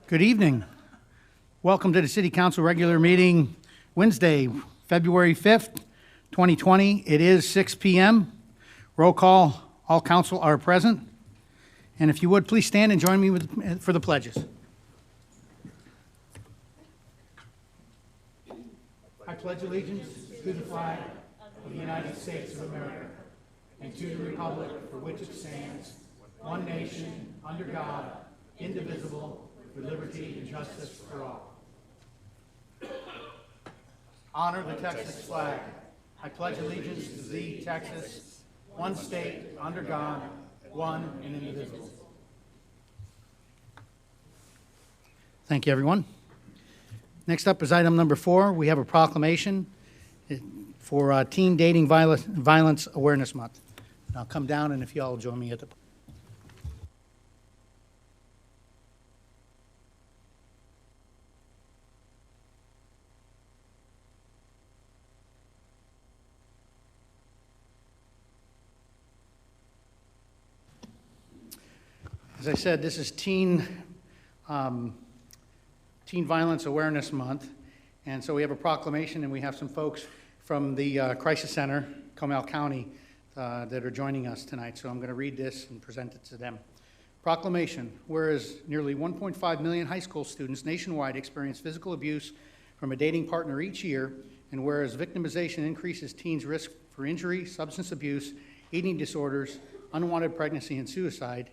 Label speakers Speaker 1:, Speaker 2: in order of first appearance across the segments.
Speaker 1: Good evening. Welcome to the City Council regular meeting Wednesday, February 5th, 2020. It is 6 p.m. Roll call. All council are present. And if you would, please stand and join me for the pledges. I pledge allegiance to the flag of the United States of America and to the republic for which it stands, one nation, under God, indivisible, with liberty and justice for all. Honor the Texas flag. I pledge allegiance to thee, Texas, one state, under God, one and indivisible. Thank you, everyone. Next up is item number 4. We have a proclamation for Teen Dating Violence Awareness Month. And I'll come down, and if you all will join me at the As I said, this is Teen Violence Awareness Month, and so we have a proclamation, and we have some folks from the Crisis Center, Comal County, that are joining us tonight. So I'm going to read this and present it to them. Proclamation: whereas nearly 1.5 million high school students nationwide experience physical abuse from a dating partner each year, and whereas victimization increases teens' risk for injury, substance abuse, eating disorders, unwanted pregnancy, and suicide,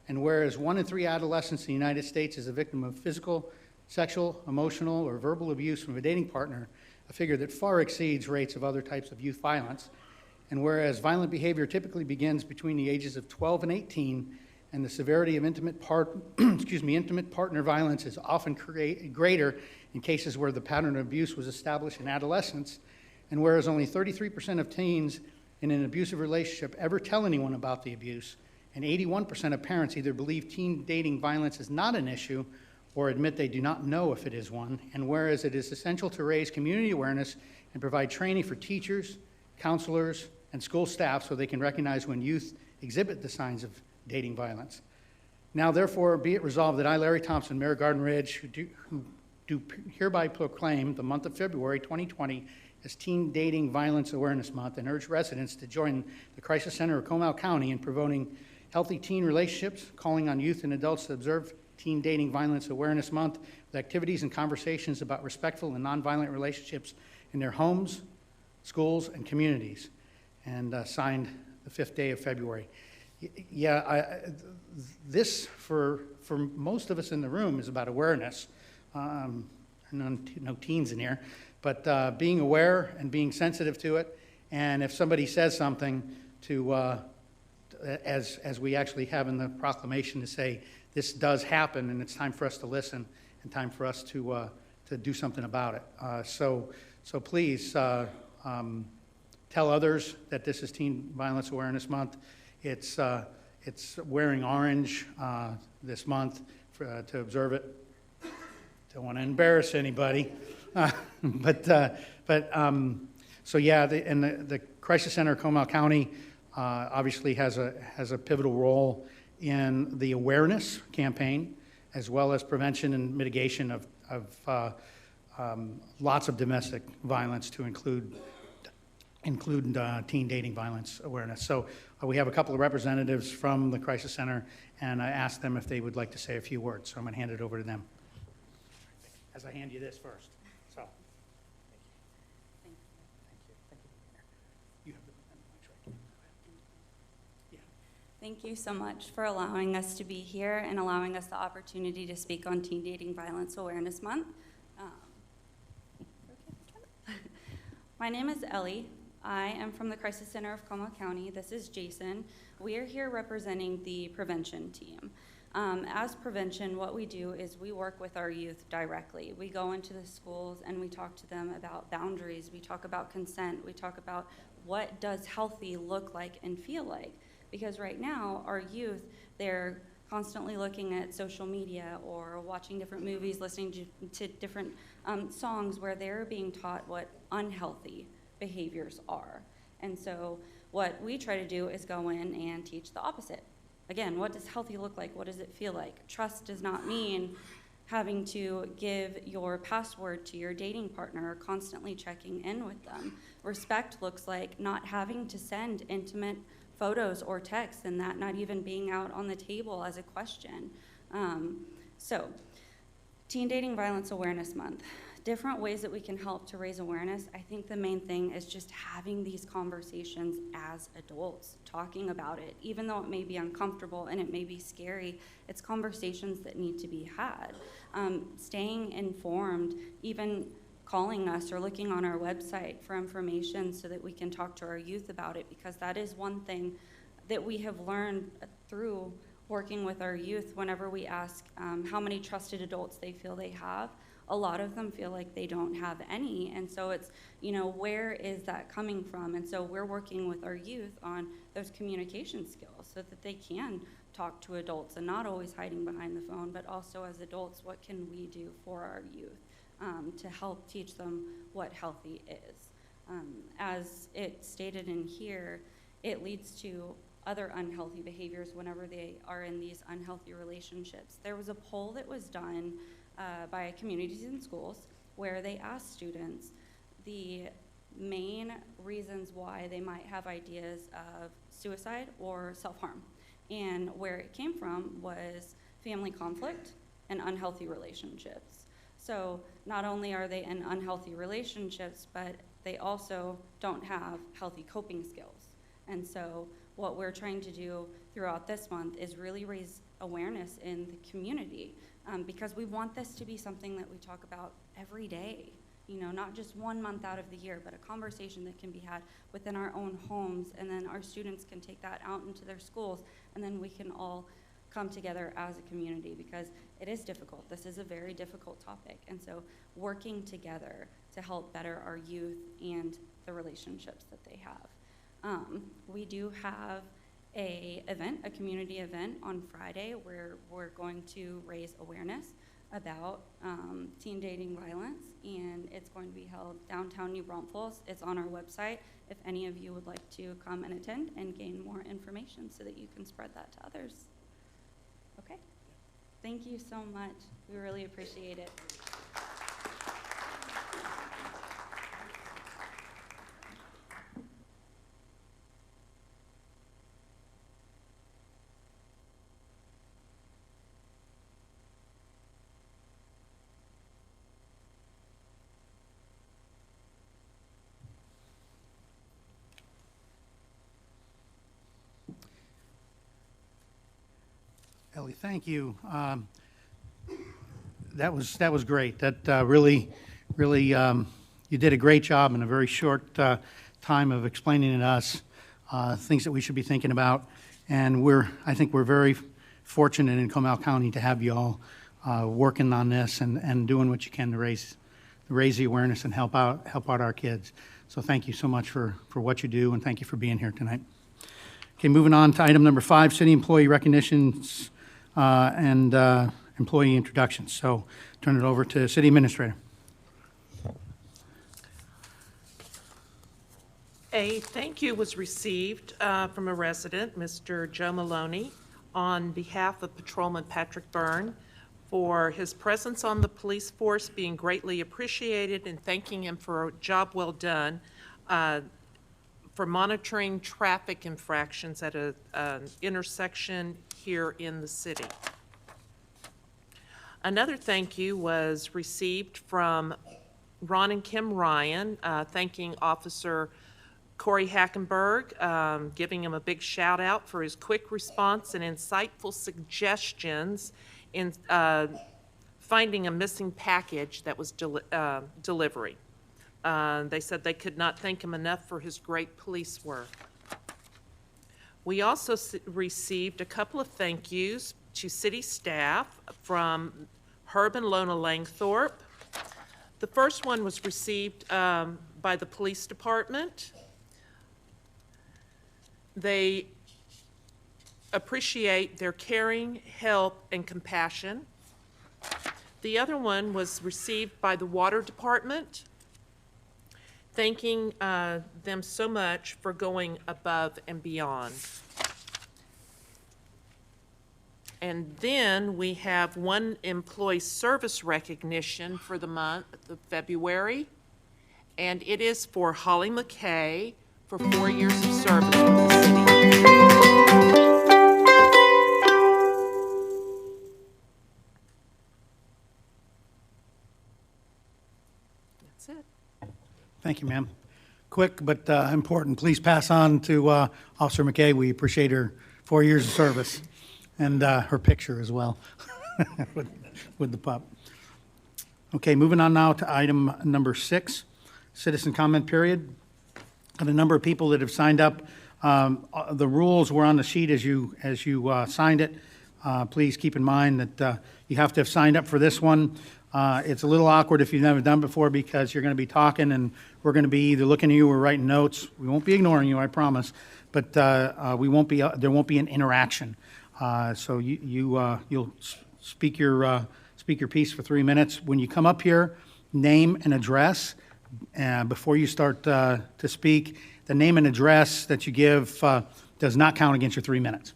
Speaker 1: and whereas 1 in 3 adolescents in the United States is a victim of physical, sexual, emotional, or verbal abuse from a dating partner, a figure that far exceeds rates of other types of youth violence, and whereas violent behavior typically begins between the ages of 12 and 18, and the severity of intimate partner violence is often greater in cases where the pattern of abuse was established in adolescence, and whereas only 33% of teens in an abusive relationship ever tell anyone about the abuse, and 81% of parents either believe teen dating violence is not an issue or admit they do not know if it is one, and whereas it is essential to raise community awareness and provide training for teachers, counselors, and school staff so they can recognize when youth exhibit the signs of dating violence. Now, therefore, be it resolved that I, Larry Thompson, Mayor Garden Ridge, who do hereby proclaim the month of February 2020 as Teen Dating Violence Awareness Month, and urge residents to join the Crisis Center of Comal County in promoting healthy teen relationships, calling on youth and adults to observe Teen Dating Violence Awareness Month with activities and conversations about respectful and nonviolent relationships in their homes, schools, and communities. And signed the 5th day of February. This, for most of us in the room, is about awareness. No teens in here, but being aware and being sensitive to it. And if somebody says something, to as we actually have in the proclamation, to say this does happen and it's time for us to listen and time for us to do something about it. So please tell others that this is Teen Violence Awareness Month. It's wearing orange this month to observe it. Don't want to embarrass anybody, the Crisis Center of Comal County obviously has a pivotal role in the awareness campaign, as well as prevention and mitigation of lots of domestic violence, to include teen dating violence awareness. So we have a couple of representatives from the Crisis Center, and I asked them if they would like to say a few words. So I'm going to hand it over to them. As I hand you this first. So. Thank you. You have the mic, right? Yeah.
Speaker 2: Thank you so much for allowing us to be here and allowing us the opportunity to speak on Teen Dating Violence Awareness Month. My name is Ellie. I am from the Crisis Center of Comal County. This is Jason. We are here representing the prevention team. As prevention, what we do is we work with our youth directly. We go into the schools and we talk to them about boundaries. We talk about consent. We talk about what does healthy look like and feel like. Because right now, our youth, they're constantly looking at social media or watching different movies, listening to different songs where they're being taught what unhealthy behaviors are. And so what we try to do is go in and teach the opposite. Again, what does healthy look like? What does it feel like? Trust does not mean having to give your password to your dating partner, or constantly checking in with them. Respect looks like not having to send intimate photos or texts, and that not even being out on the table as a question. So, Teen Dating Violence Awareness Month. Different ways that we can help to raise awareness. I think the main thing is just having these conversations as adults, talking about it. Even though it may be uncomfortable and it may be scary, it's conversations that need to be had. Staying informed, even calling us or looking on our website for information so that we can talk to our youth about it, because that is one thing that we have learned through working with our youth. Whenever we ask how many trusted adults they feel they have, a lot of them feel like they don't have any. And so it's, where is that coming from? And so we're working with our youth on those communication skills so that they can talk to adults and not always hiding behind the phone, but also as adults, what can we do for our youth to help teach them what healthy is? As it stated in here, it leads to other unhealthy behaviors whenever they are in these unhealthy relationships. There was a poll that was done by Communities in Schools where they asked students the main reasons why they might have ideas of suicide or self-harm. And where it came from was family conflict and unhealthy relationships. So not only are they in unhealthy relationships, but they also don't have healthy coping skills. And so what we're trying to do throughout this month is really raise awareness in the community, because we want this to be something that we talk about every day, not just 1 month out of the year, but a conversation that can be had within our own homes, and then our students can take that out into their schools, and then we can all come together as a community, because it is difficult. This is a very difficult topic, and so working together to help better our youth and the relationships that they have. We do have a community event on Friday where we're going to raise awareness about teen dating violence, and it's going to be held downtown New Braunfels. It's on our website if any of you would like to come and attend and gain more information so that you can spread that to others. Okay? Thank you so much. We really appreciate it.
Speaker 1: Ellie, thank you. That was great. That really, you did a great job in a very short time of explaining to us things that we should be thinking about. And I think we're very fortunate in Comal County to have you all working on this and doing what you can to raise the awareness and help out our kids. So thank you so much for what you do, and thank you for being here tonight. Okay, moving on to item number 5, city employee recognitions and employee introductions. So turn it over to City Administrator.
Speaker 3: A thank you was received from a resident, Mr. Joe Maloney, on behalf of Patrolman Patrick Byrne for his presence on the police force being greatly appreciated, and thanking him for a job well done for monitoring traffic infractions at an intersection here in the city. Another thank you was received from Ron and Kim Ryan, thanking Officer Corey Hackenberg, giving him a big shout out for his quick response and insightful suggestions in finding a missing package that was delivery. They said they could not thank him enough for his great police work. We also received a couple of thank yous to city staff from Herb and Lona Langthorpe. The first one was received by the police department. They appreciate their caring, help, and compassion. The other one was received by the water department, thanking them so much for going above and beyond. And then we have one employee service recognition for the month of February, and it is for Holly McKay for 4 years of service with the city. That's it.
Speaker 1: Thank you, ma'am. Quick but important, please pass on to Officer McKay. We appreciate her 4 years of service and her picture as well with the pup. Okay, moving on now to item number 6, citizen comment period. And a number of people that have signed up. The rules were on the sheet as you signed it. Please keep in mind that you have to have signed up for this one. It's a little awkward if you've never done it before because you're going to be talking and we're going to be either looking at you or writing notes. We won't be ignoring you, I promise, but there won't be an interaction. So you'll speak your piece for 3 minutes. When you come up here, name and address. Before you start to speak, the name and address that you give does not count against your 3 minutes.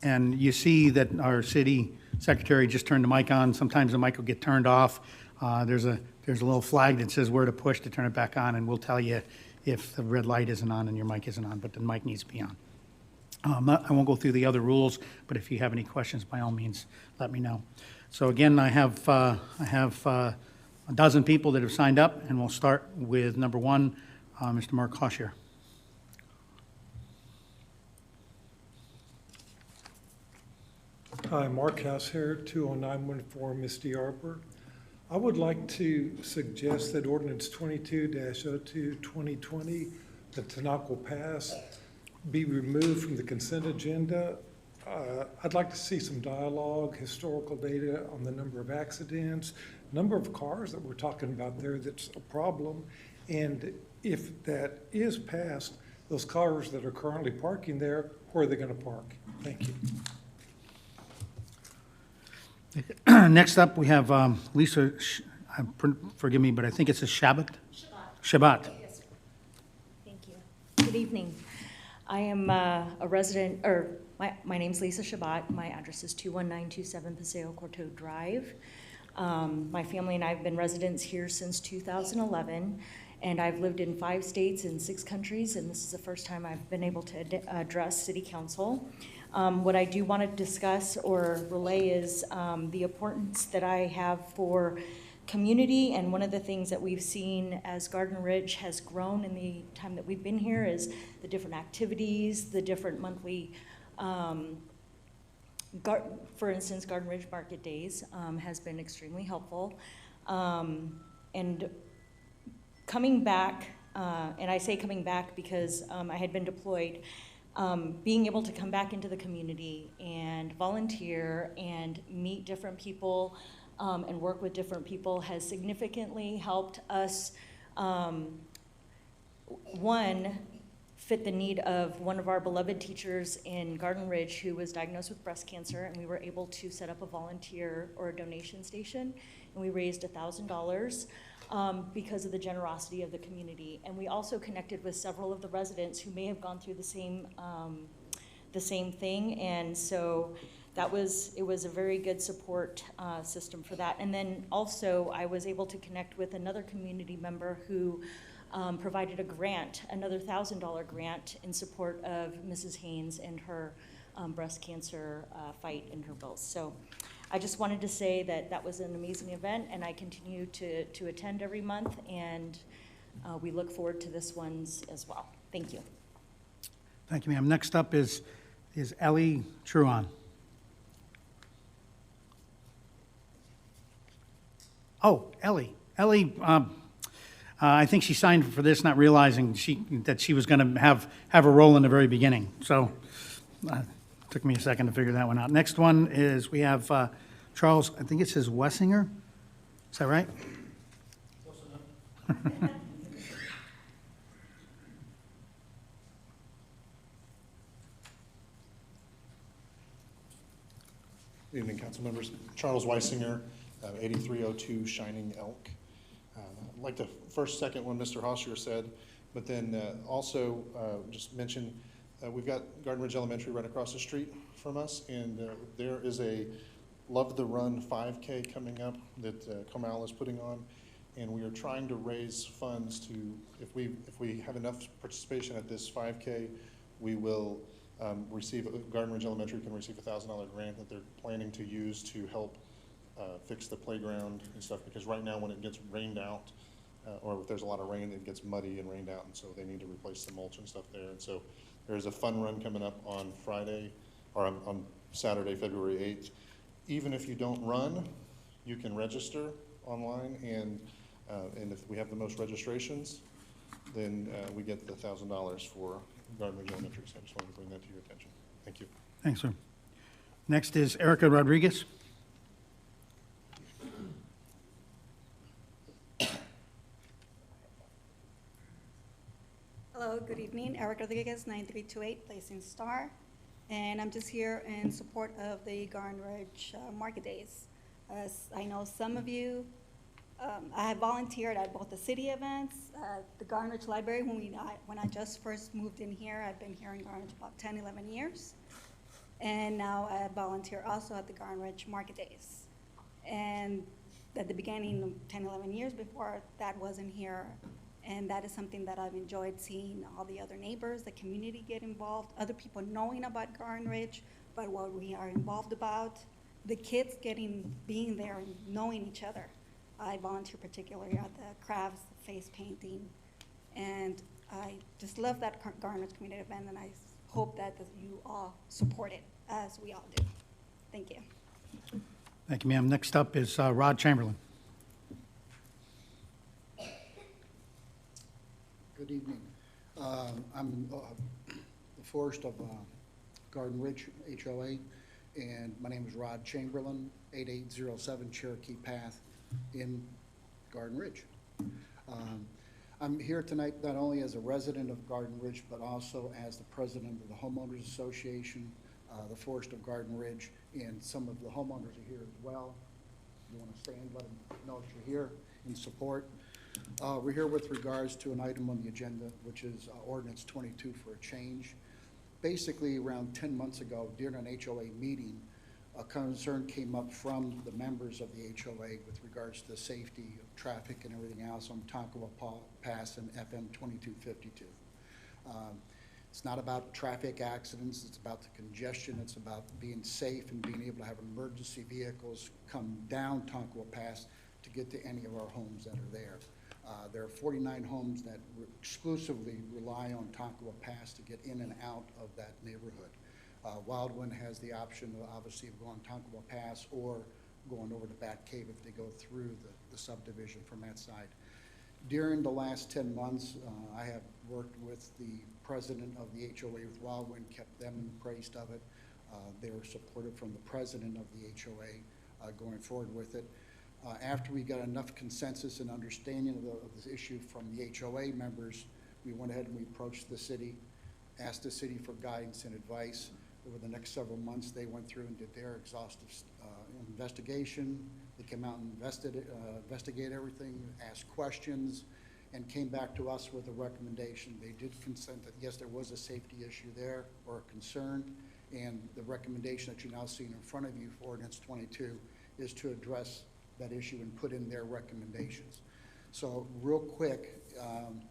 Speaker 1: And you see that our city secretary just turned the mic on. Sometimes the mic will get turned off. There's a little flag that says where to push to turn it back on, and we'll tell you if the red light isn't on and your mic isn't on, but the mic needs to be on. I won't go through the other rules, but if you have any questions, by all means, let me know. So again, I have a dozen people that have signed up, and we'll start with number 1, Mr. Mark Hoshier.
Speaker 4: Hi, Mark House here, 20914 Misty Arbor. I would like to suggest that ordinance 22-02, 2020, the Tanaquil Pass, be removed from the consent agenda. I'd like to see some dialogue, historical data on the number of accidents, number of cars that we're talking about there that's a problem. And if that is passed, those cars that are currently parking there, where are they going to park? Thank you.
Speaker 1: Next up, we have Lisa, forgive me, but I think it's a Shabbat? Shabbat.
Speaker 5: Yes, sir. Thank you. Good evening. I am a resident, or my name's Lisa Shabbat. My address is 21927 Paseo Corto Drive. My family and I have been residents here since 2011, and I've lived in 5 states and 6 countries, and this is the first time I've been able to address City Council. What I do want to discuss or relay is the importance that I have for community, and one of the things that we've seen as Garden Ridge has grown in the time that we've been here is the different activities, the different monthly, for instance, Garden Ridge Market Days has been extremely helpful. And coming back, and I say coming back because I had been deployed, being able to come back into the community and volunteer and meet different people and work with different people has significantly helped us, one, fit the need of one of our beloved teachers in Garden Ridge who was diagnosed with breast cancer, and we were able to set up a volunteer or a donation station, and we raised $1,000 because of the generosity of the community. And we also connected with several of the residents who may have gone through the same thing, and so it was a very good support system for that. And then also I was able to connect with another community member who provided a grant, another $1,000 grant in support of Mrs. Haynes and her breast cancer fight in her bills. So I just wanted to say that that was an amazing event, and I continue to attend every month, and we look forward to this one's as well. Thank you.
Speaker 1: Thank you, ma'am. Next up is Ellie Truon. Oh, Ellie. Ellie, I think she signed for this not realizing that she was going to have a role in the very beginning. So took me a second to figure that one out. Next one is we have Charles, I think it says Wessinger. Is that right?
Speaker 6: Good evening, council members. Charles Weisinger, 8302 Shining Elk. I'd like to first second what Mr. Hoshier said, but then also just mention We've got Garden Ridge Elementary right across the street from us, and there is a Love the Run 5K coming up that Comal is putting on, and we are trying to raise funds to, if we have enough participation at this 5K, we will Garden Ridge Elementary can receive a $1,000 grant that they're planning to use to help fix the playground and stuff, because right now when it gets rained out, or if there's a lot of rain, it gets muddy and rained out, and so they need to replace the mulch and stuff there. And so there's a fun run coming up on Friday, or on Saturday, February 8th. Even if you don't run, you can register online, and if we have the most registrations, then we get the $1,000 for Garden Ridge Elementary. So I just wanted to bring that to your attention. Thank you.
Speaker 1: Thanks, sir. Next is Erica Rodriguez.
Speaker 7: Hello, good evening. Erica Rodriguez, 9328 Blazing Star. And I'm just here in support of the Garden Ridge Market Days. As I know some of you, I have volunteered at both the city events, the Garden Ridge Library. When I just first moved in here, I've been here in Garden Ridge about 10, 11 years. And now I volunteer also at the Garden Ridge Market Days. And at the beginning of 10, 11 years before, that wasn't here. And that is something that I've enjoyed, seeing all the other neighbors, the community get involved, other people knowing about Garden Ridge, but what we are involved about, the kids being there and knowing each other. I volunteer particularly at the crafts, face painting, and I just love that Garden Ridge community event, and I hope that you all support it, as we all do. Thank you.
Speaker 1: Thank you, ma'am. Next up is Rod Chamberlain.
Speaker 8: Good evening. I'm the Forest of Garden Ridge HOA, and my name is Rod Chamberlain, 8807 Cherokee Path in Garden Ridge. I'm here tonight not only as a resident of Garden Ridge, but also as the president of the Homeowners Association, the Forest of Garden Ridge, and some of the homeowners are here as well. You want to stand, let them know that you're here in support. We're here with regards to an item on the agenda, which is Ordinance 22 for a change. Basically, around 10 months ago, during an HOA meeting, a concern came up from the members of the HOA with regards to the safety of traffic and everything else on Tonkawa Pass and FM 2252. It's not about traffic accidents, it's about the congestion, it's about being safe and being able to have emergency vehicles come down Tonkawa Pass to get to any of our homes that are there. There are 49 homes that exclusively rely on Tonkawa Pass to get in and out of that neighborhood. Wildwood has the option, obviously, of going Tonkawa Pass or going over to Bat Cave if they go through the subdivision from that side. During the last 10 months, I have worked with the president of the HOA with Wildwood, kept them appraised of it. They were supported from the president of the HOA going forward with it. After we got enough consensus and understanding of this issue from the HOA members, we went ahead and we approached the city, asked the city for guidance and advice. Over the next several months, they went through and did their exhaustive investigation. They came out and investigated everything, asked questions, and came back to us with a recommendation. They did consent that, yes, there was a safety issue there or a concern, and the recommendation that you're now seeing in front of you for Ordinance 22 is to address that issue and put in their recommendations. So real quick,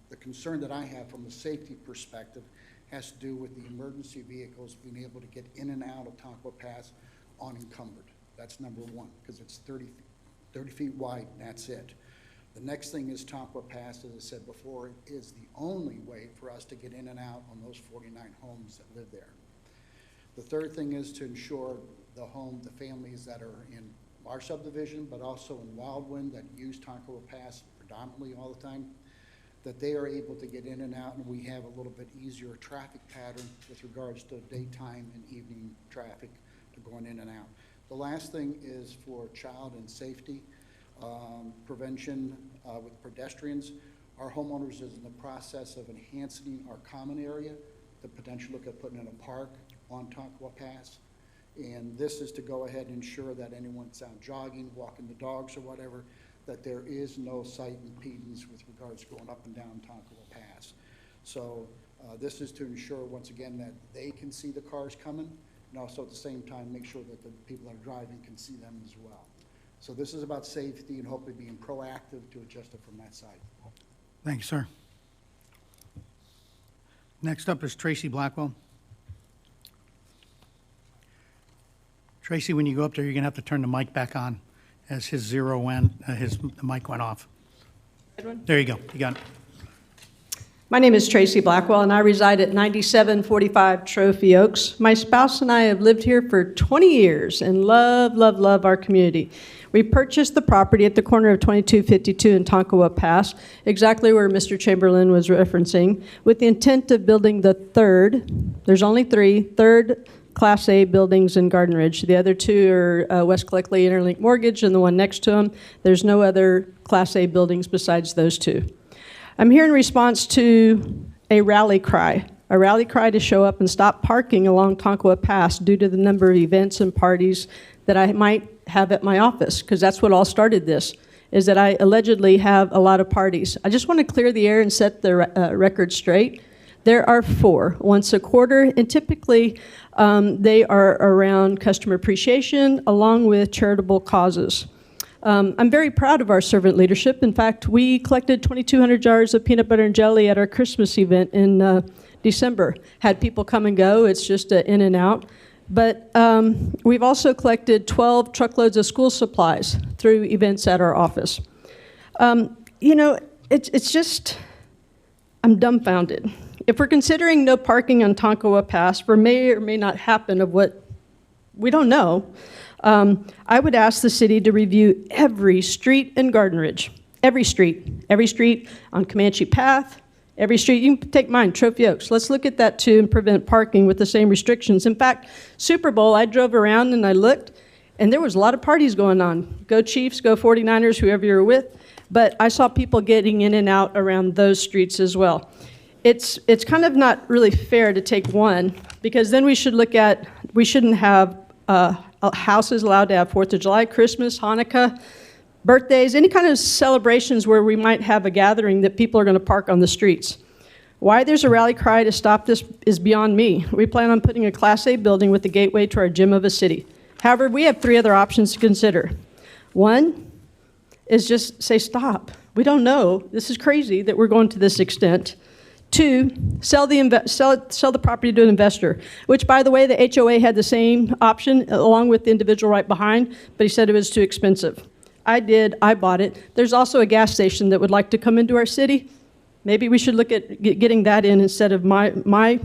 Speaker 8: the concern that I have from a safety perspective has to do with the emergency vehicles being able to get in and out of Tonkawa Pass unencumbered. That's number one, because it's 30 feet wide, and that's it. The next thing is Tonkawa Pass, as I said before, is the only way for us to get in and out on those 49 homes that live there. The third thing is to ensure the families that are in our subdivision, but also in Wildwood that use Tonkawa Pass predominantly all the time, that they are able to get in and out, and we have a little bit easier traffic pattern with regards to daytime and evening traffic to going in and out. The last thing is for child and safety prevention with pedestrians. Our homeowners is in the process of enhancing our common area, the potential look at putting in a park on Tonkawa Pass. And this is to go ahead and ensure that anyone that's out jogging, walking the dogs or whatever, that there is no sight impedance with regards to going up and down Tonkawa Pass. So This is to ensure, once again, that they can see the cars coming, and also at the same time, make sure that the people that are driving can see them as well. So this is about safety and hopefully being proactive to adjust it from that side.
Speaker 1: Thank you, sir. Next up is Tracy Blackwell. Tracy, when you go up there, you're going to have to turn the mic back on as his the mic went off. There you go. You got it.
Speaker 9: My name is Tracy Blackwell, and I reside at 9745 Trophy Oaks. My spouse and I have lived here for 20 years and love our community. We purchased the property at the corner of 2252 and Tonkawa Pass, exactly where Mr. Chamberlain was referencing, with the intent of building the there's only third Class A buildings in Garden Ridge. The other two are West Cleckley Interlink Mortgage and the one next to them. There's no other Class A buildings besides those two. I'm here in response to a rally cry to show up and stop parking along Tonkawa Pass due to the number of events and parties that I might have at my office, because that's what all started this, is that I allegedly have a lot of parties. I just want to clear the air and set the record straight. There are 4, once a quarter, and typically they are around customer appreciation along with charitable causes. I'm very proud of our servant leadership. In fact, we collected 2,200 jars of peanut butter and jelly at our Christmas event in December. Had people come and go. It's just in and out. But we've also collected 12 truckloads of school supplies through events at our office. It's just, I'm dumbfounded. If we're considering no parking on Tonkawa Pass, or may or may not happen of what we don't know, I would ask the city to review every street in Garden Ridge, every street on Comanche Path, every street. You can take mine, Trophy Oaks. Let's look at that too and prevent parking with the same restrictions. In fact, Super Bowl, I drove around and I looked, and there was a lot of parties going on. Go Chiefs, go 49ers, whoever you're with. But I saw people getting in and out around those streets as well. It's kind of not really fair to take one, because then we shouldn't have houses allowed to have 4th of July, Christmas, Hanukkah, birthdays, any kind of celebrations where we might have a gathering that people are going to park on the streets. Why there's a rally cry to stop this is beyond me. We plan on putting a Class A building with the gateway to our gym of a city. However, we have 3 other options to consider. One is just say stop. We don't know. This is crazy that we're going to this extent. 2, sell the property to an investor, which, by the way, the HOA had the same option along with the individual right behind, but he said it was too expensive. I bought it. There's also a gas station that would like to come into our city. Maybe we should look at getting that in instead of my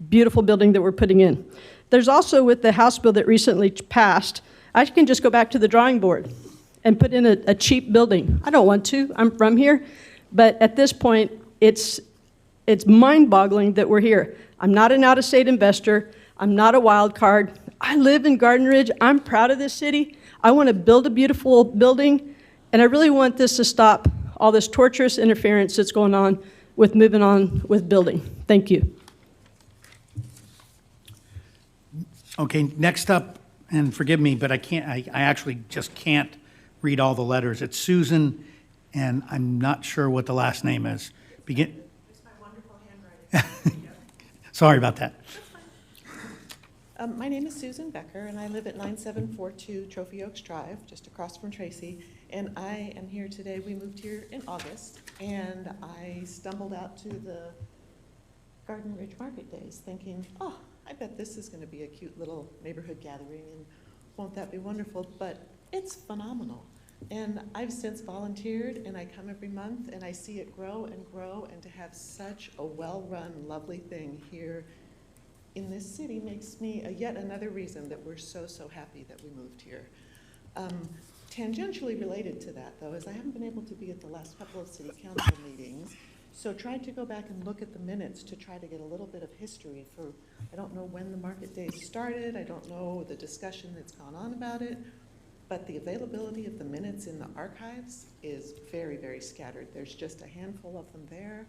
Speaker 9: beautiful building that we're putting in. There's also, with the House bill that recently passed, I can just go back to the drawing board and put in a cheap building. I don't want to. I'm from here. But at this point, it's mind-boggling that we're here. I'm not an out-of-state investor. I'm not a wild card. I live in Garden Ridge. I'm proud of this city. I want to build a beautiful building, and I really want this to stop all this torturous interference that's going on with moving on with building. Thank you.
Speaker 1: Okay, next up, and forgive me, but I actually just can't read all the letters. It's Susan, and I'm not sure what the last name is. It's my wonderful handwriting. Sorry about that.
Speaker 10: My name is Susan Becker, and I live at 9742 Trophy Oaks Drive, just across from Tracy. And I am here today. We moved here in August, and I stumbled out to the Garden Ridge Market Days thinking, oh, I bet this is going to be a cute little neighborhood gathering, and won't that be wonderful? But it's phenomenal. And I've since volunteered, and I come every month, and I see it grow, and to have such a well-run, lovely thing here in this city makes me yet another reason that we're so happy that we moved here. Tangentially related to that, though, is I haven't been able to be at the last couple of city council meetings, so tried to go back and look at the minutes to try to get a little bit of history for, I don't know when the market days started, I don't know the discussion that's gone on about it, but the availability of the minutes in the archives is very scattered. There's just a handful of them there.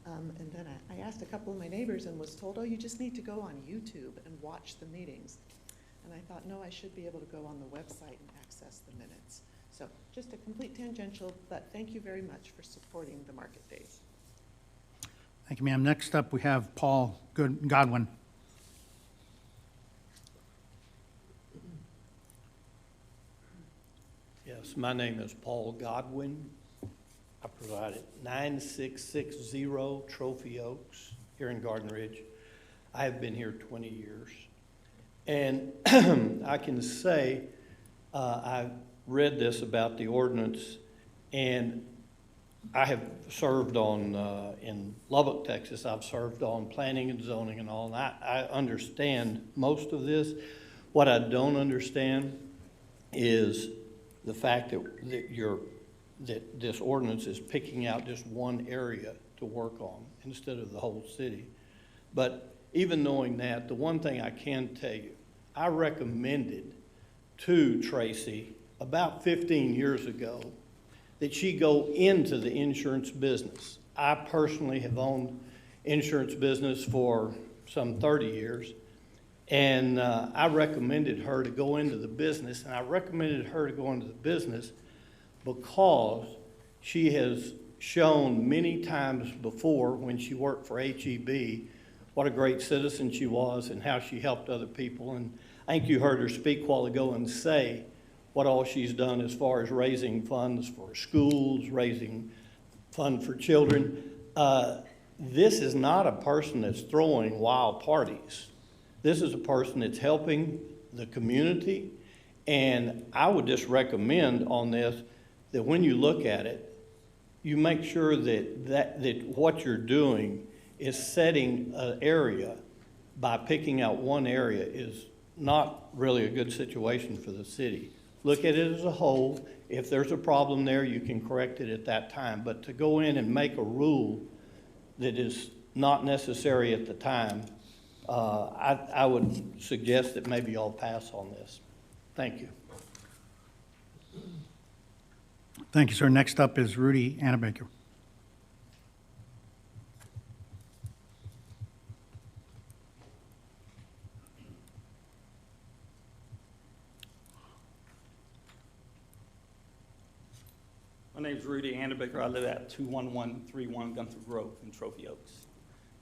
Speaker 10: And then I asked a couple of my neighbors and was told, oh, you just need to go on YouTube and watch the meetings. And I thought, no, I should be able to go on the website and access the minutes. So just a complete tangential, but thank you very much for supporting the market days.
Speaker 1: Thank you, ma'am. Next up, we have Paul Godwin.
Speaker 11: Yes, my name is Paul Godwin. I preside at 9660 Trophy Oaks here in Garden Ridge. I have been here 20 years. And I can say, I read this about the ordinance, and I have served on, in Lubbock, Texas, I've served on planning and zoning and all, and I understand most of this. What I don't understand is the fact that this ordinance is picking out just one area to work on instead of the whole city. But even knowing that, the one thing I can tell you, I recommended to Tracy about 15 years ago that she go into the insurance business. I personally have owned insurance business for some 30 years, and I recommended her to go into the business, and I recommended her to go into the business because she has shown many times before when she worked for HEB what a great citizen she was and how she helped other people. And I think you heard her speak a while ago and say what all she's done as far as raising funds for schools, raising fund for children. This is not a person that's throwing wild parties. This is a person that's helping the community. And I would just recommend on this that when you look at it, you make sure that what you're doing is setting an area by picking out one area is not really a good situation for the city. Look at it as a whole. If there's a problem there, you can correct it at that time. But to go in and make a rule that is not necessary at the time, I would suggest that maybe y'all pass on this. Thank you.
Speaker 1: Thank you, sir. Next up is Rudy Annebaker.
Speaker 12: My name is Rudy Annebaker. I live at 21131 Gunther Grove in Trophy Oaks.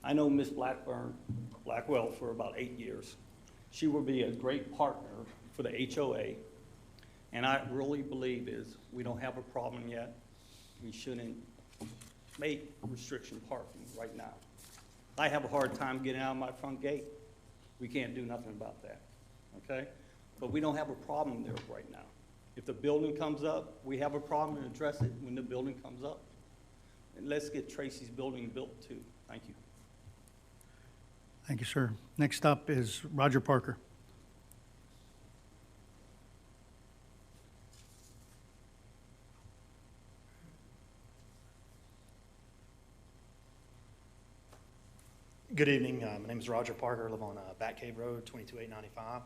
Speaker 12: I know Miss Blackwell for about 8 years. She will be a great partner for the HOA, and I really believe is we don't have a problem yet. We shouldn't make restriction parking right now. I have a hard time getting out of my front gate. We can't do nothing about that, okay? But we don't have a problem there right now. If the building comes up, we have a problem and address it when the building comes up. And let's get Tracy's building built too. Thank you.
Speaker 1: Thank you, sir. Next up is Roger Parker.
Speaker 13: Good evening. My name is Roger Parker. I live on Bat Cave Road, 22895.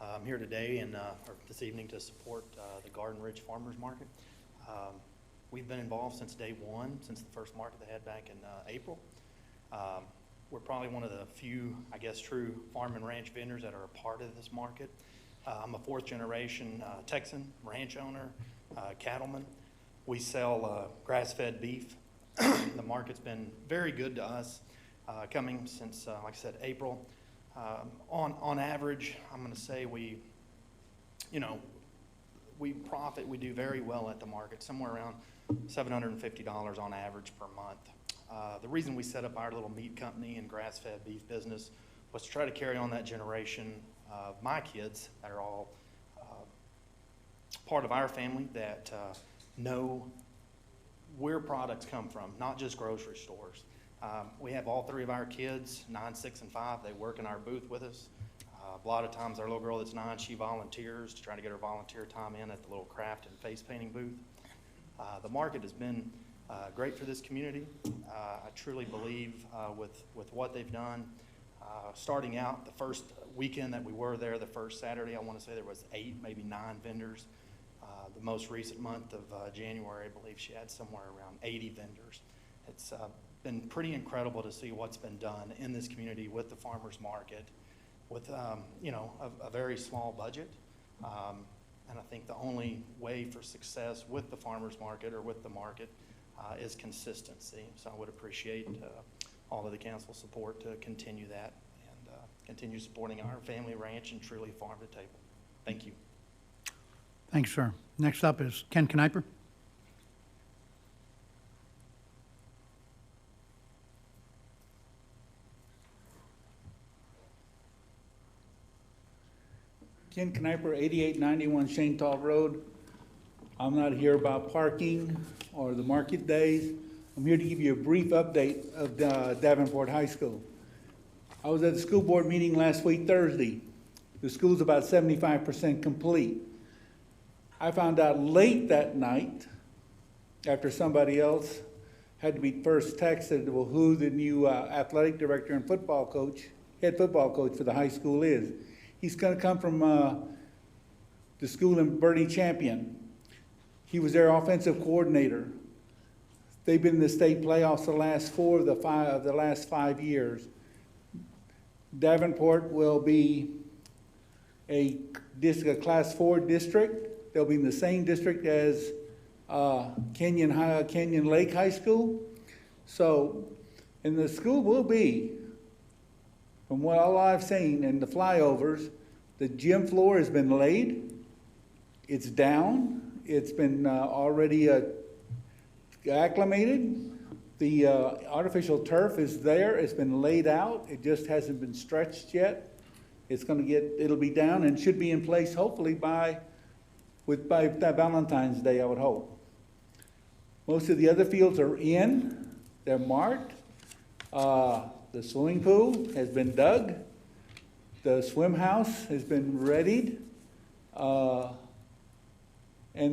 Speaker 13: I'm here today or this evening to support the Garden Ridge Farmers Market. We've been involved since day one, since the first market they had back in April. We're probably one of the few, I guess, true farm and ranch vendors that are a part of this market. I'm a fourth generation Texan ranch owner, cattleman. We sell grass-fed beef. The market's been very good to us, coming since, like I said, April. On average, I'm going to say we profit, we do very well at the market, somewhere around $750 on average per month. The reason we set up our little meat company and grass-fed beef business was to try to carry on that generation of my kids that are all part of our family that know where products come from, not just grocery stores. We have all three of our kids, 9, 6, and 5. They work in our booth with us. A lot of times our little girl that's 9, she volunteers to try to get her volunteer time in at the little craft and face painting booth. The market has been great for this community. I truly believe with what they've done. Starting out the first weekend that we were there, the first Saturday, I want to say there was 8, maybe 9 vendors. The most recent month of January, I believe she had somewhere around 80 vendors. It's been pretty incredible to see what's been done in this community with the farmers market, with a very small budget. And I think the only way for success with the farmers market or with the market is consistency. So I would appreciate all of the council support to continue that and continue supporting our family ranch and truly farm to table. Thank you.
Speaker 1: Thanks, sir. Next up is Ken Kniper.
Speaker 14: Ken Kniper, 8891 Shanetall Road. I'm not here about parking or the market days. I'm here to give you a brief update of Davenport High School. I was at the school board meeting last week, Thursday. The school's about 75% complete. I found out late that night, after somebody else had to be first texted, well, who the new athletic director and head football coach for the high school is. He's going to come from the school in Bernie Champion. He was their offensive coordinator. They've been in the state playoffs the last 4 of the last 5 years. Davenport will be a Class 4 district. They'll be in the same district as Canyon Lake High School. So, and the school will be, from what all I've seen in the flyovers, the gym floor has been laid. It's down. It's been already acclimated. The artificial turf is there. It's been laid out. It just hasn't been stretched yet. It'll be down and should be in place hopefully by Valentine's Day, I would hope. Most of the other fields are in. They're marked. The swimming pool has been dug. The swim house has been readied. And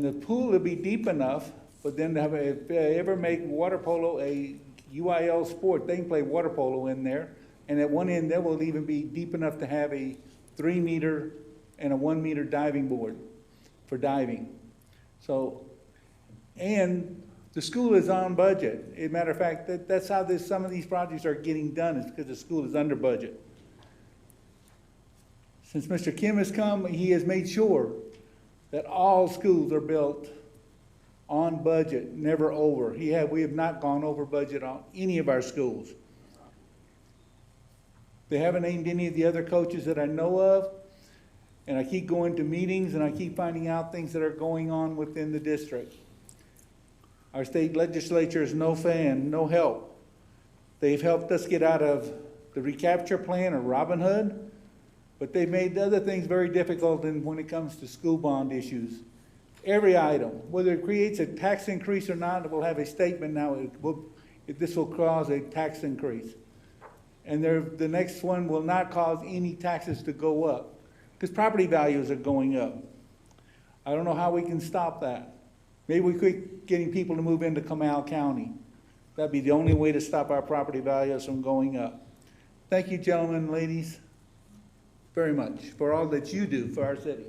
Speaker 14: the pool will be deep enough for them to have, if they ever make water polo a UIL sport, they can play water polo in there. And at one end, there will even be deep enough to have a 3-meter and a 1-meter diving board for diving. So, and the school is on budget. As a matter of fact, that's how some of these projects are getting done, is because the school is under budget. Since Mr. Kim has come, he has made sure that all schools are built on budget, never over. We have not gone over budget on any of our schools. They haven't named any of the other coaches that I know of, and I keep going to meetings and I keep finding out things that are going on within the district. Our state legislature is no fan, no help. They've helped us get out of the recapture plan or Robin Hood, but they've made other things very difficult when it comes to school bond issues. Every item, whether it creates a tax increase or not, it will have a statement now, this will cause a tax increase. And the next one will not cause any taxes to go up, because property values are going up. I don't know how we can stop that. Maybe we quit getting people to move into Comal County. That'd be the only way to stop our property values from going up. Thank you, gentlemen and ladies, very much for all that you do for our city.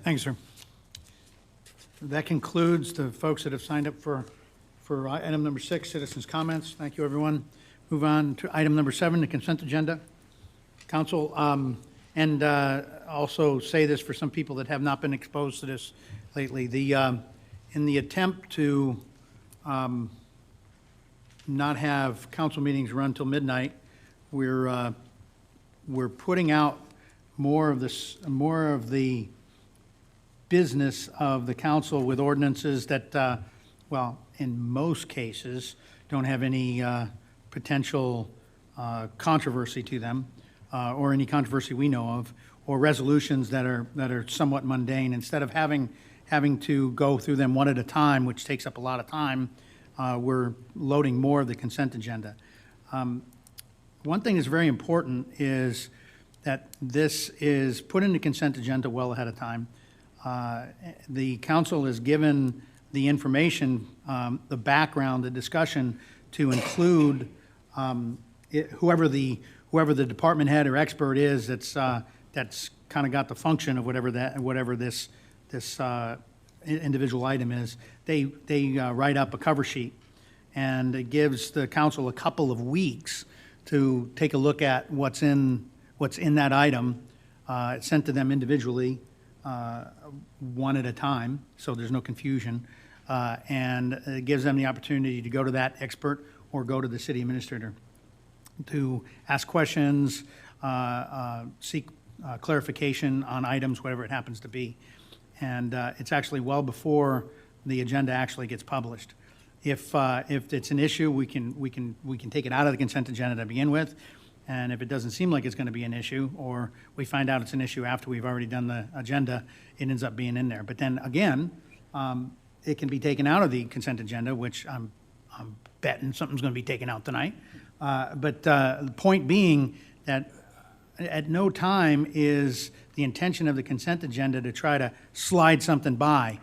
Speaker 1: Thanks, sir. That concludes the folks that have signed up for item number 6, citizens' comments. Thank you, everyone. Move on to item number 7, the consent agenda. Council, and also say this for some people that have not been exposed to this lately. In the attempt to not have council meetings run till midnight, we're putting out more of the business of the council with ordinances that, well, in most cases, don't have any potential controversy to them, or any controversy we know of, or resolutions that are somewhat mundane. Instead of having to go through them one at a time, which takes up a lot of time, we're loading more of the consent agenda. One thing that's very important is that this is put in the consent agenda well ahead of time. The council is given the information, the background, the discussion to include whoever the department head or expert is that's kind of got the function of whatever this individual item is. They write up a cover sheet, and it gives the council a couple of weeks to take a look at what's in that item. It's sent to them individually, one at a time, so there's no confusion. And it gives them the opportunity to go to that expert or go to the city administrator to ask questions, seek clarification on items, whatever it happens to be. And it's actually well before the agenda actually gets published. If it's an issue, we can take it out of the consent agenda to begin with. And if it doesn't seem like it's going to be an issue, or we find out it's an issue after we've already done the agenda, it ends up being in there. But then again, it can be taken out of the consent agenda, which I'm betting something's going to be taken out tonight. But the point being that at no time is the intention of the consent agenda to try to slide something by.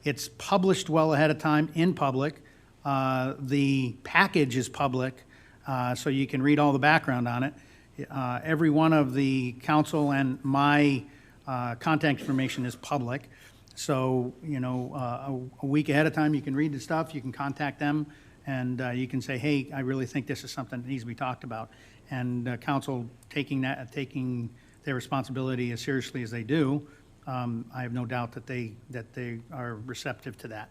Speaker 1: It's published well ahead of time in public. The package is public, so you can read all the background on it. Every one of the council and my contact information is public. So, you know, a week ahead of time, you can read the stuff, you can contact them, and you can say, hey, I really think this is something that needs to be talked about. And council taking their responsibility as seriously as they do, I have no doubt that they are receptive to that.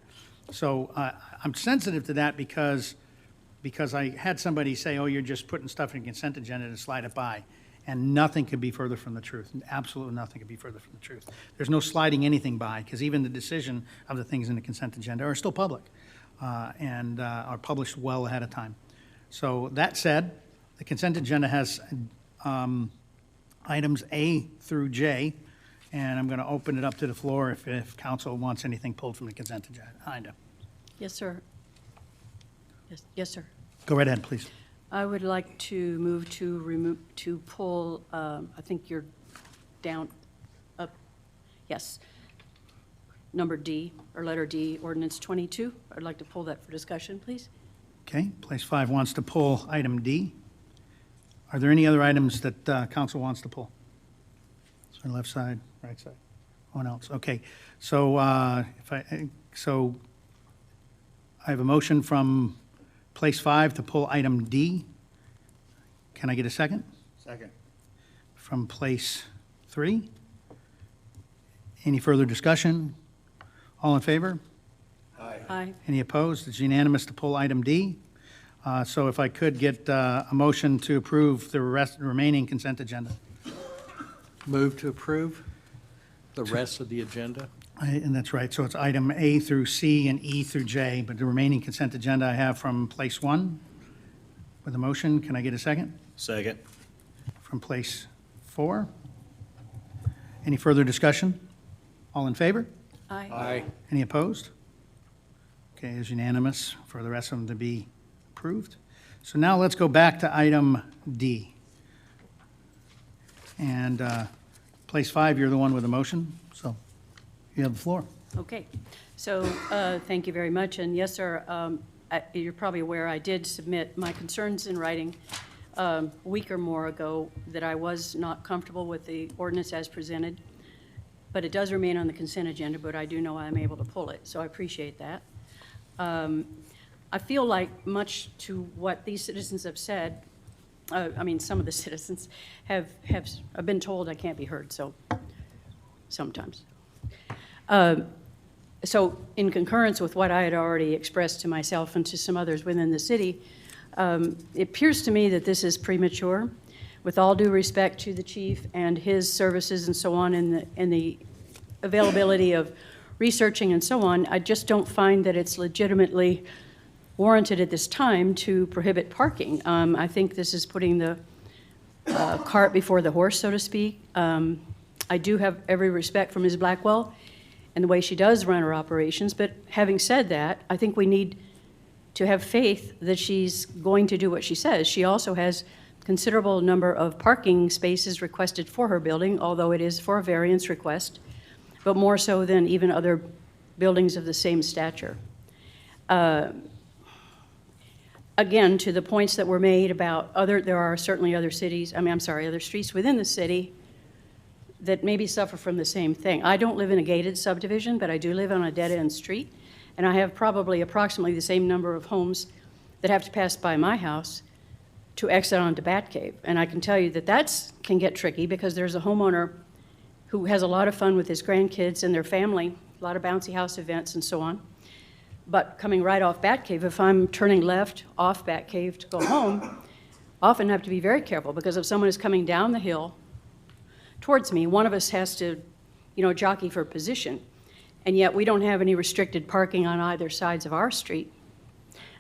Speaker 1: So I'm sensitive to that because I had somebody say, oh, you're just putting stuff in a consent agenda to slide it by. And nothing could be further from the truth. Absolutely nothing could be further from the truth. There's no sliding anything by, because even the decision of the things in the consent agenda are still public and are published well ahead of time. So that said, the consent agenda has items A through J, and I'm going to open it up to the floor if council wants anything pulled from the consent agenda.
Speaker 9: Yes, sir. Yes, sir.
Speaker 1: Go right ahead, please.
Speaker 9: I would like to move to pull, I think you're down, up, yes, number D, or letter D, ordinance 22. I'd like to pull that for discussion, please.
Speaker 1: Okay, place 5 wants to pull item D. Are there any other items that council wants to pull? So left side, right side, one else. Okay, so I have a motion from place 5 to pull item D. Can I get a second?
Speaker 8: Second.
Speaker 1: From place 3. Any further discussion? All in favor?
Speaker 9: Aye.
Speaker 1: Any opposed? It's unanimous to pull item D. So if I could get a motion to approve the remaining consent agenda.
Speaker 11: Move to approve the rest of the agenda.
Speaker 1: And that's right, so it's item A through C and E through J, but the remaining consent agenda I have from place 1 with a motion. Can I get a second?
Speaker 11: Second.
Speaker 1: From place 4. Any further discussion? All in favor?
Speaker 9: Aye.
Speaker 11: Aye.
Speaker 1: Any opposed? Okay, it's unanimous for the rest of them to be approved. So now let's go back to item D. And place 5, you're the one with the motion, so you have the floor.
Speaker 9: Okay, so thank you very much. And yes, sir, you're probably aware I did submit my concerns in writing a week or more ago that I was not comfortable with the ordinance as presented, but it does remain on the consent agenda, but I do know I'm able to pull it, so I appreciate that. I feel like much to what these citizens have said, some of the citizens have been told I can't be heard, so sometimes. So in concurrence with what I had already expressed to myself and to some others within the city, it appears to me that this is premature. With all due respect to the chief and his services and so on, and the availability of researching and so on, I just don't find that it's legitimately warranted at this time to prohibit parking. I think this is putting the cart before the horse, so to speak. I do have every respect for Ms. Blackwell and the way she does run her operations, but having said that, I think we need to have faith that she's going to do what she says. She also has a considerable number of parking spaces requested for her building, although it is for a variance request, but more so than even other buildings of the same stature. Again, to the points that were made about there are certainly other other streets within the city that maybe suffer from the same thing. I don't live in a gated subdivision, but I do live on a dead-end street, and I have probably approximately the same number of homes that have to pass by my house to exit onto Bat Cave. And I can tell you that can get tricky because there's a homeowner who has a lot of fun with his grandkids and their family, a lot of bouncy house events and so on. But coming right off Batcave, if I'm turning left off Batcave to go home, I often have to be very careful, because if someone is coming down the hill towards me, one of us has to, jockey for position. And yet we don't have any restricted parking on either sides of our street.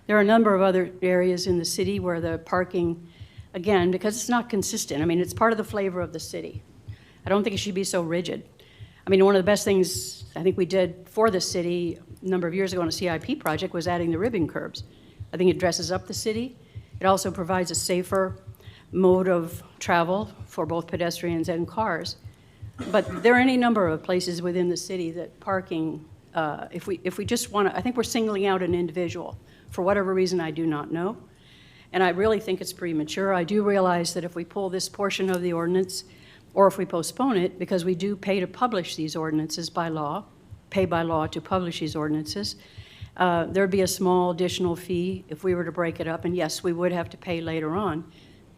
Speaker 9: There are a number of other areas in the city where the parking, again, because it's not consistent. I mean, it's part of the flavor of the city. I don't think it should be so rigid. I mean, one of the best things I think we did for the city a number of years ago on a CIP project was adding the ribbon curbs. I think it dresses up the city. It also provides a safer mode of travel for both pedestrians and cars. But there are any number of places within the city that parking, if we just want to, I think we're singling out an individual for whatever reason I do not know. And I really think it's premature. I do realize that if we pull this portion of the ordinance, or if we postpone it, because we do pay to publish these ordinances by law, pay by law to publish these ordinances, there'd be a small additional fee if we were to break it up, and yes, we would have to pay later on.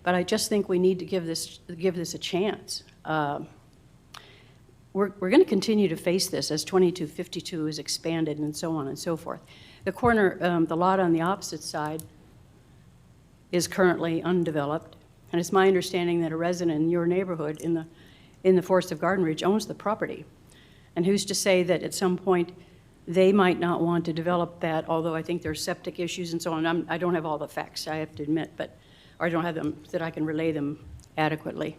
Speaker 9: But I just think we need to give this a chance. We're going to continue to face this as 2252 is expanded and so on and so forth. The corner, the lot on the opposite side is currently undeveloped, and it's my understanding that a resident in your neighborhood in the Forest of Garden Ridge owns the property. And who's to say that at some point they might not want to develop that, although I think there's septic issues and so on. I don't have all the facts, I have to admit, or I don't have them that I can relay them adequately.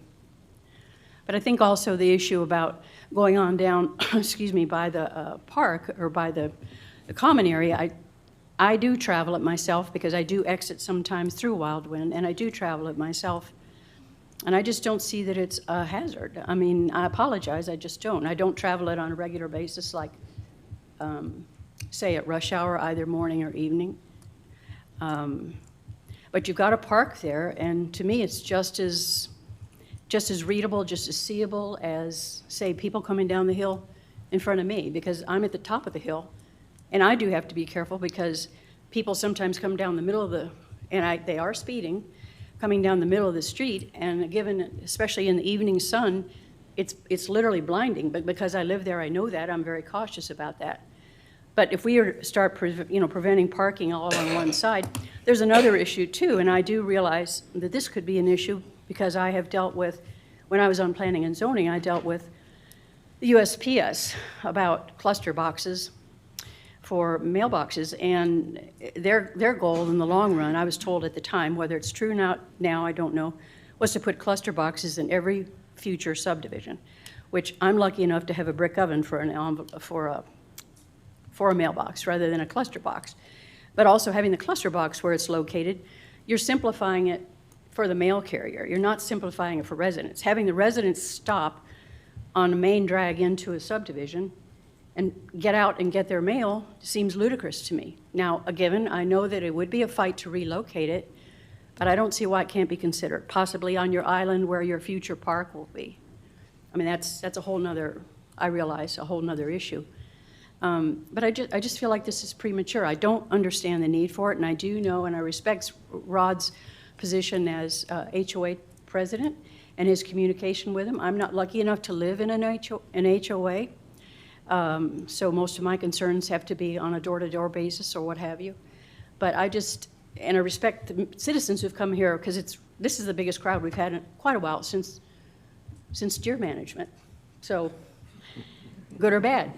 Speaker 9: But I think also the issue about going on down, excuse me, by the park or by the common area, I do travel it myself because I do exit sometimes through Wildwind, and I do travel it myself. And I just don't see that it's a hazard. I mean, I apologize, I just don't. I don't travel it on a regular basis like, say, at rush hour, either morning or evening. But you've got a park there, and to me, it's just as readable, just as seeable as, say, people coming down the hill in front of me, because I'm at the top of the hill. And I do have to be careful because people sometimes come down the middle of they are speeding, coming down the middle of the street, and given, especially in the evening sun, it's literally blinding. But because I live there, I know that. I'm very cautious about that. But if we were to start preventing parking all on one side, there's another issue too, and I do realize that this could be an issue because I have dealt with, when I was on planning and zoning, I dealt with the USPS about cluster boxes for mailboxes, and their goal in the long run, I was told at the time, whether it's true now I don't know, was to put cluster boxes in every future subdivision, which I'm lucky enough to have a brick oven for a mailbox rather than a cluster box. But also having the cluster box where it's located, you're simplifying it for the mail carrier. You're not simplifying it for residents. Having the residents stop on a main drag into a subdivision and get out and get their mail seems ludicrous to me. Now, again, I know that it would be a fight to relocate it, but I don't see why it can't be considered, possibly on your island where your future park will be. I mean, that's a whole nother, I realize, a whole nother issue. But I just feel like this is premature. I don't understand the need for it, and I do know, and I respect Rod's position as HOA president and his communication with him. I'm not lucky enough to live in an HOA, so most of my concerns have to be on a door-to-door basis or what have you. But I respect the citizens who've come here, because this is the biggest crowd we've had in quite a while since deer management. So, good or bad.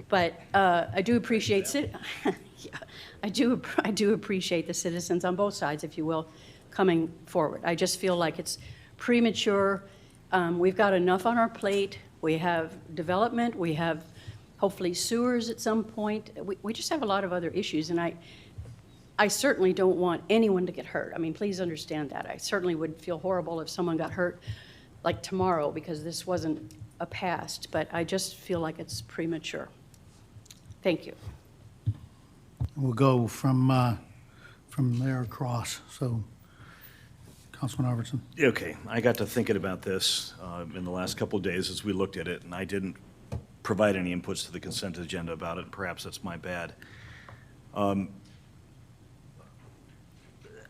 Speaker 9: But I do appreciate I do appreciate the citizens on both sides, if you will, coming forward. I just feel like it's premature. We've got enough on our plate. We have development. We have hopefully sewers at some point. We just have a lot of other issues, and I certainly don't want anyone to get hurt. I mean, please understand that. I certainly would feel horrible if someone got hurt like tomorrow because this wasn't a past, but I just feel like it's premature. Thank you.
Speaker 1: We'll go from there across. So, Councilman Albertson.
Speaker 15: Okay, I got to thinking about this in the last couple of days as we looked at it, and I didn't provide any inputs to the consent agenda about it. Perhaps that's my bad.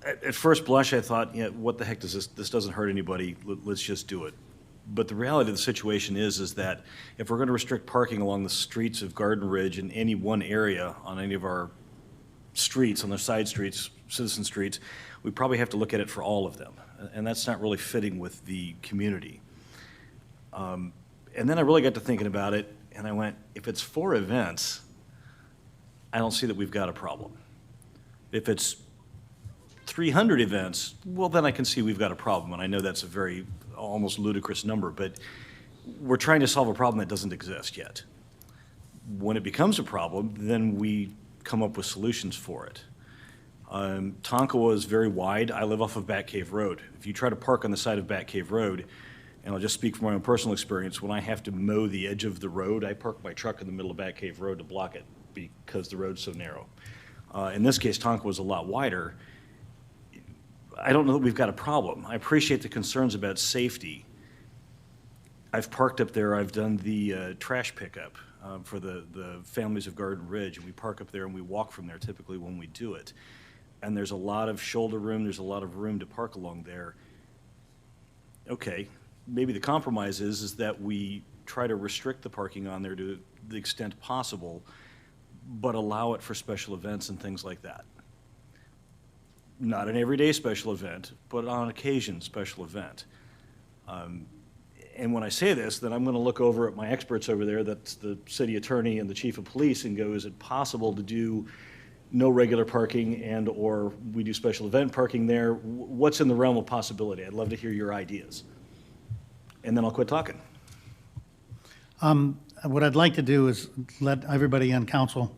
Speaker 15: At first blush, I thought, yeah, what the heck does this doesn't hurt anybody. Let's just do it. But the reality of the situation is that if we're going to restrict parking along the streets of Garden Ridge in any one area on any of our streets, on the side streets, citizen streets, we probably have to look at it for all of them. And that's not really fitting with the community. And then I really got to thinking about it, and I went, if it's 4 events, I don't see that we've got a problem. If it's 300 events, well, then I can see we've got a problem, and I know that's a very almost ludicrous number, but we're trying to solve a problem that doesn't exist yet. When it becomes a problem, then we come up with solutions for it. Tonkawa is very wide. I live off of Bat Cave Road. If you try to park on the side of Bat Cave Road, and I'll just speak from my own personal experience, when I have to mow the edge of the road, I park my truck in the middle of Bat Cave Road to block it because the road's so narrow. In this case, Tonkawa is a lot wider. I don't know that we've got a problem. I appreciate the concerns about safety. I've parked up there. I've done the trash pickup for the families of Garden Ridge, and we park up there and we walk from there typically when we do it. And there's a lot of shoulder room. There's a lot of room to park along there. Okay, maybe the compromise is that we try to restrict the parking on there to the extent possible, but allow it for special events and things like that. Not an everyday special event, but on occasion special event. And when I say this, then I'm going to look over at my experts over there, that's the city attorney and the chief of police, and go, is it possible to do no regular parking and or we do special event parking there? What's in the realm of possibility? I'd love to hear your ideas. And then I'll quit talking.
Speaker 1: What I'd like to do is let everybody on council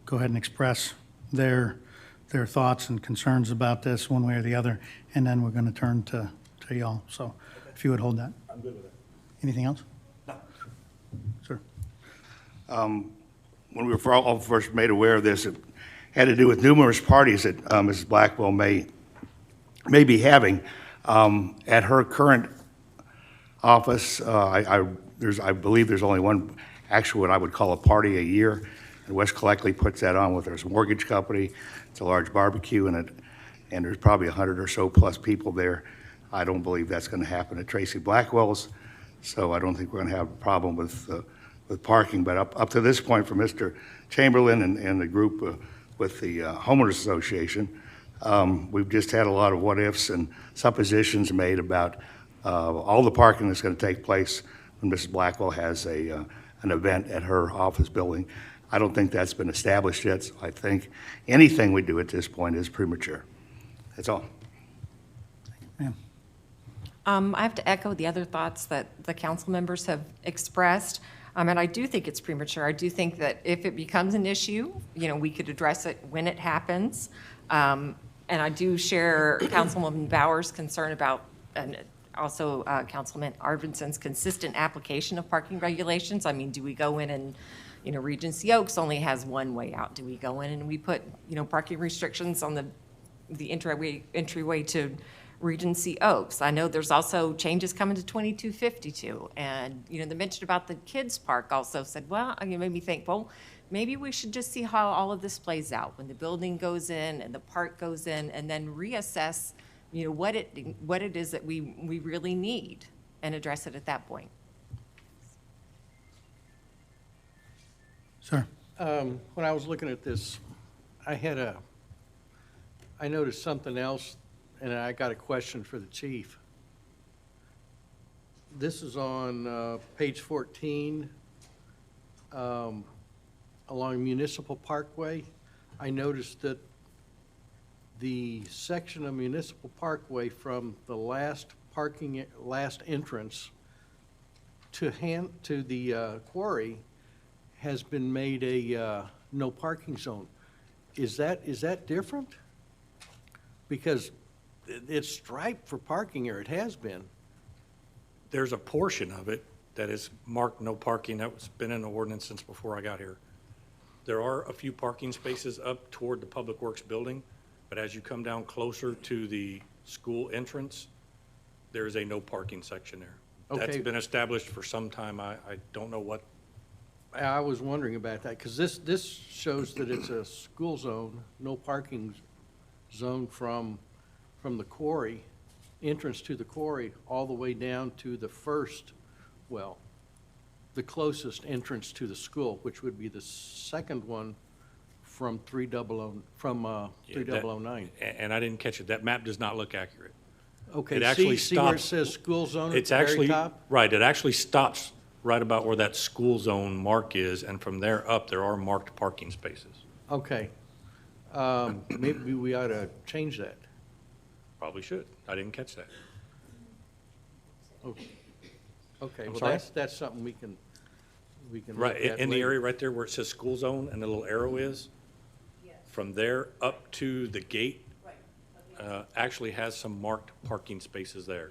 Speaker 1: go ahead and express their thoughts and concerns about this one way or the other, and then we're going to turn to y'all. So if you would hold that.
Speaker 15: I'm good with that.
Speaker 1: Anything else?
Speaker 15: No.
Speaker 1: Sir.
Speaker 16: When we were all first made aware of this, it had to do with numerous parties that Mrs. Blackwell may be having. At her current office, I believe there's only one actual what I would call a party a year. And West Collectley puts that on with their mortgage company. It's a large barbecue and there's probably 100 or so plus people there. I don't believe that's going to happen at Tracy Blackwell's, so I don't think we're going to have a problem with parking. But up to this point, for Mr. Chamberlain and the group with the Homeowners Association, we've just had a lot of what-ifs and suppositions made about all the parking that's going to take place when Mrs. Blackwell has an event at her office building. I don't think that's been established yet, so I think anything we do at this point is premature. That's all.
Speaker 1: Ma'am.
Speaker 17: I have to echo the other thoughts that the council members have expressed. And I do think it's premature. I do think that if it becomes an issue, we could address it when it happens. And I do share Councilwoman Bauer's concern about, and also Councilman Arvidson's consistent application of parking regulations. I mean, do we go in and, Regency Oaks only has one way out. Do we go in and we put, parking restrictions on the entryway to Regency Oaks? I know there's also changes coming to 2252. And, the mention about the kids' park also said, well, it made me think, well, maybe we should just see how all of this plays out when the building goes in and the park goes in, and then reassess, what it is that we really need and address it at that point.
Speaker 1: Sir.
Speaker 11: When I was looking at this, I noticed something else, and I got a question for the chief. This is on page 14, along Municipal Parkway. I noticed that the section of Municipal Parkway from the last entrance to the quarry has been made a no parking zone. Is that different? Because it's striped for parking, or it has been.
Speaker 18: There's a portion of it that is marked no parking. That's been in the ordinance since before I got here. There are a few parking spaces up toward the Public Works building, but as you come down closer to the school entrance, there's a no parking section there.
Speaker 11: Okay.
Speaker 18: That's been established for some time. I don't know what.
Speaker 11: I was wondering about that, because this shows that it's a school zone, no parking zone from the quarry entrance to the quarry all the way down to the first, well, the closest entrance to the school, which would be the second one from 3009.
Speaker 18: And I didn't catch it. That map does not look accurate.
Speaker 11: Okay,
Speaker 18: It actually
Speaker 11: see where it
Speaker 18: stops-
Speaker 11: says school zone at
Speaker 18: It's
Speaker 11: the very
Speaker 18: actually,
Speaker 11: top?
Speaker 18: right, it actually stops right about where that school zone mark is, and from there up, there are marked parking spaces.
Speaker 11: Okay. Maybe we ought to change that.
Speaker 18: Probably should. I didn't catch that.
Speaker 11: Okay. Okay,
Speaker 18: I'm
Speaker 11: well,
Speaker 18: sorry?
Speaker 11: that's something we can
Speaker 18: Right,
Speaker 11: look at
Speaker 18: in the
Speaker 11: later.
Speaker 18: area right there where it says school zone and the little arrow is, from there up to the gate, actually has some marked parking spaces there.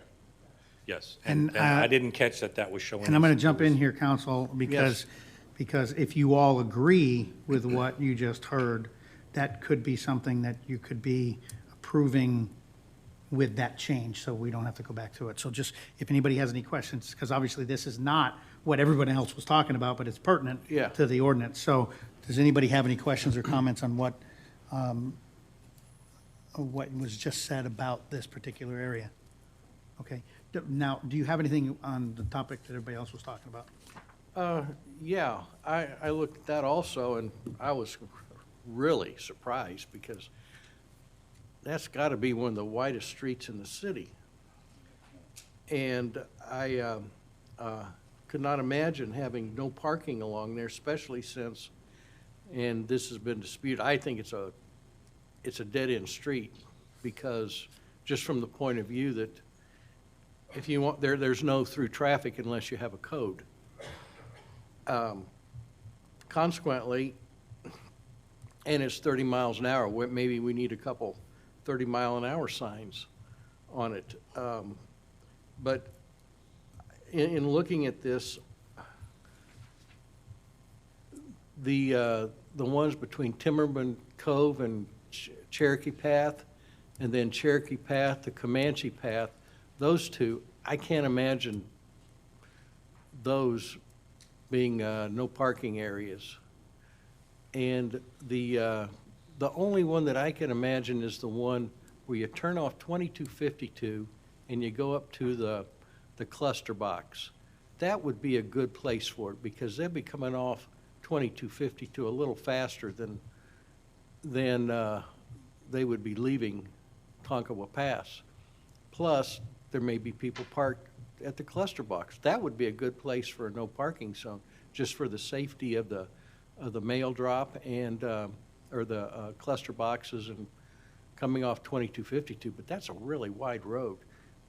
Speaker 18: Yes, and
Speaker 1: And,
Speaker 18: I didn't catch that was showing.
Speaker 1: And I'm
Speaker 18: us
Speaker 1: going to jump in
Speaker 18: schools.
Speaker 1: here, council, because if you all agree with what you just heard, that could be something that you could be approving with that change, so we don't have to go back to it. So just, if anybody has any questions, because obviously this is not what everybody else was talking about, but it's pertinent
Speaker 11: Yeah.
Speaker 1: to the ordinance. So does anybody have any questions or comments on what was just said about this particular area? Okay. Now, do you have anything on the topic that everybody else was talking about?
Speaker 11: Yeah, I looked at that also, and I was really surprised because that's got to be one of the widest streets in the city. And I could not imagine having no parking along there, especially since, and this has been disputed, I think it's a dead-end street because just from the point of view that if you want, there's no through traffic unless you have a code. Consequently, and it's 30 miles an hour, maybe we need a couple 30-mile-an-hour signs on it. But in looking at this, the ones between Timmerman Cove and Cherokee Path, and then Cherokee Path to Comanche Path, those two, I can't imagine those being no parking areas. And the only one that I can imagine is the one where you turn off 2252 and you go up to the cluster box. That would be a good place for it because they'd be coming off 2252 a little faster than they would be leaving Tonkawa Pass. Plus, there may be people parked at the cluster box. That would be a good place for a no parking zone, just for the safety of the mail drop and, or the cluster boxes and coming off 2252, but that's a really wide road.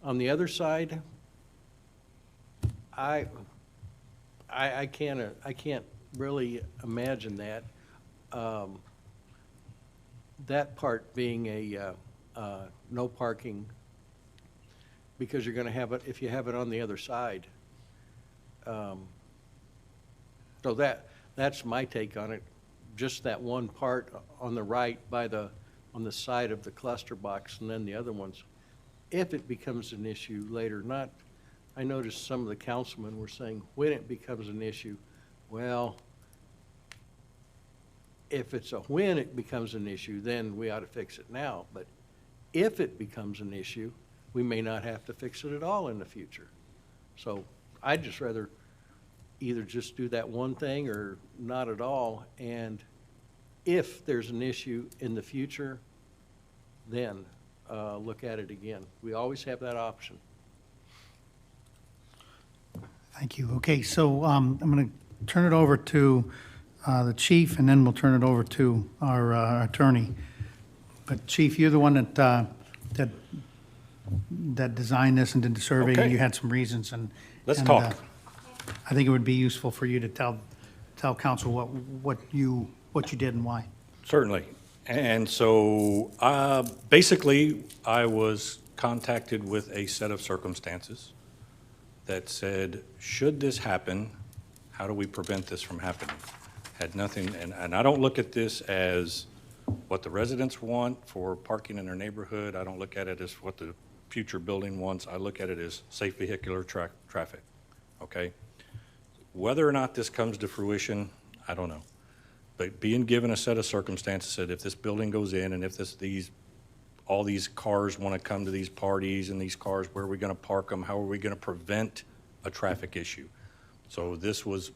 Speaker 11: On the other side, I can't really imagine that. That part being a no parking, because you're gonna have it, if you have it on the other side. So that's my take on it, just that one part on the right on the side of the cluster box, and then the other ones. If it becomes an issue later, I noticed some of the councilmen were saying, when it becomes an issue, well, if it's when it becomes an issue, then we ought to fix it now. But if it becomes an issue, we may not have to fix it at all in the future. So I'd just rather either just do that one thing or not at all. And if there's an issue in the future, then look at it again. We always have that option.
Speaker 1: Thank you. Okay, so I'm going to turn it over to the chief, and then we'll turn it over to our attorney. But Chief, you're the one that designed this and did the survey, and
Speaker 18: Okay.
Speaker 1: you had some reasons, and.
Speaker 18: Let's
Speaker 1: and,
Speaker 18: talk.
Speaker 1: I think it would be useful for you to tell council what you did and why.
Speaker 18: Certainly. And so, basically, I was contacted with a set of circumstances that said, should this happen, how do we prevent this from happening? Had nothing, and I don't look at this as what the residents want for parking in their neighborhood. I don't look at it as what the future building wants. I look at it as safe vehicular traffic, okay? Whether or not this comes to fruition, I don't know. But being given a set of circumstances said if this building goes in and if these all these cars want to come to these parties and these cars, where are we going to park them? How are we going to prevent a traffic issue? So this was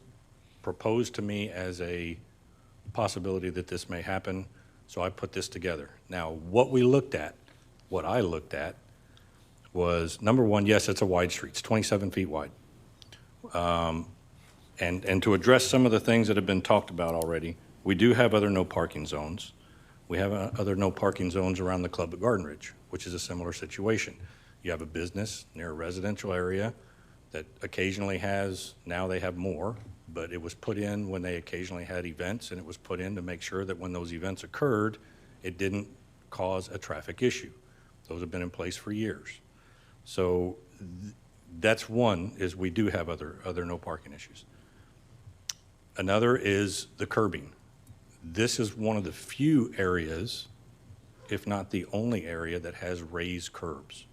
Speaker 18: proposed to me as a possibility that this may happen, so I put this together. Now, what I looked at was, number one, yes, it's a wide street. It's 27 feet wide. And to address some of the things that have been talked about already, we do have other no parking zones. We have other no parking zones around the club at Garden Ridge, which is a similar situation. You have a business near a residential area that occasionally has, now they have more, but it was put in when they occasionally had events, and it was put in to make sure that when those events occurred, it didn't cause a traffic issue. Those have been in place for years. So that's one, is we do have other no parking issues. Another is the curbing. This is one of the few areas, if not the only area, that has raised curbs.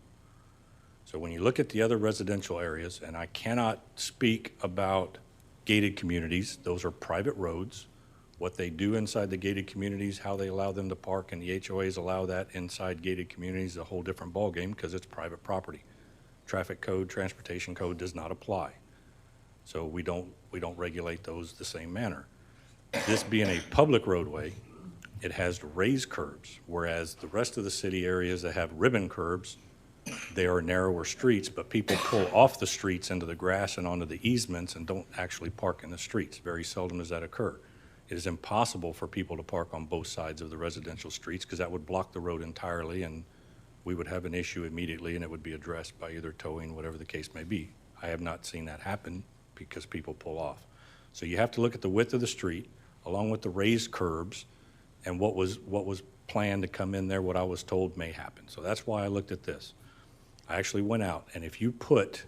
Speaker 18: So when you look at the other residential areas, and I cannot speak about gated communities, those are private roads. What they do inside the gated communities, how they allow them to park, and the HOAs allow that inside gated communities is a whole different ballgame because it's private property. Traffic code, transportation code does not apply. So we don't regulate those the same manner. This being a public roadway, it has raised curbs, whereas the rest of the city areas that have ribbon curbs, they are narrower streets, but people pull off the streets into the grass and onto the easements and don't actually park in the streets. Very seldom does that occur. It is impossible for people to park on both sides of the residential streets because that would block the road entirely, and we would have an issue immediately, and it would be addressed by either towing, whatever the case may be. I have not seen that happen because people pull off. So you have to look at the width of the street along with the raised curbs and what was planned to come in there, what I was told may happen. So that's why I looked at this. I actually went out, and if you put,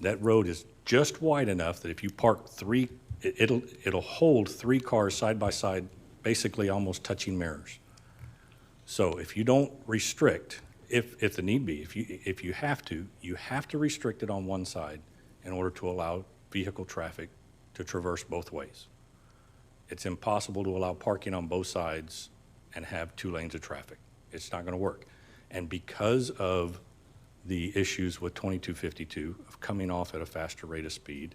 Speaker 18: that road is just wide enough that if you park three, it'll hold 3 cars side by side, basically almost touching mirrors. So if you don't restrict, if the need be, if you have to restrict it on one side in order to allow vehicle traffic to traverse both ways. It's impossible to allow parking on both sides and have 2 lanes of traffic. It's not going to work. And because of the issues with 2252 of coming off at a faster rate of speed,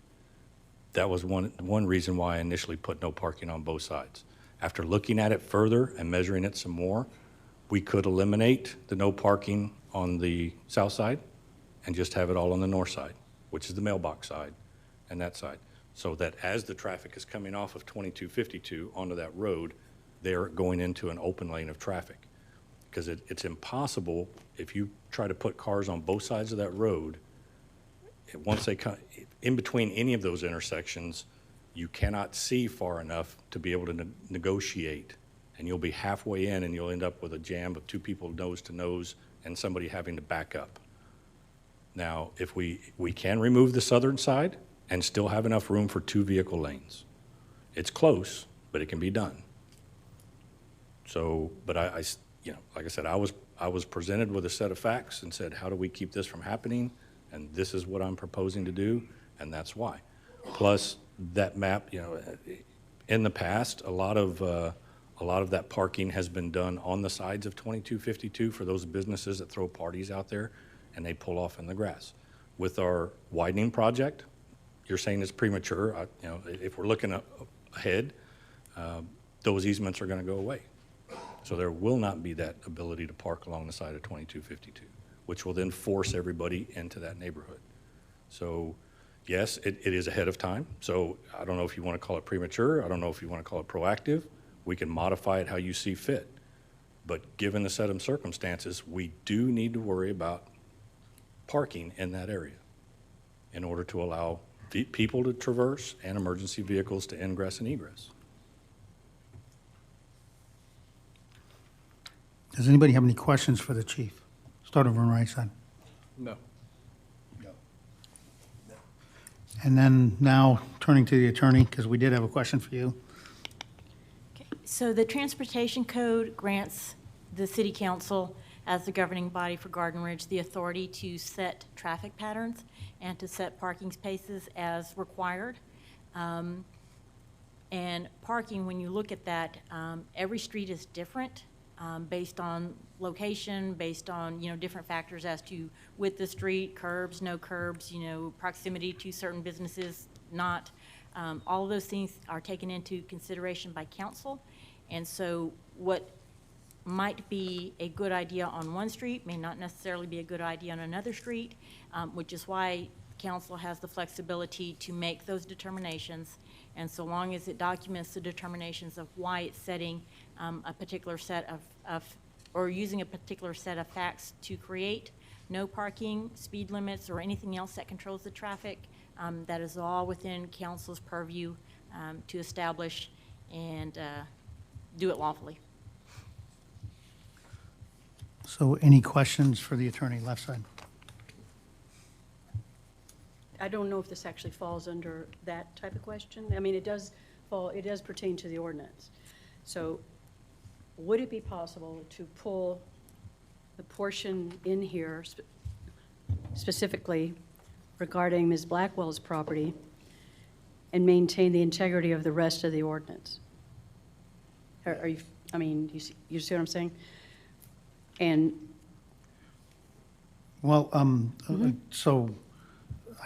Speaker 18: that was one reason why I initially put no parking on both sides. After looking at it further and measuring it some more, we could eliminate the no parking on the south side and just have it all on the north side, which is the mailbox side and that side. So that as the traffic is coming off of 2252 onto that road, they're going into an open lane of traffic. Because it's impossible, if you try to put cars on both sides of that road, once they come, in between any of those intersections, you cannot see far enough to be able to negotiate. And you'll be halfway in and you'll end up with a jam of 2 people nose to nose and somebody having to back up. Now, if we can remove the southern side and still have enough room for 2 vehicle lanes. It's close, but it can be done. So, but I like I said, I was presented with a set of facts and said, how do we keep this from happening? And this is what I'm proposing to do, and that's why. Plus, that map, in the past, a lot of that parking has been done on the sides of 2252 for those businesses that throw parties out there, and they pull off in the grass. With our widening project, you're saying it's premature. If we're looking ahead, those easements are going to go away. So there will not be that ability to park along the side of 2252, which will then force everybody into that neighborhood. So yes, it is ahead of time. So I don't know if you want to call it premature. I don't know if you want to call it proactive. We can modify it how you see fit. But given the set of circumstances, we do need to worry about parking in that area in order to allow people to traverse and emergency vehicles to ingress and egress.
Speaker 1: Does anybody have any questions for the chief? Start over on the right side.
Speaker 18: No.
Speaker 1: And then now turning to the attorney, because we did have a question for you.
Speaker 19: So the Transportation Code grants the City Council, as the governing body for Garden Ridge, the authority to set traffic patterns and to set parking spaces as required. And parking, when you look at that, every street is different. based on location, based on, different factors as to width of street, curbs, no curbs, proximity to certain businesses, not. All of those things are taken into consideration by council. And so what might be a good idea on one street may not necessarily be a good idea on another street, which is why council has the flexibility to make those determinations. And so long as it documents the determinations of why it's setting a particular set or using a particular set of facts to create no parking, speed limits, or anything else that controls the traffic, that is all within council's purview to establish and do it lawfully.
Speaker 1: So any questions for the attorney, left side?
Speaker 9: I don't know if this actually falls under that type of question. I mean, it does pertain to the ordinance. So would it be possible to pull the portion in here specifically regarding Ms. Blackwell's property and maintain the integrity of the rest of the ordinance? Are you, I mean, you see what I'm saying? And
Speaker 1: Well, so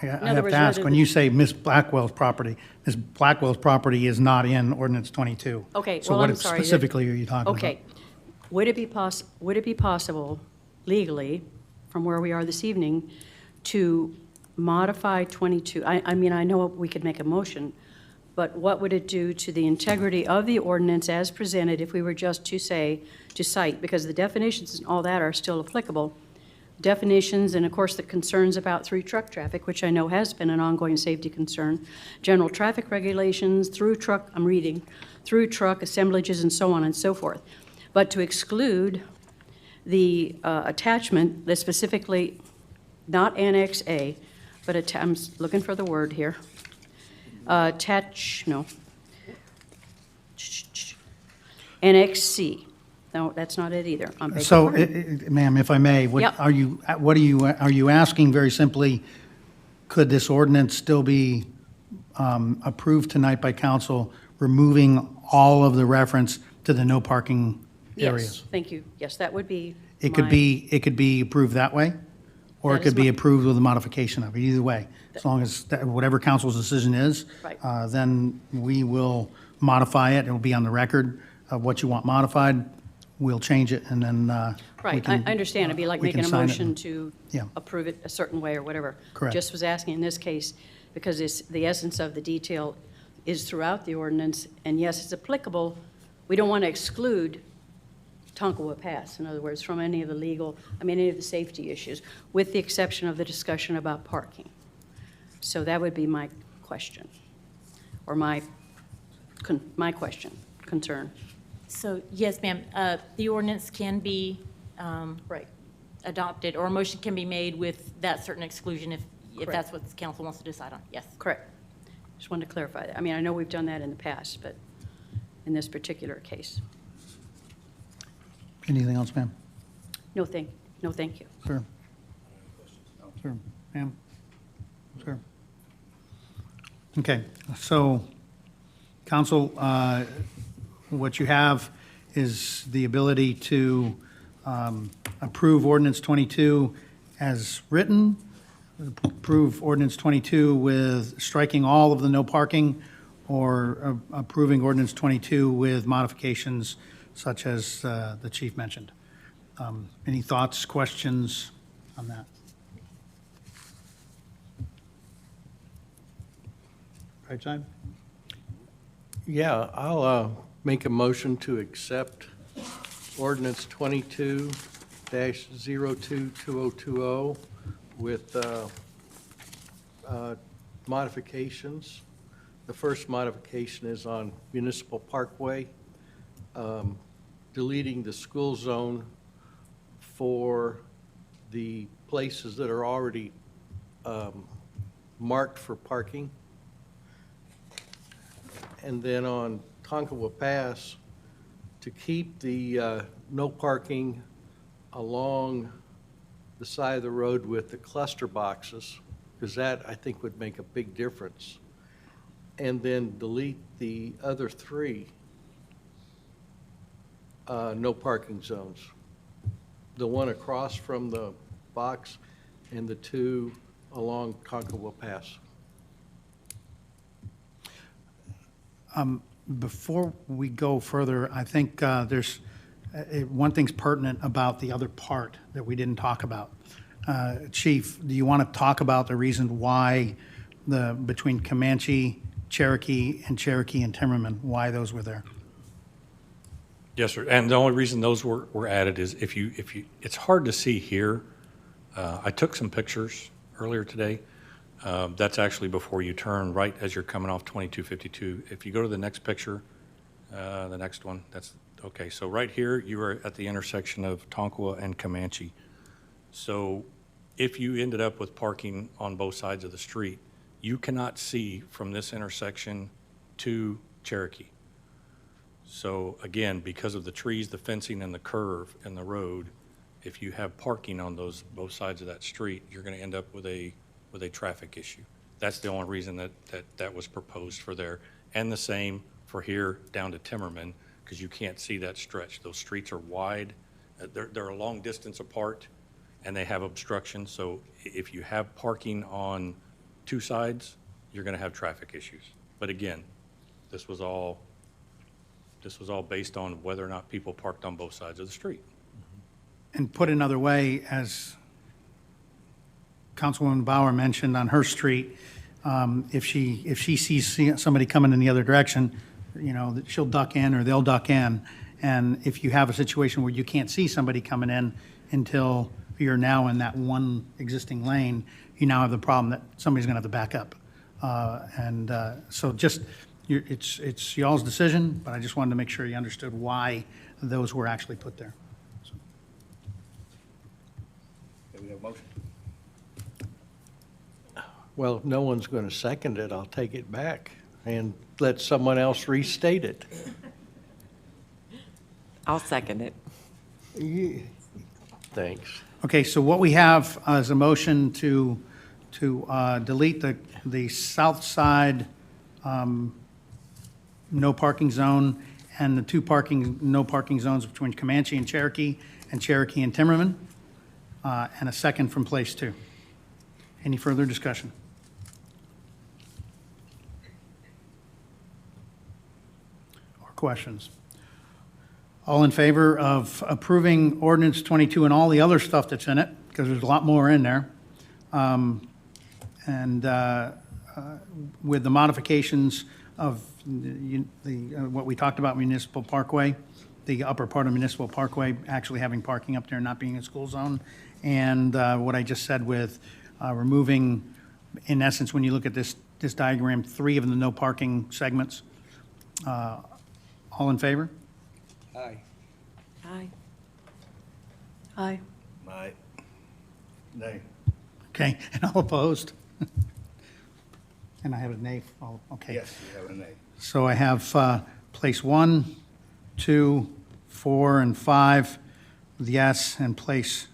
Speaker 1: I
Speaker 9: In
Speaker 1: have
Speaker 9: other
Speaker 1: to
Speaker 9: words,
Speaker 1: ask,
Speaker 9: whether
Speaker 1: when
Speaker 9: the-
Speaker 1: you say Ms. Blackwell's property, Ms. Blackwell's property is not in ordinance 22.
Speaker 9: Okay,
Speaker 1: So
Speaker 9: well,
Speaker 1: what
Speaker 9: I'm sorry.
Speaker 1: specifically are you talking about?
Speaker 9: Okay. Would it be possible legally, from where we are this evening, to modify 22? I mean, I know we could make a motion, but what would it do to the integrity of the ordinance as presented if we were just to say, to cite, because the definitions and all that are still applicable, definitions, and of course, the concerns about through truck traffic, which I know has been an ongoing safety concern, general traffic regulations, through truck, I'm reading, through truck assemblages and so on and so forth. But to exclude the attachment that specifically, not Annex A, but I'm looking for the word here, Annex C. No, that's not it either. I beg your
Speaker 1: So,
Speaker 9: pardon.
Speaker 1: ma'am, if I may, what
Speaker 9: Yep.
Speaker 1: are you asking very simply, could this ordinance still be approved tonight by council, removing all of the reference to the no parking areas?
Speaker 9: Yes, thank you. Yes, that would be
Speaker 1: It could
Speaker 9: my-
Speaker 1: be approved that way, or it
Speaker 9: That is
Speaker 1: could be
Speaker 9: my-
Speaker 1: approved with a modification of it, either way. As long as, whatever council's decision is,
Speaker 9: Right.
Speaker 1: then we will modify it, it will be on the record of what you want modified, we'll change it, and then we
Speaker 9: Right,
Speaker 1: can,
Speaker 9: I understand. It'd be like
Speaker 1: we
Speaker 9: making
Speaker 1: can
Speaker 9: a
Speaker 1: sign it.
Speaker 9: motion to
Speaker 1: Yeah.
Speaker 9: approve it a certain way or whatever.
Speaker 1: Correct.
Speaker 9: Just was asking in this case, because the essence of the detail is throughout the ordinance, and yes, it's applicable. We don't want to exclude Tonkawa Pass, in other words, from any of the any of the safety issues, with the exception of the discussion about parking. So that would be my question, or my question, concern.
Speaker 19: So, yes, ma'am, the ordinance can be
Speaker 9: Right.
Speaker 19: adopted, or a motion can be made with that certain exclusion if
Speaker 9: Correct.
Speaker 19: that's what the council wants to decide on, yes.
Speaker 9: Correct. Just wanted to clarify that. I mean, I know we've done that in the past, but in this particular case.
Speaker 1: Anything else, ma'am?
Speaker 9: No, thank you.
Speaker 1: Sir? Sir, ma'am? Sir? Okay, so, council, what you have is the ability to approve ordinance 22 as written, approve ordinance 22 with striking all of the no parking, or approving ordinance 22 with modifications such as the chief mentioned. Any thoughts, questions on that? Right side?
Speaker 11: Yeah, I'll make a motion to accept ordinance 22-022020 with modifications. The first modification is on Municipal Parkway, deleting the school zone for the places that are already marked for parking. And then on Tonkawa Pass, to keep the no parking along the side of the road with the cluster boxes, because that, I think, would make a big difference. And then delete the other three.
Speaker 20: no parking zones. The one across from the box and the two along Tonkawa Pass.
Speaker 1: Before we go further, I think there's, one thing's pertinent about the other part that we didn't talk about. Chief, do you want to talk about the reason why between Comanche, Cherokee, and Timmerman, why those were there?
Speaker 18: Yes, sir. And the only reason those were added is if you, it's hard to see here. I took some pictures earlier today. That's actually before you turn right as you're coming off 2252. If you go to the next picture, the next one, that's, okay. So right here, you are at the intersection of Tonkawa and Comanche. So if you ended up with parking on both sides of the street, you cannot see from this intersection to Cherokee. So again, because of the trees, the fencing, and the curve in the road, if you have parking on those both sides of that street, you're going to end up with a traffic issue. That's the only reason that was proposed for there. And the same for here down to Timmerman, because you can't see that stretch. Those streets are wide. They're a long distance apart, and they have obstruction. So if you have parking on two sides, you're going to have traffic issues. But again, this was all based on whether or not people parked on both sides of the street.
Speaker 1: And put another way, as Councilwoman Bauer mentioned on her street, if she sees somebody coming in the other direction, you know, she'll duck in or they'll duck in. And if you have a situation where you can't see somebody coming in until you're now in that one existing lane, you now have the problem that somebody's going to have to back up. So just, it's y'all's decision, but I just wanted to make sure you understood why those were actually put there.
Speaker 16: Okay, we have a motion.
Speaker 20: Well, if no one's going to second it, I'll take it back and let someone else restate it.
Speaker 17: I'll second it.
Speaker 20: Thanks.
Speaker 1: Okay, so what we have is a motion to delete the south side no parking zone and the two no parking zones between Comanche and Cherokee and Timmerman, and a second from place two. Any further discussion? Or questions? All in favor of approving ordinance 22 and all the other stuff that's in it, because there's a lot more in there, with the modifications of what we talked about, Municipal Parkway, the upper part of Municipal Parkway actually having parking up there, not being a school zone, and what I just said with removing, in essence, when you look at this diagram, 3 of the no parking segments. All in favor?
Speaker 20: Aye.
Speaker 17: Aye.
Speaker 19: Aye.
Speaker 16: Aye. Nay.
Speaker 1: Okay, and all opposed? And I have a nay, oh, okay.
Speaker 16: Yes, you have a nay.
Speaker 1: So I have place 1, 2, 4, and 5 with yes, and place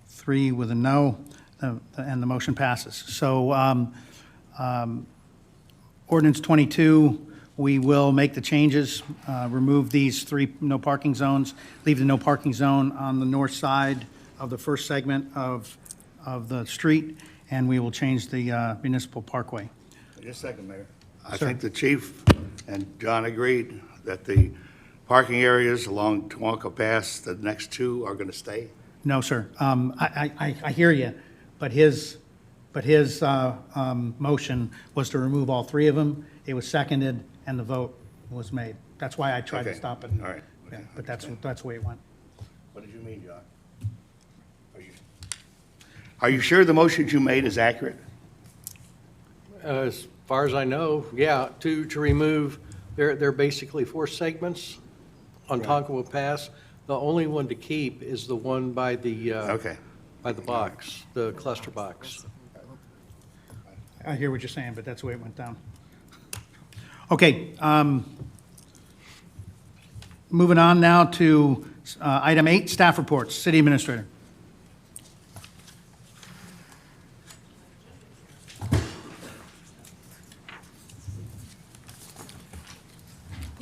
Speaker 1: 3 with a no, and the motion passes. So ordinance 22, we will make the changes, remove these 3 no parking zones, leave the no parking zone on the north side of the first segment of the street, and we will change the Municipal Parkway.
Speaker 16: Just a second, Mayor. I
Speaker 1: Sir.
Speaker 16: think the chief and John agreed that the parking areas along Tonkawa Pass, the next 2 are going to stay.
Speaker 1: No, sir. I hear you, but his motion was to remove all 3 of them. It was seconded, and the vote was made. That's why I tried to
Speaker 16: Okay.
Speaker 1: stop it.
Speaker 16: All right.
Speaker 1: Yeah, but that's the way it went.
Speaker 16: What did you mean, John? Are you sure the motion you made is accurate?
Speaker 20: As far as I know, yeah, to remove, there are basically 4 segments on Tonkawa Pass. The only one to keep is the one by the, by the box, the cluster box.
Speaker 1: I hear what you're saying, but that's the way it went down. Okay, moving on now to item 8, staff reports. City Administrator.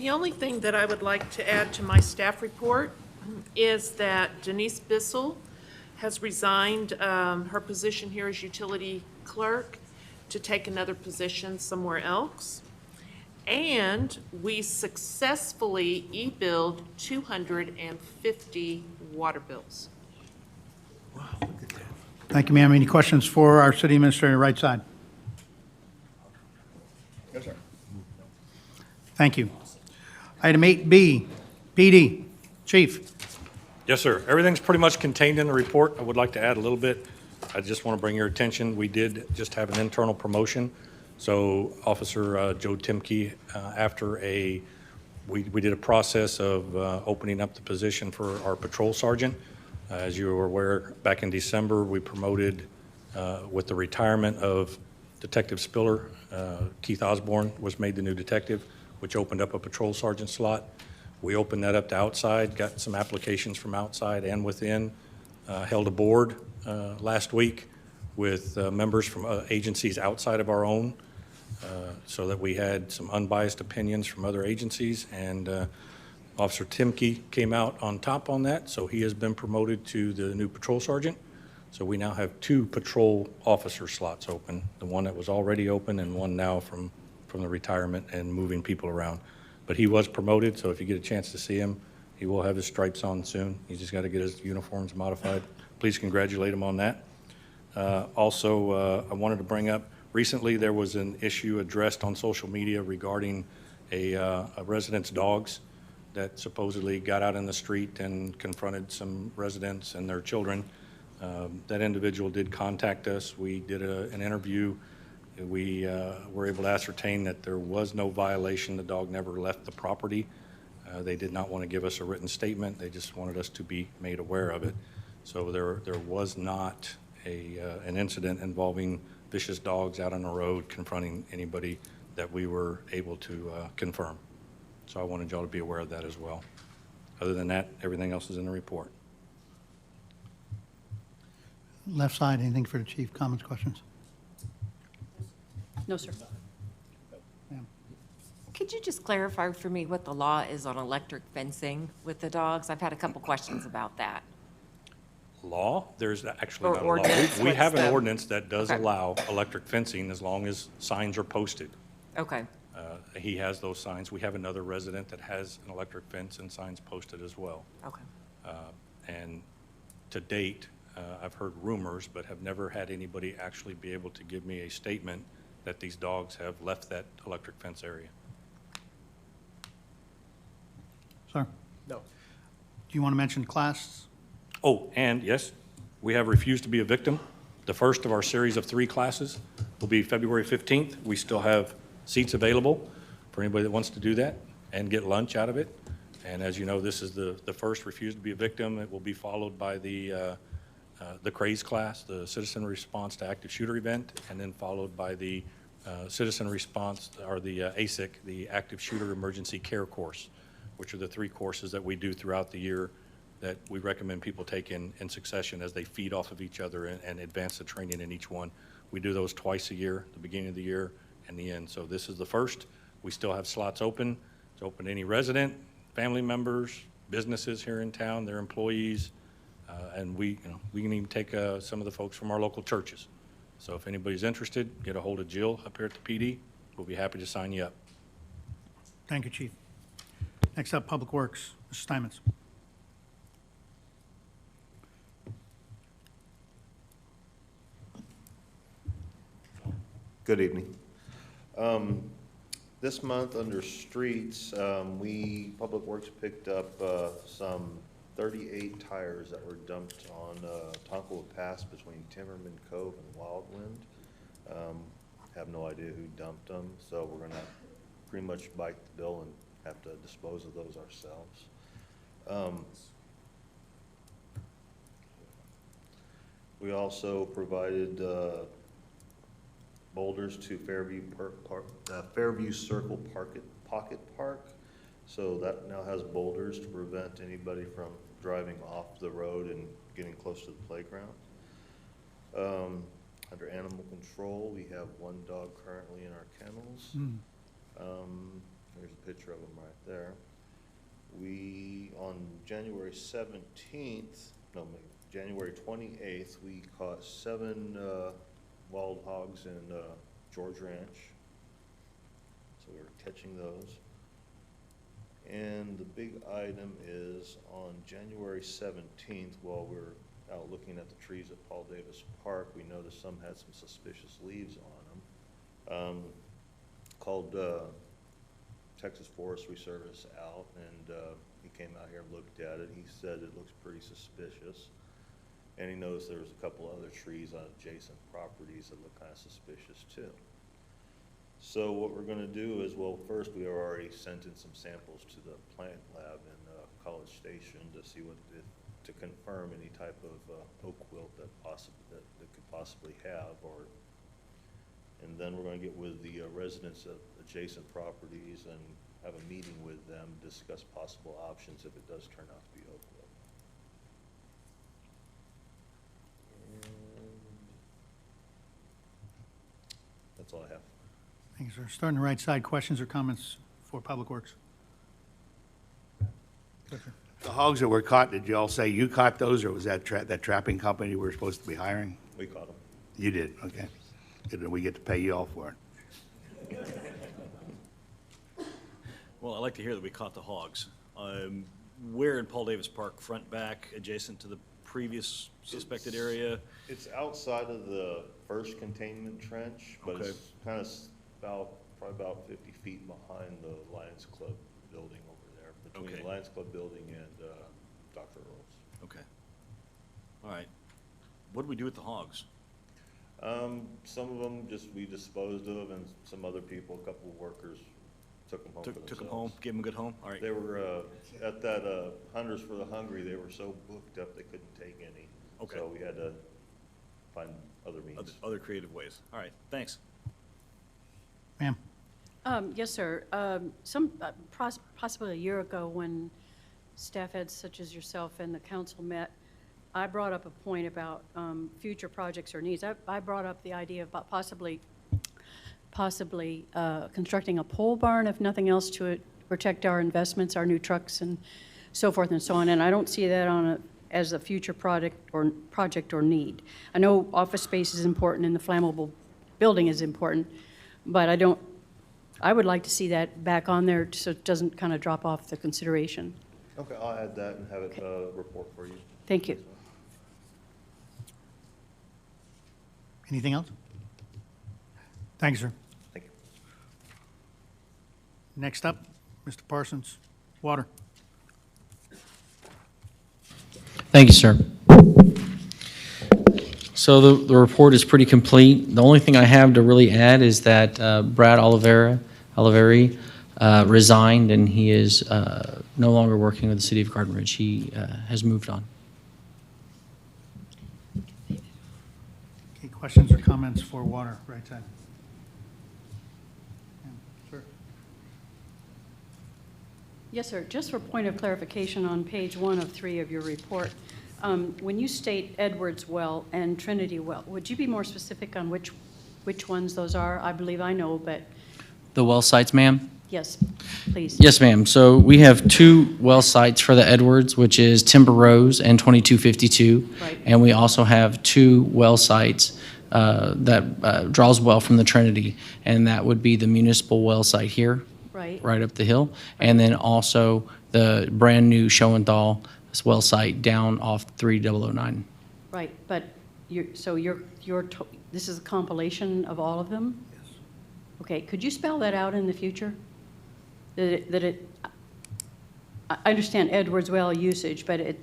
Speaker 3: The only thing that I would like to add to my staff report is that Denise Bissell has resigned her position here as utility clerk to take another position somewhere else. And we successfully e-billed 250 water bills.
Speaker 1: Thank you, ma'am. Any questions for our city administrator, right side?
Speaker 6: Yes, sir.
Speaker 1: Thank you. Item 8B, PD, Chief.
Speaker 18: Yes, sir. Everything's pretty much contained in the report. I would like to add a little bit. I just want to bring your attention, we did just have an internal promotion. So Officer Joe Timke, after we did a process of opening up the position for our patrol sergeant. As you were aware, back in December, we promoted with the retirement of Detective Spiller. Keith Osborne was made the new detective, which opened up a patrol sergeant slot. We opened that up to outside, got some applications from outside and within, held a board last week with members from agencies outside of our own, so that we had some unbiased opinions from other agencies. And Officer Timke came out on top on that, so he has been promoted to the new patrol sergeant. So we now have 2 patrol officer slots open, the one that was already open and one now from the retirement and moving people around. But he was promoted, so if you get a chance to see him, he will have his stripes on soon. He's just got to get his uniforms modified. Please congratulate him on that. Also, I wanted to bring up, recently there was an issue addressed on social media regarding a resident's dogs that supposedly got out in the street and confronted some residents and their children. That individual did contact us. We did an interview. We were able to ascertain that there was no violation. The dog never left the property. They did not want to give us a written statement. They just wanted us to be made aware of it. So there was not an incident involving vicious dogs out on the road confronting anybody that we were able to confirm. So I wanted y'all to be aware of that as well. Other than that, everything else is in the report.
Speaker 1: Left side, anything for the chief? Comments, questions?
Speaker 9: No, sir.
Speaker 17: Could you just clarify for me what the law is on electric fencing with the dogs? I've had a couple questions about that.
Speaker 18: Law? There's actually
Speaker 17: Or
Speaker 18: not a law.
Speaker 17: ordinance,
Speaker 18: We
Speaker 17: what's
Speaker 18: have an
Speaker 17: the-
Speaker 18: ordinance that does
Speaker 17: Okay.
Speaker 18: allow electric fencing as long as signs are posted.
Speaker 17: Okay.
Speaker 18: He has those signs. We have another resident that has an electric fence and signs posted as well.
Speaker 17: Okay.
Speaker 18: And to date, I've heard rumors, but have never had anybody actually be able to give me a statement that these dogs have left that electric fence area.
Speaker 1: Sir?
Speaker 11: No.
Speaker 1: Do you want to mention class?
Speaker 18: Oh, and yes, we have refused to be a victim. The first of our series of 3 classes will be February 15th. We still have seats available for anybody that wants to do that and get lunch out of it. And as you know, this is the first refuse to be a victim. It will be followed by the CRAZE class, the Citizen Response to Active Shooter event, and then followed by the Citizen Response, or the ASIC, the Active Shooter Emergency Care course, which are the 3 courses that we do throughout the year that we recommend people take in succession as they feed off of each other and advance the training in each one. We do those twice a year, the beginning of the year and the end. So this is the first. We still have slots open. It's open to any resident, family members, businesses here in town, their employees, and we can even take some of the folks from our local churches. So if anybody's interested, get a hold of Jill up here at the PD. We'll be happy to sign you up.
Speaker 1: Thank you, Chief. Next up, Public Works, Mr. Steinmetz.
Speaker 21: Good evening. This month under streets, Public Works picked up some 38 tires that were dumped on Tonkawa Pass between Timmerman Cove and Wildwind. Have no idea who dumped them, so we're gonna pretty much bite the bill and have to dispose of those ourselves. We also provided boulders to Fairview Circle Pocket Park. So that now has boulders to prevent anybody from driving off the road and getting close to the playground. Under animal control, we have 1 dog currently in our kennels. There's a picture of them right there. We, on January 17th, no, January 28th, we caught 7 wild hogs in George Ranch. So we were catching those. And the big item is on January 17th, while we were out looking at the trees at Paul Davis Park, we noticed some had some suspicious leaves on them. Called Texas Forestry Service out, and he came out here and looked at it. He said it looks pretty suspicious. And he noticed there was a couple other trees on adjacent properties that look kind of suspicious too. So what we're going to do is, well, first we already sent in some samples to the plant lab in College Station to see what, to confirm any type of oak wilt that could possibly have, and then we're going to get with the residents of adjacent properties and have a meeting with them, discuss possible options if it does turn out to be oak wilt. And that's all I have.
Speaker 1: Thanks, sir. Starting the right side, questions or comments for Public Works?
Speaker 16: The hogs that were caught, did you all say you caught those, or was that that trapping company we were supposed to be hiring?
Speaker 21: We caught them.
Speaker 16: You did, okay. Good, then we get to pay you all for it.
Speaker 15: Well, I like to hear that we caught the hogs. Where in Paul Davis Park, front, back, adjacent to the previous suspected area?
Speaker 21: It's outside of the first containment trench, but
Speaker 15: Okay.
Speaker 21: it's kind of probably about 50 feet behind the Lions Club building over there, between
Speaker 15: Okay.
Speaker 21: the Lions Club building and Dr. Earl's.
Speaker 15: Okay. All right. What do we do with the hogs?
Speaker 21: Some of them we disposed of, and some other people, a couple of workers, took them home for themselves.
Speaker 15: Took them home, gave them a good home? All right.
Speaker 21: They were, at that Hunters for the Hungry, they were so booked up they couldn't take any.
Speaker 15: Okay.
Speaker 21: So we had to find other means.
Speaker 15: Other creative ways. All right, thanks.
Speaker 1: Ma'am?
Speaker 9: Yes, sir. Possibly a year ago, when staff heads such as yourself and the council met, I brought up a point about future projects or needs. I brought up the idea of possibly constructing a pole barn, if nothing else, to protect our investments, our new trucks, and so forth and so on. And I don't see that as a future project or need. I know office space is important and the flammable building is important, but I would like to see that back on there so it doesn't kind of drop off the consideration.
Speaker 21: Okay, I'll add that and have it report for you.
Speaker 9: Thank you.
Speaker 1: Anything else? Thanks, sir.
Speaker 21: Thank you.
Speaker 1: Next up, Mr. Parsons, Water.
Speaker 2: Thank you, sir. So the report is pretty complete. The only thing I have to really add is that Brad Oliveri resigned, and he is no longer working with the City of Garden Ridge. He has moved on.
Speaker 1: Okay, questions or comments for Water, right side? Yeah, sir.
Speaker 9: Yes, sir. Just for point of clarification, on page 1 of 3 of your report, when you state Edwards Well and Trinity Well, would you be more specific on which ones those are? I believe I know, but
Speaker 2: The well sites, ma'am?
Speaker 9: yes, please.
Speaker 2: Yes, ma'am. So we have 2 well sites for the Edwards, which is Timber Rose and 2252.
Speaker 9: Right.
Speaker 2: And we also have 2 well sites that draws well from the Trinity, and that would be the municipal well site here,
Speaker 9: Right.
Speaker 2: up the hill, and then also the brand-new Schoenthal well site down off 3009.
Speaker 9: Right, but this is a compilation of all of them? Yes. Okay, could you spell that out in the future? I understand Edwards Well usage, but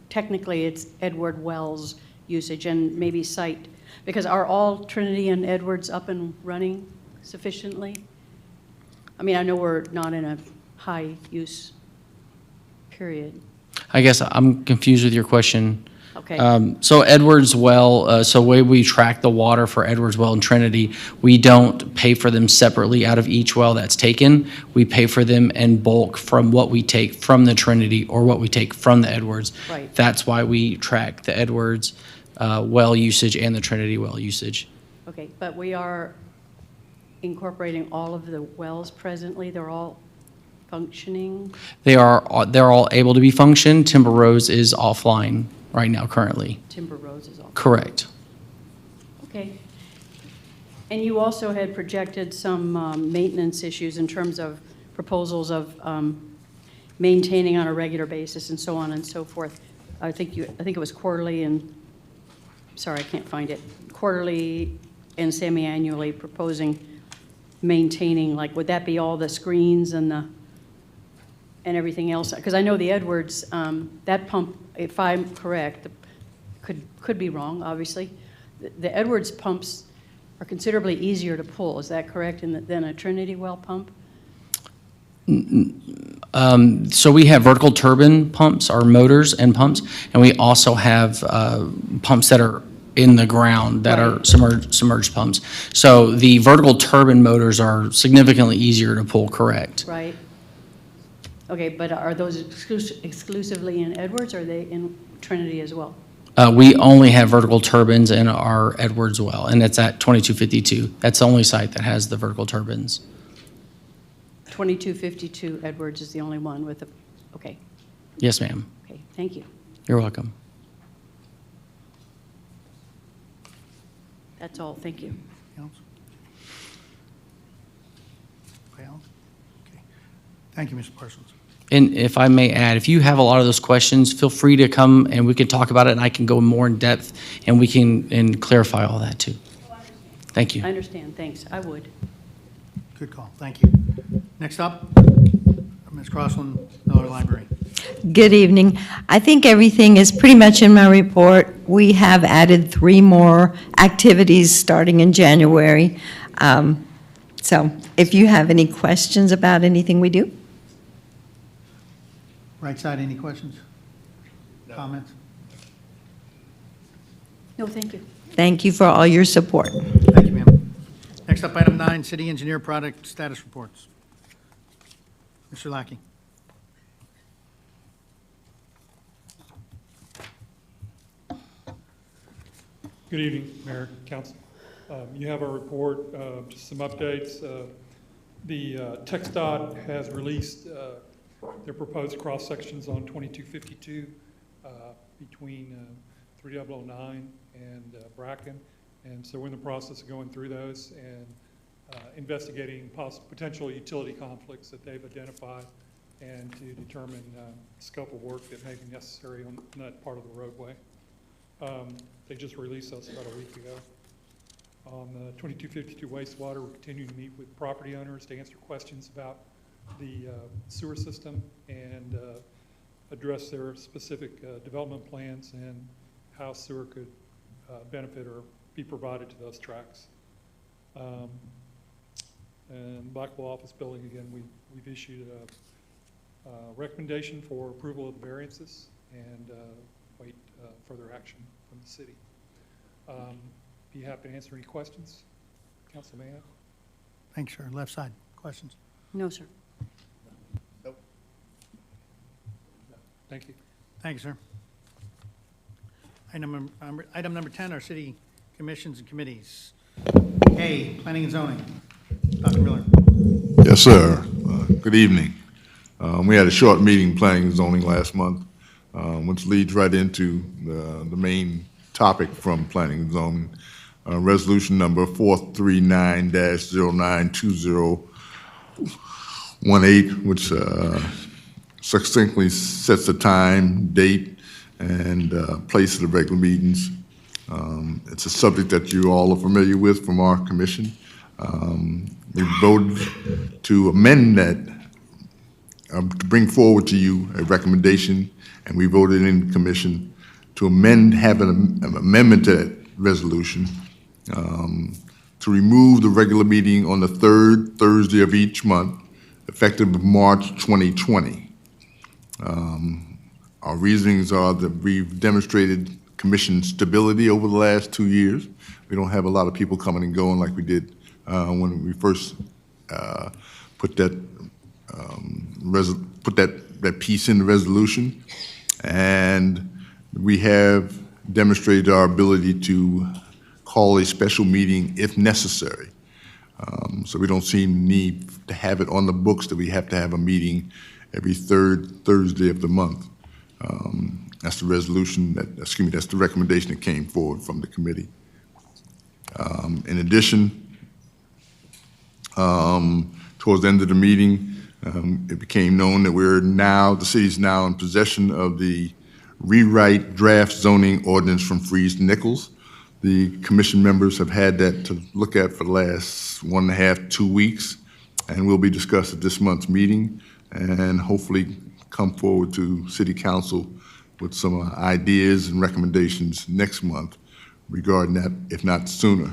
Speaker 9: technically it's Edward Wells usage, and maybe site, because are all Trinity and Edwards up and running sufficiently? I mean, I know we're not in a high use period.
Speaker 2: I guess I'm confused with your question.
Speaker 9: Okay.
Speaker 2: So Edwards Well, so the way we track the water for Edwards Well and Trinity, we don't pay for them separately out of each well that's taken. We pay for them in bulk from what we take from the Trinity or what we take from the Edwards.
Speaker 9: Right.
Speaker 2: That's why we track the Edwards well usage and the Trinity well usage.
Speaker 9: Okay, but we are incorporating all of the wells presently? They're all
Speaker 4: functioning?
Speaker 2: They're all able to be functioned. Timber Rose is offline right now currently.
Speaker 4: Timber Rose is all.
Speaker 2: Correct.
Speaker 4: Okay. And you also had projected some maintenance issues in terms of proposals of maintaining on a regular basis and so on and so forth. I think it was quarterly and, sorry, I can't find it, quarterly and semi-annually proposing maintaining, like, would that be all the screens and everything else? Because I know the Edwards, that pump, if I'm correct, could be wrong, obviously. The Edwards pumps are considerably easier to pull, is that correct, than a Trinity well pump?
Speaker 2: So we have vertical turbine pumps, our motors and pumps, and we also have pumps that are in the ground that are submerged pumps. So the vertical turbine motors are significantly easier to pull, correct?
Speaker 4: Right. Okay, but are those exclusively in Edwards, or are they in Trinity as well?
Speaker 2: We only have vertical turbines in our Edwards well, and it's at 2252. That's the only site that has the vertical turbines.
Speaker 4: 2252 Edwards is the only one with the, okay,
Speaker 2: Yes, ma'am.
Speaker 4: okay, thank you.
Speaker 2: You're welcome.
Speaker 4: That's all, thank you.
Speaker 1: Well, okay. Thank you, Mr. Parsons.
Speaker 2: And if I may add, if you have a lot of those questions, feel free to come and we can talk about it, and I can go more in depth, and we can clarify all that too. Thank you.
Speaker 4: I understand, thanks, I would.
Speaker 1: Good call, thank you. Next up, Ms. Crossland, Miller Library.
Speaker 22: Good evening. I think everything is pretty much in my report. We have added 3 more activities starting in January. So if you have any questions about anything we do.
Speaker 1: Right side, any questions? Comments?
Speaker 4: No, thank you.
Speaker 22: Thank you for all your support.
Speaker 1: Thank you, ma'am. Next up, item 9, city engineer product status reports. Mr. Lackey.
Speaker 23: Good evening, Mayor, Council. You have a report, just some updates. The TxDOT has released their proposed cross sections on 2252 between 3009 and Bracken. And so we're in the process of going through those and investigating potential utility conflicts that they've identified and to determine scope of work that may be necessary on that part of the roadway. They just released us about a week ago. On the 2252 wastewater, we're continuing to meet with property owners to answer questions about the sewer system and address their specific development plans and how sewer could benefit or be provided to those tracks. And Blackwell office building, again, we've issued a recommendation for approval of the variances and wait further action from the city. Be happy to answer any questions Council may have.
Speaker 1: Thanks, sir. Left side, questions?
Speaker 4: No, sir.
Speaker 23: Nope. Thank you.
Speaker 1: Thank you, sir. Item number 10 are city commissions and committees. A, planning and zoning. Dr. Miller.
Speaker 24: Yes, sir. Good evening. We had a short meeting, planning and zoning, last month, which leads right into the main topic from planning and zoning. Resolution number 439-092018, which succinctly sets the time, date, and place of the regular meetings. It's a subject that you all are familiar with from our commission. We voted to amend that, to bring forward to you a recommendation, and we voted in commission to have an amendment to that resolution to remove the regular meeting on the 3rd Thursday of each month, effective March 2020. Our reasonings are that we've demonstrated commission stability over the last 2 years. We don't have a lot of people coming and going like we did when we first put that piece in the resolution, and we have demonstrated our ability to call a special meeting if necessary. So we don't see need to have it on the books that we have to have a meeting every third Thursday of the month. That's the resolution that's the recommendation that came forward from the committee. In addition, towards the end of the meeting, it became known that the city's now in possession of the rewrite draft zoning ordinance from Freeze Nichols. The commission members have had that to look at for the last 1.5, 2 weeks, and will be discussed at this month's meeting, and hopefully come forward to city council with some ideas and recommendations next month regarding that, if not sooner.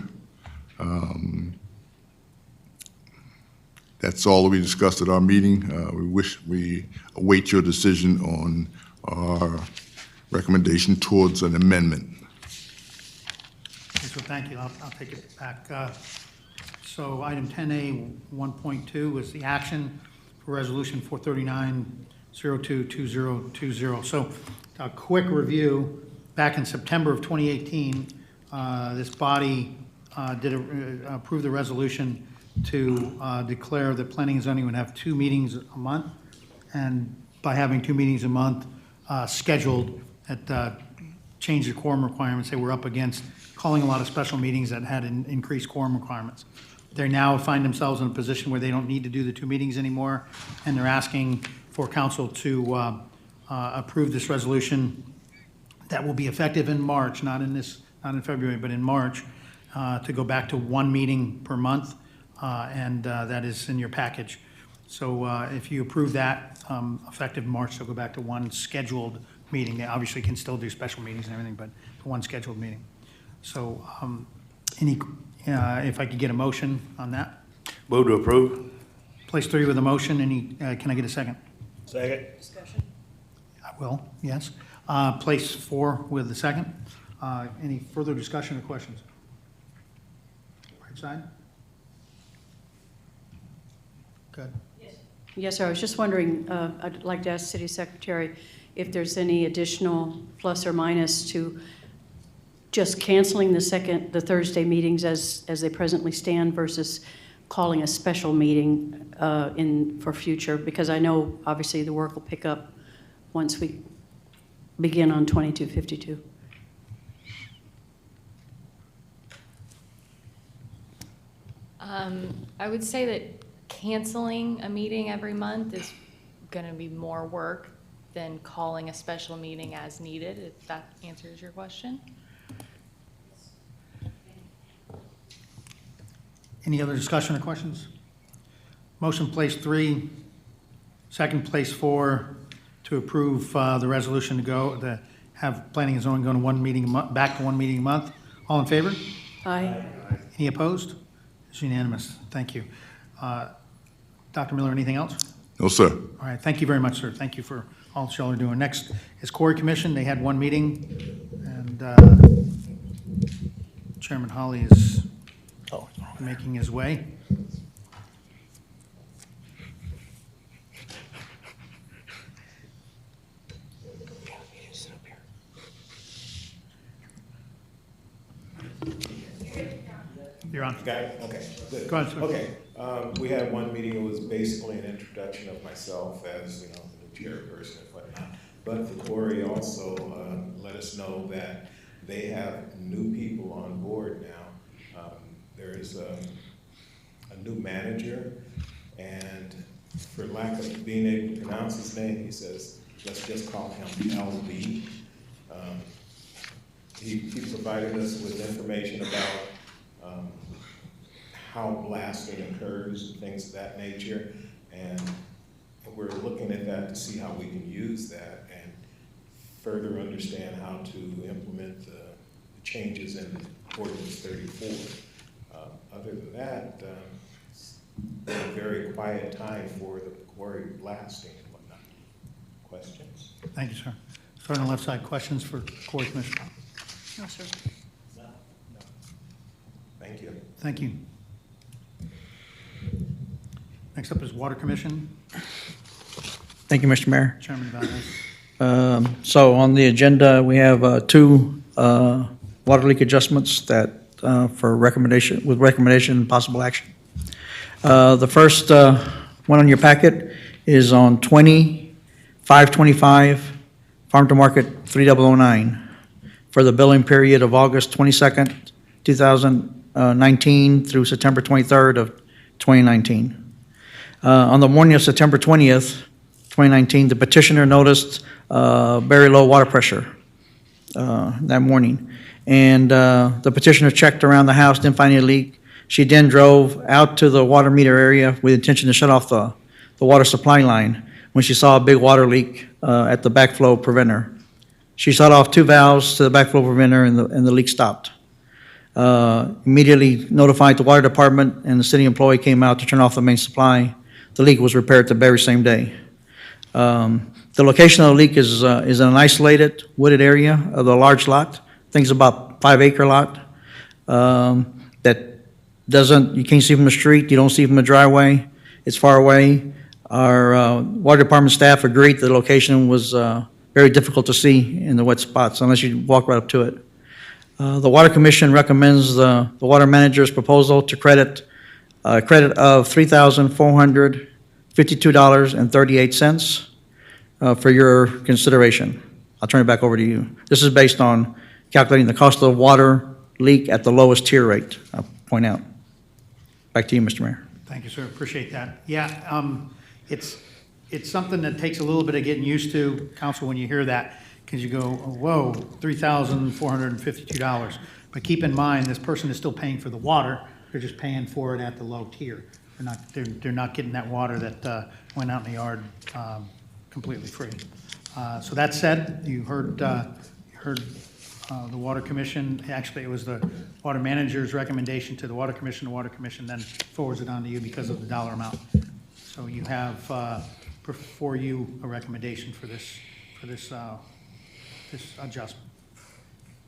Speaker 24: That's all that we discussed at our meeting. We await your decision on our recommendation towards an amendment.
Speaker 1: Okay, so thank you. I'll take it back. So item 10A 1.2 is the action for resolution 439-022020. So a quick review. Back in September of 2018, this body approved the resolution to declare that planning and zoning would have 2 meetings a month. And by having 2 meetings a month scheduled, that changed the quorum requirements. They were up against calling a lot of special meetings that had increased quorum requirements. They now find themselves in a position where they don't need to do the 2 meetings anymore, and they're asking for council to approve this resolution that will be effective in March, not in February, but in March, to go back to 1 meeting per month, and that is in your package. So if you approve that, effective March, they'll go back to 1 scheduled meeting. They obviously can still do special meetings and everything, but 1 scheduled meeting. So if I could get a motion on that?
Speaker 16: Move to approve.
Speaker 1: Place 3 with a motion. Can I get a second?
Speaker 16: Second.
Speaker 1: Discussion? I will, yes. Place 4 with the second. Any further discussion or questions? Right side? Good.
Speaker 4: Yes, sir. I was just wondering, I'd like to ask City Secretary if there's any additional plus or minus to just canceling the Thursday meetings as they presently stand versus calling a special meeting for future, because I know obviously the work will pick up once we begin on 2252.
Speaker 5: I would say that canceling a meeting every month is going to be more work than calling a special meeting as needed, if that answers your question.
Speaker 1: Any other discussion or questions? Motion place 3, second place 4 to approve the resolution to have planning and zoning go to 1 meeting a month, back to 1 meeting a month. All in favor?
Speaker 4: Aye.
Speaker 1: Any opposed? It's unanimous. Thank you. Dr. Miller, anything else?
Speaker 24: No, sir.
Speaker 1: All right, thank you very much, sir. Thank you for all that y'all are doing. Next is Quarry Commission. They had 1 meeting, and Chairman Holly is making his way. You're on.
Speaker 7: Okay, good.
Speaker 1: Go ahead, sir.
Speaker 7: Okay, we had 1 meeting, it was basically an introduction of myself as, the new chairperson and whatnot. But the quarry also let us know that they have new people on board now. There is a new manager, and for lack of being able to pronounce his name, he says, let's just call him LB. He provided us with information about how blasting occurs and things of that nature, and we're looking at that to see how we can use that and further understand how to implement the changes in Ordinance 34. Other than that, it's been a very quiet time for the quarry blasting and whatnot. Questions?
Speaker 1: Thank you, sir. Start on the left side. Questions for Quarry Commission?
Speaker 4: No, sir.
Speaker 7: No. Thank you.
Speaker 1: Thank you. Next up is Water Commission.
Speaker 10: Thank you, Mr. Mayor.
Speaker 1: Chairman Valdez.
Speaker 10: So on the agenda, we have 2 water leak adjustments that with recommendation and possible action. The first one on your packet is on 20/5/25, Farm to Market 3009, for the billing period of August 22nd, 2019 through September 23rd of 2019. On the morning of September 20th, 2019, the petitioner noticed very low water pressure that morning. And the petitioner checked around the house, didn't find any leak. She then drove out to the water meter area with the intention to shut off the water supply line when she saw a big water leak at the backflow preventer. She shut off 2 valves to the backflow preventer and the leak stopped. Immediately notified the water department, and the city employee came out to turn off the main supply. The leak was repaired the very same day. The location of the leak is in an isolated wooded area of the large lot. I think it's about 5-acre lot that you can't see from the street, you don't see from the driveway, it's far away. Our water department staff agreed the location was very difficult to see in the wet spots unless you walk right up to it. The Water Commission recommends the water manager's proposal to credit a credit of $3,452.38 for your consideration. I'll turn it back over to you. This is based on calculating the cost of the water leak at the lowest tier rate, I'll point out. Back to you, Mr. Mayor.
Speaker 1: Thank you, sir. Appreciate that. Yeah, it's something that takes a little bit of getting used to, council, when you hear that, because you go, whoa, $3,452. But keep in mind, this person is still paying for the water. They're just paying for it at the low tier. They're not getting that water that went out in the yard completely free. So that said, you heard the Water Commission. Actually, it was the water manager's recommendation to the Water Commission. The Water Commission then forwards it on to you because of the dollar amount. So you have before you a recommendation for this adjustment.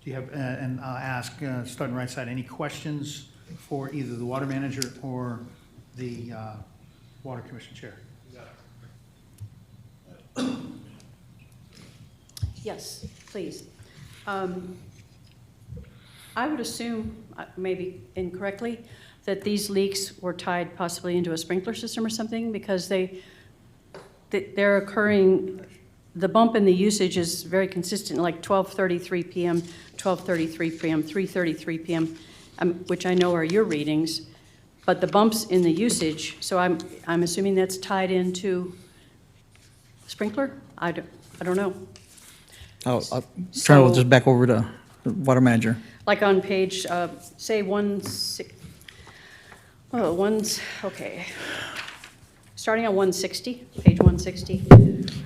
Speaker 1: Do you have, and I'll ask, starting right side, any questions for either the water manager or the Water Commission chair?
Speaker 4: Yes, please. I would assume, maybe incorrectly, that these leaks were tied possibly into a sprinkler system or something, because they're occurring, the bump in the usage is very consistent, like 12:33 p.m., 12:33 p.m., 3:33 p.m., which I know are your readings, but the bumps in the usage, so I'm assuming that's tied into sprinkler? I don't know.
Speaker 10: I'll turn it just back over to the water manager.
Speaker 4: Like on page, say okay. Starting on 160, page 160.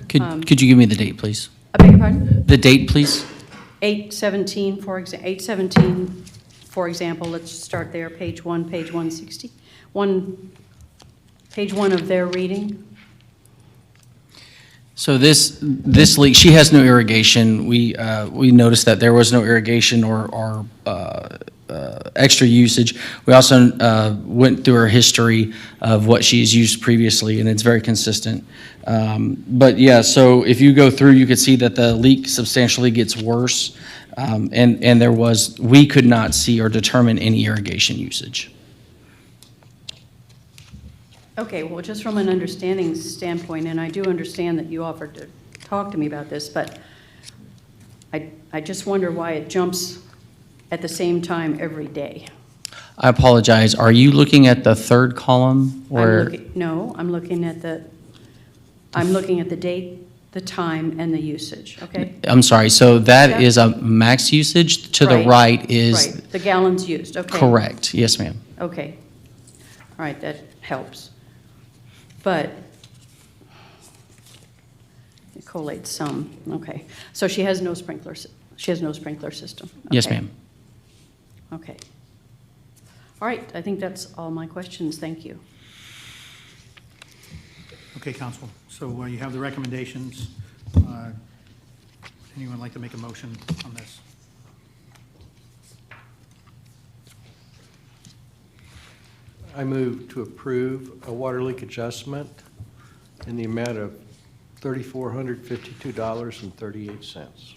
Speaker 2: Could you give me the date, please?
Speaker 4: I beg your pardon?
Speaker 2: The date, please?
Speaker 4: 817, for example, let's start there, page 1, page 160. Page 1 of their reading.
Speaker 2: So this leak, she has no irrigation. We noticed that there was no irrigation or extra usage. We also went through her history of what she's used previously, and it's very consistent. But yeah, so if you go through, you could see that the leak substantially gets worse, and we could not see or determine any irrigation usage.
Speaker 4: Okay, well, just from an understanding standpoint, and I do understand that you offered to talk to me about this, but I just wonder why it jumps at the same time every day.
Speaker 2: I apologize. Are you looking at the third column? Or
Speaker 4: No, I'm looking at the date, the time, and the usage, okay?
Speaker 2: I'm sorry. So that
Speaker 4: Yeah.
Speaker 2: is a max usage. To the right is
Speaker 4: Right, the gallons used, okay.
Speaker 2: correct. Yes, ma'am.
Speaker 4: Okay. All right, that helps. But it collates some, okay. So she has no sprinkler system?
Speaker 2: Yes,
Speaker 4: Okay.
Speaker 2: ma'am.
Speaker 4: Okay. All right, I think that's all my questions. Thank you.
Speaker 1: Okay, council. So you have the recommendations. Anyone like to make a motion on this?
Speaker 20: I move to approve a water leak adjustment in the amount of $3,452.38.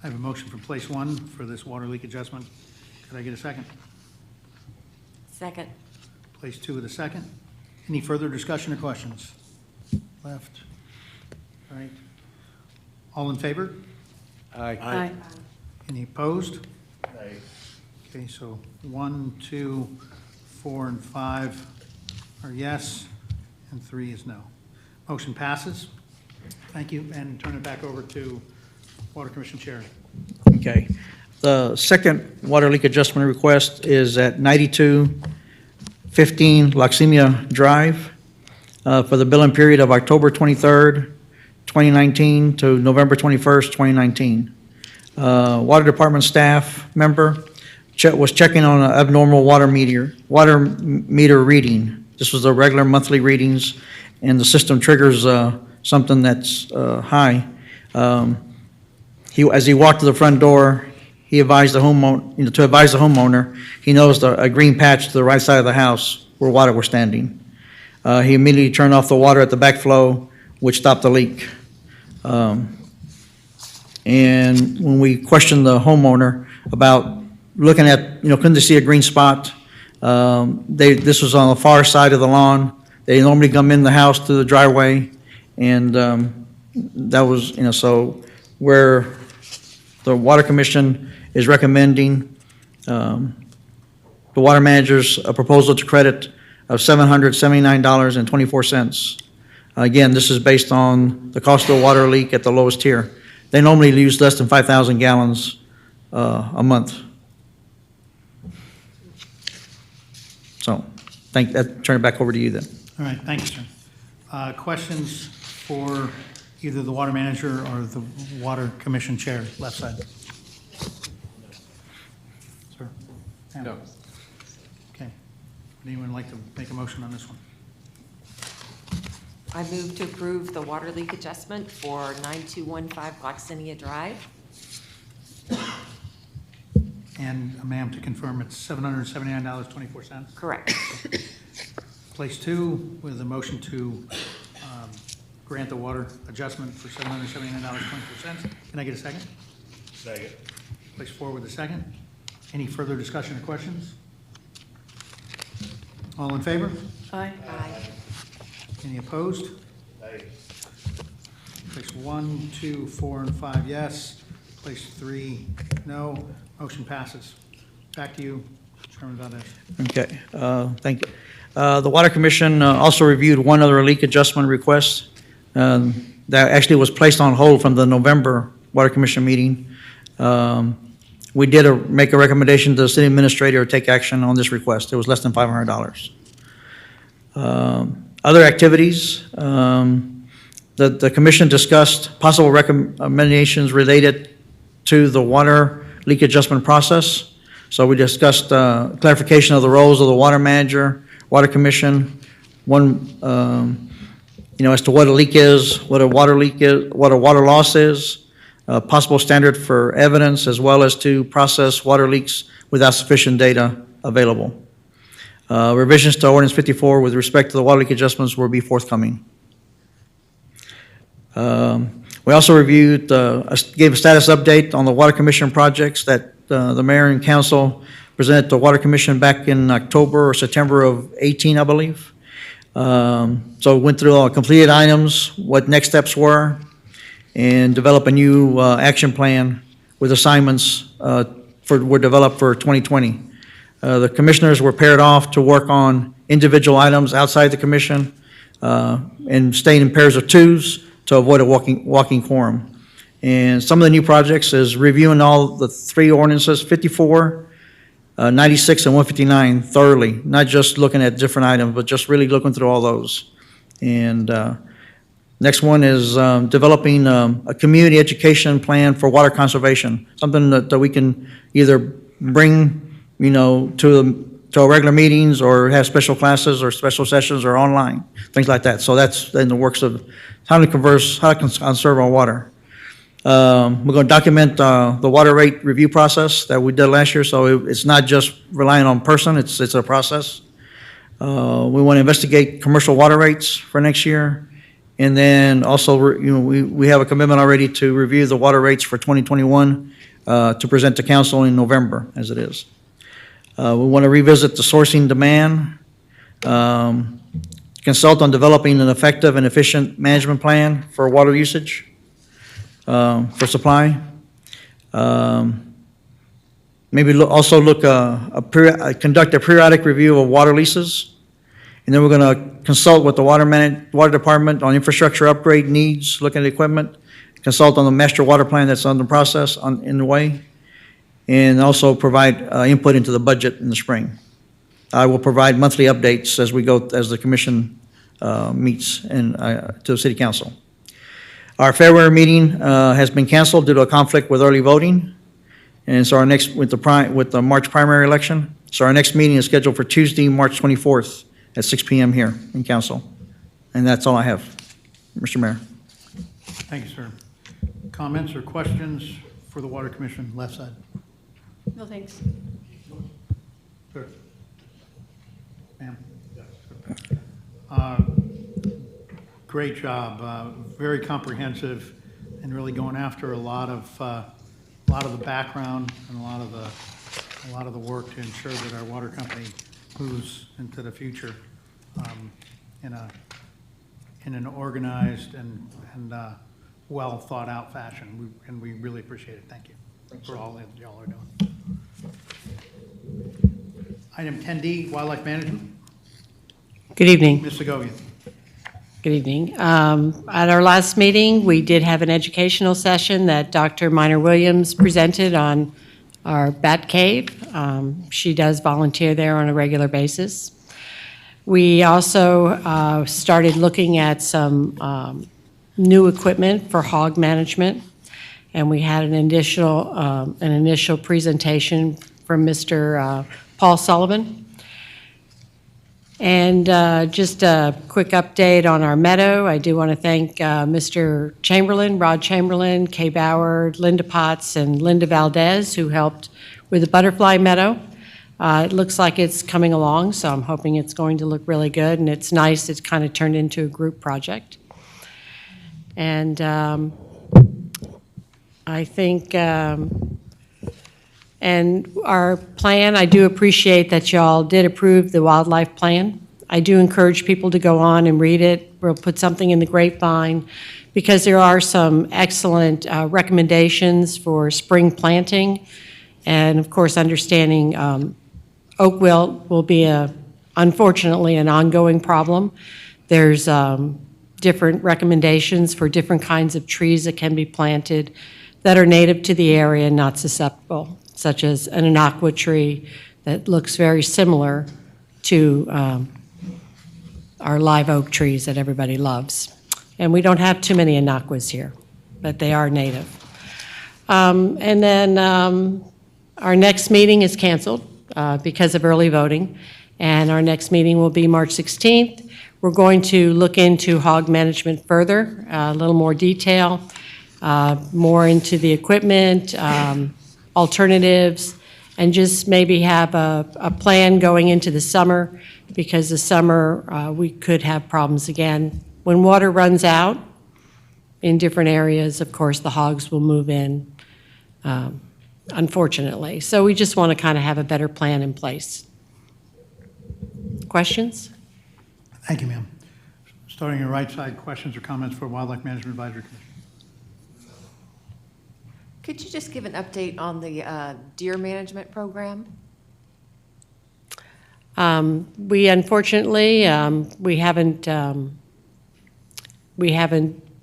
Speaker 1: I have a motion for place one for this water leak adjustment. Could I get a second?
Speaker 19: Second.
Speaker 1: Place 2 with a second. Any further discussion or questions? Left, right. All in favor?
Speaker 20: Aye.
Speaker 1: Any opposed? Okay, so 1, 2, 4, and 5 are yes, and 3 is no. Motion passes. Thank you, and turn it back over to Water Commission Chair.
Speaker 10: Okay. The second water leak adjustment request is at 9215 Loxemia Drive for the billing period of October 23rd, 2019 to November 21st, 2019. Water Department staff member was checking on an abnormal water meter reading. This was the regular monthly readings, and the system triggers something that's high. As he walked to the front door, he advised the homeowner, to advise the homeowner, he noticed a green patch to the right side of the house where water was standing. He immediately turned off the water at the backflow, which stopped the leak. And when we questioned the homeowner about looking at, couldn't they see a green spot? This was on the far side of the lawn. They normally come in the house through the driveway, and that was, so where the Water Commission is recommending the water manager's proposal to credit of $779.24. Again, this is based on the cost of the water leak at the lowest tier. They normally use less than 5,000 gallons a month. So, turn it back over to you then.
Speaker 1: All right, thank you, sir. Questions for either the water manager or the Water Commission Chair, left side? Sir?
Speaker 20: No.
Speaker 1: Okay. Would anyone like to make a motion on this one?
Speaker 17: I move to approve the water leak adjustment for 9215 Gloxinia Drive.
Speaker 1: And, ma'am, to confirm, it's $779.24?
Speaker 17: Correct.
Speaker 1: Place 2 with a motion to grant the water adjustment for $779.24. Can I get a second?
Speaker 7: Second.
Speaker 1: Place 4 with a second. Any further discussion or questions? All in favor?
Speaker 4: Aye.
Speaker 1: Any opposed?
Speaker 21: Aye.
Speaker 1: Place 1, 2, 4, and 5, yes. Place 3, no. Motion passes. Back to you, Chairman Valdez.
Speaker 10: Okay, thank you. The Water Commission also reviewed one other leak adjustment request that actually was placed on hold from the November Water Commission meeting. We did make a recommendation to the city administrator to take action on this request. It was less than $500. Other activities, the commission discussed possible recommendations related to the water leak adjustment process. So we discussed clarification of the roles of the water manager, water commission, as to what a leak is, what a water leak is, what a water loss is, possible standard for evidence, as well as to process water leaks without sufficient data available. Revisions to Ordinance 54 with respect to the water leak adjustments will be forthcoming. We also reviewed, gave a status update on the Water Commission projects that the mayor and council presented to Water Commission back in October or September of 18, I believe. So went through all completed items, what next steps were, and develop a new action plan with assignments were developed for 2020. The commissioners were paired off to work on individual items outside the commission and staying in pairs of twos to avoid a walking quorum. And some of the new projects is reviewing all the 3 ordinances, 54, 96, and 159 thoroughly, not just looking at different items, but just really looking through all those. And next one is developing a community education plan for water conservation, something that we can either bring, to our regular meetings or have special classes or special sessions or online, things like that. So that's in the works of how to conserve our water. We're going to document the water rate review process that we did last year, so it's not just relying on person, it's a process. We want to investigate commercial water rates for next year. And then also, we have a commitment already to review the water rates for 2021 to present to council in November, as it is. We want to revisit the sourcing demand Consult on developing an effective and efficient management plan for water usage, for supply. Maybe also conduct a periodic review of water leases. And then we're going to consult with the water department on infrastructure upgrade needs, look at equipment, consult on the master water plan that's on the process, in the way, and also provide input into the budget in the spring. I will provide monthly updates as we go, as the commission meets to the city council. Our February meeting has been canceled due to a conflict with early voting, and so our next, with the March primary election, so our next meeting is scheduled for Tuesday, March 24th at 6 p.m. here in council. And that's all I have, Mr. Mayor.
Speaker 1: Thank you, sir. Comments or questions for the Water Commission, left side?
Speaker 4: No, thanks.
Speaker 1: Sir. Ma'am? Great job, very comprehensive, and really going after a lot of the background and a lot of the work to ensure that our water company moves into the future in an organized and well thought out fashion, and we really appreciate it. Thank you for all that y'all are doing. Item 10D, wildlife management.
Speaker 8: Good evening.
Speaker 1: Ms. Segovia.
Speaker 8: Good evening. At our last meeting, we did have an educational session that Dr. Minor Williams presented on our bat cave. She does volunteer there on a regular basis. We also started looking at some new equipment for hog management, and we had an initial presentation from Mr. Paul Sullivan. And just a quick update on our meadow. I do want to thank Mr. Chamberlain, Rod Chamberlain, Kay Bauer, Linda Potts, and Linda Valdez, who helped with the butterfly meadow. It looks like it's coming along, so I'm hoping it's going to look really good. And it's nice, it's kind of turned into a group project. And I think, and our plan, I do appreciate that y'all did approve the wildlife plan. I do encourage people to go on and read it. We'll put something in the grapevine because there are some excellent recommendations for spring planting. And of course, understanding oak wilt will be unfortunately an ongoing problem. There's different recommendations for different kinds of trees that can be planted that are native to the area and not susceptible, such as an inaqua tree that looks very similar to our live oak trees that everybody loves. And we don't have too many inaquas here, but they are native. And then our next meeting is canceled because of early voting, and our next meeting will be March 16th. We're going to look into hog management further, a little more detail, more into the equipment, alternatives, and just maybe have a plan going into the summer, because the summer we could have problems again. When water runs out in different areas, of course, the hogs will move in, unfortunately. So we just want to kind of have a better plan in place. Questions?
Speaker 1: Thank you, ma'am. Starting on your right side, questions or comments for Wildlife Management Advisory Commission?
Speaker 17: Could you just give an update on the deer management program?
Speaker 8: We unfortunately, we haven't done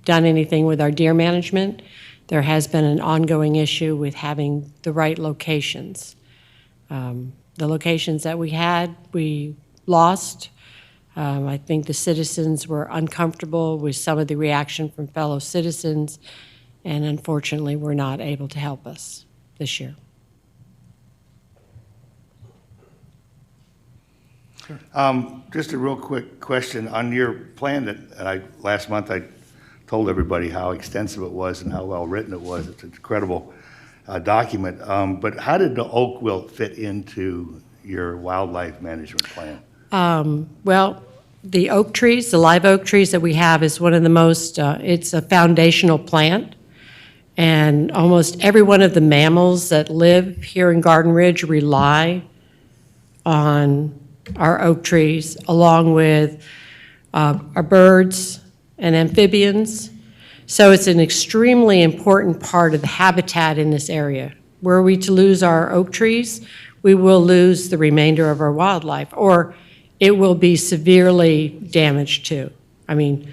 Speaker 8: anything with our deer management. There has been an ongoing issue with having the right locations. The locations that we had, we lost. I think the citizens were uncomfortable with some of the reaction from fellow citizens, and unfortunately were not able to help us this year.
Speaker 16: Just a real quick question on your plan that last month I told everybody how extensive it was and how well written it was. It's an incredible document. But how did the oak wilt fit into your wildlife management plan?
Speaker 8: Well, the oak trees, the live oak trees that we have is one of the most, it's a foundational plant. And almost every one of the mammals that live here in Garden Ridge rely on our oak trees, along with our birds and amphibians. So it's an extremely important part of the habitat in this area. Were we to lose our oak trees, we will lose the remainder of our wildlife, or it will be severely damaged too. I mean,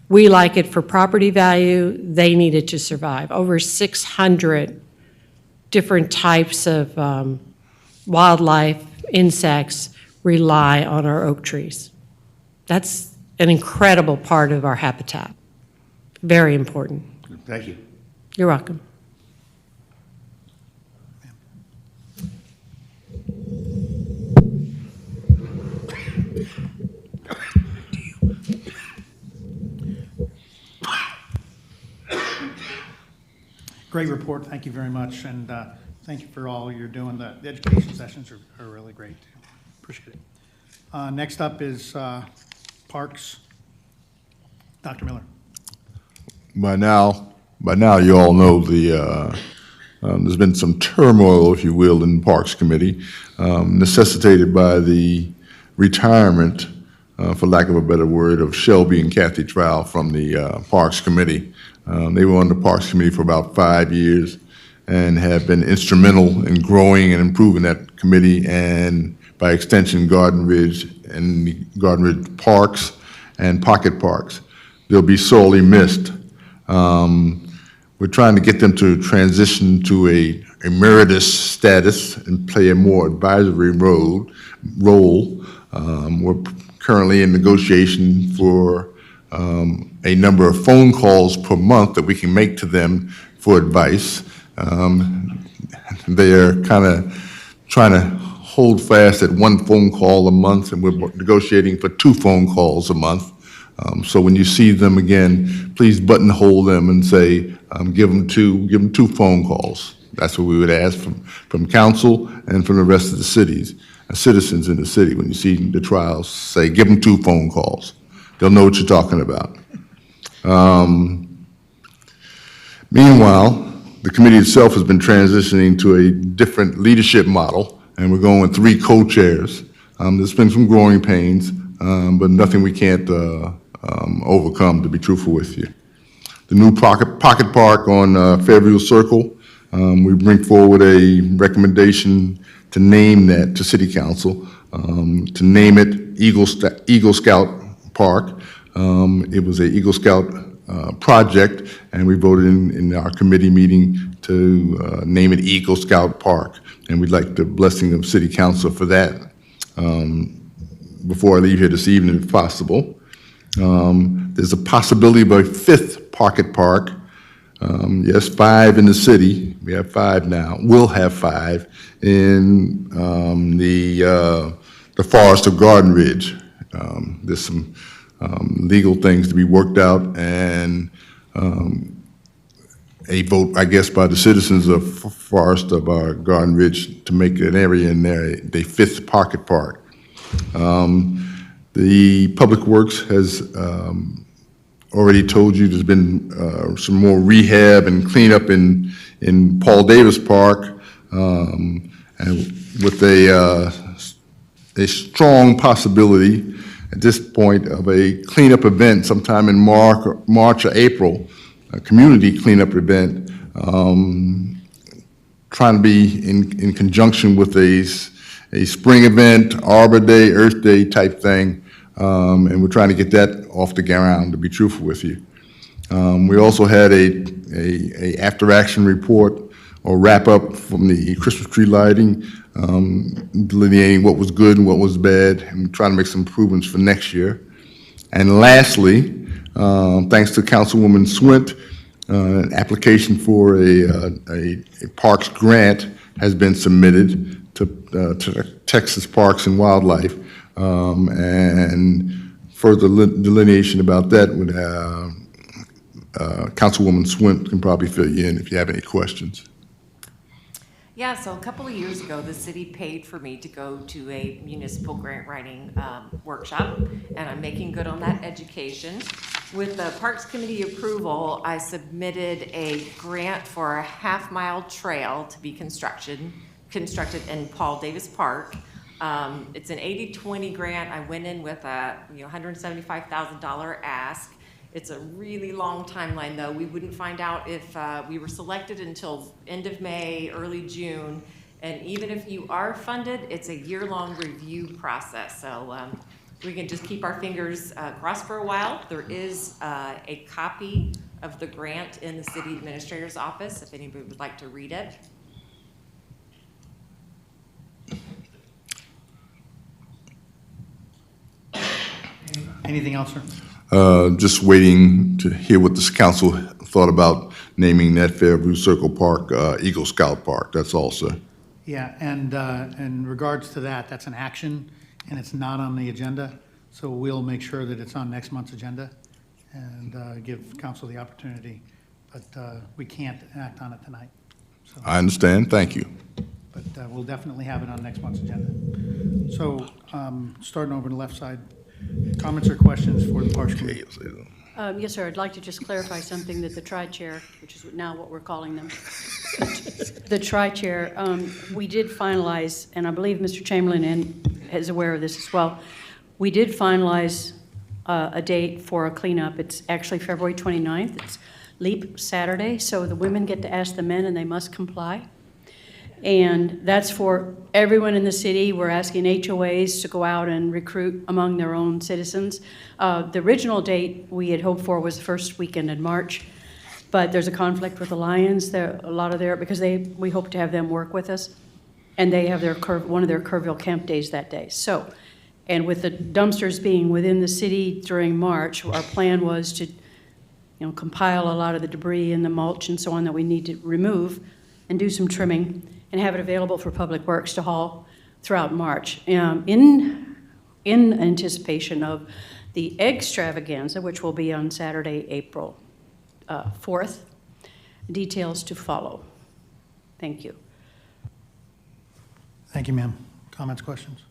Speaker 8: we like it for property value, they need it to survive. Over 600 different types of wildlife, insects rely on our oak trees. That's an incredible part of our habitat. Very important.
Speaker 16: Thank you.
Speaker 8: You're welcome.
Speaker 1: Great report, thank you very much, and thank you for all you're doing. The education sessions are really great. Appreciate it. Next up is Parks. Dr. Miller.
Speaker 24: By now, you all know there's been some turmoil, if you will, in the Parks Committee, necessitated by the retirement, for lack of a better word, of Shelby and Kathy Trow from the Parks Committee. They were on the Parks Committee for about 5 years and have been instrumental in growing and improving that committee, and by extension, Garden Ridge and the Garden Ridge Parks and Pocket Parks. They'll be sorely missed. We're trying to get them to transition to a emeritus status and play a more advisory role. We're currently in negotiation for a number of phone calls per month that we can make to them for advice. They're kind of trying to hold fast at one phone call a month, and we're negotiating for 2 phone calls a month. So when you see them again, please buttonhole them and say, give them two phone calls. That's what we would ask from council and from the rest of the citizens in the city. When you see the trials, say, give them 2 phone calls. They'll know what you're talking about. Meanwhile, the committee itself has been transitioning to a different leadership model, and we're going with 3 co-chairs. There's been some growing pains, but nothing we can't overcome, to be truthful with you. The new pocket park on Fairview Circle, we bring forward a recommendation to name that to City Council, to name it Eagle Scout Park. It was an Eagle Scout project, and we voted in our committee meeting to name it Eagle Scout Park, and we'd like the blessing of City Council for that before I leave here this evening, if possible. There's a possibility of a 5th pocket park. Yes, 5 in the city. We have 5 now. We'll have 5 in the forest of Garden Ridge. There's some legal things to be worked out, and a vote, I guess, by the citizens of Forest of Garden Ridge to make an area in there the 5th pocket park. The Public Works has already told you there's been some more rehab and cleanup in Paul Davis Park, and with a strong possibility at this point of a cleanup event sometime in March or April, a community cleanup event, trying to be in conjunction with a spring event, Arbor Day, Earth Day type thing, and we're trying to get that off the ground, to be truthful with you. We also had a after-action report or wrap-up from the Christmas tree lighting, delineating what was good and what was bad, and trying to make some improvements for next year. And lastly, thanks to Councilwoman Swint, an application for a parks grant has been submitted to Texas Parks and Wildlife, and further delineation about that would Councilwoman Swint can probably fill you in if you have any questions.
Speaker 17: Yeah, so a couple of years ago, the city paid for me to go to a municipal grant writing workshop, and I'm making good on that education. With the Parks Committee approval, I submitted a grant for a half-mile trail to be constructed in Paul Davis Park. It's an 80-20 grant. I went in with a $175,000 ask. It's a really long timeline, though. We wouldn't find out if we were selected until end of May, early June. And even if you are funded, it's a year-long review process. So we can just keep our fingers crossed for a while. There is a copy of the grant in the city administrator's office, if anybody would like to read it.
Speaker 1: Anything else, sir?
Speaker 24: Just waiting to hear what this council thought about naming that Fairview Circle Park Eagle Scout Park. That's all, sir.
Speaker 1: Yeah, and in regards to that, that's an action, and it's not on the agenda, so we'll make sure that it's on next month's agenda and give council the opportunity, but we can't act on it tonight. So,
Speaker 24: I understand. Thank you.
Speaker 1: but we'll definitely have it on next month's agenda. So, starting over the left side, comments or questions for the Parks Committee?
Speaker 4: Yes, sir. I'd like to just clarify something that the tri-chair, which is now what we're calling them, the tri-chair, we did finalize, and I believe Mr. Chamberlain is aware of this as well, we did finalize a date for a cleanup. It's actually February 29th. It's Leap Saturday, so the women get to ask the men, and they must comply. And that's for everyone in the city. We're asking HOAs to go out and recruit among their own citizens. The original date we had hoped for was the first weekend in March, but there's a conflict with the Lions. Because we hope to have them work with us, and they have one of their Kerrville Camp Days that day. So, and with the dumpsters being within the city during March, our plan was to, compile a lot of the debris and the mulch and so on that we need to remove and do some trimming, and have it available for Public Works to haul throughout March. In anticipation of the extravaganza, which will be on Saturday, April 4th. Details to follow. Thank you.
Speaker 1: Thank you, ma'am. Comments, questions?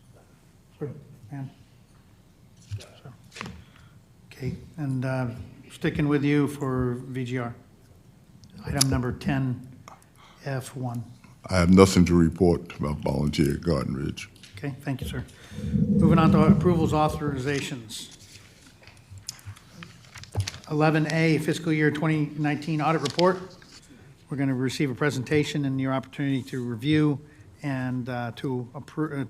Speaker 1: Sir, ma'am? Sir. Okay, and sticking with you for VGR. Item number 10F1.
Speaker 24: I have nothing to report about volunteer at Garden Ridge.
Speaker 1: Okay, thank you, sir. Moving on to approvals, authorizations. 11A, fiscal year 2019 audit report. We're going to receive a presentation and your opportunity to review and to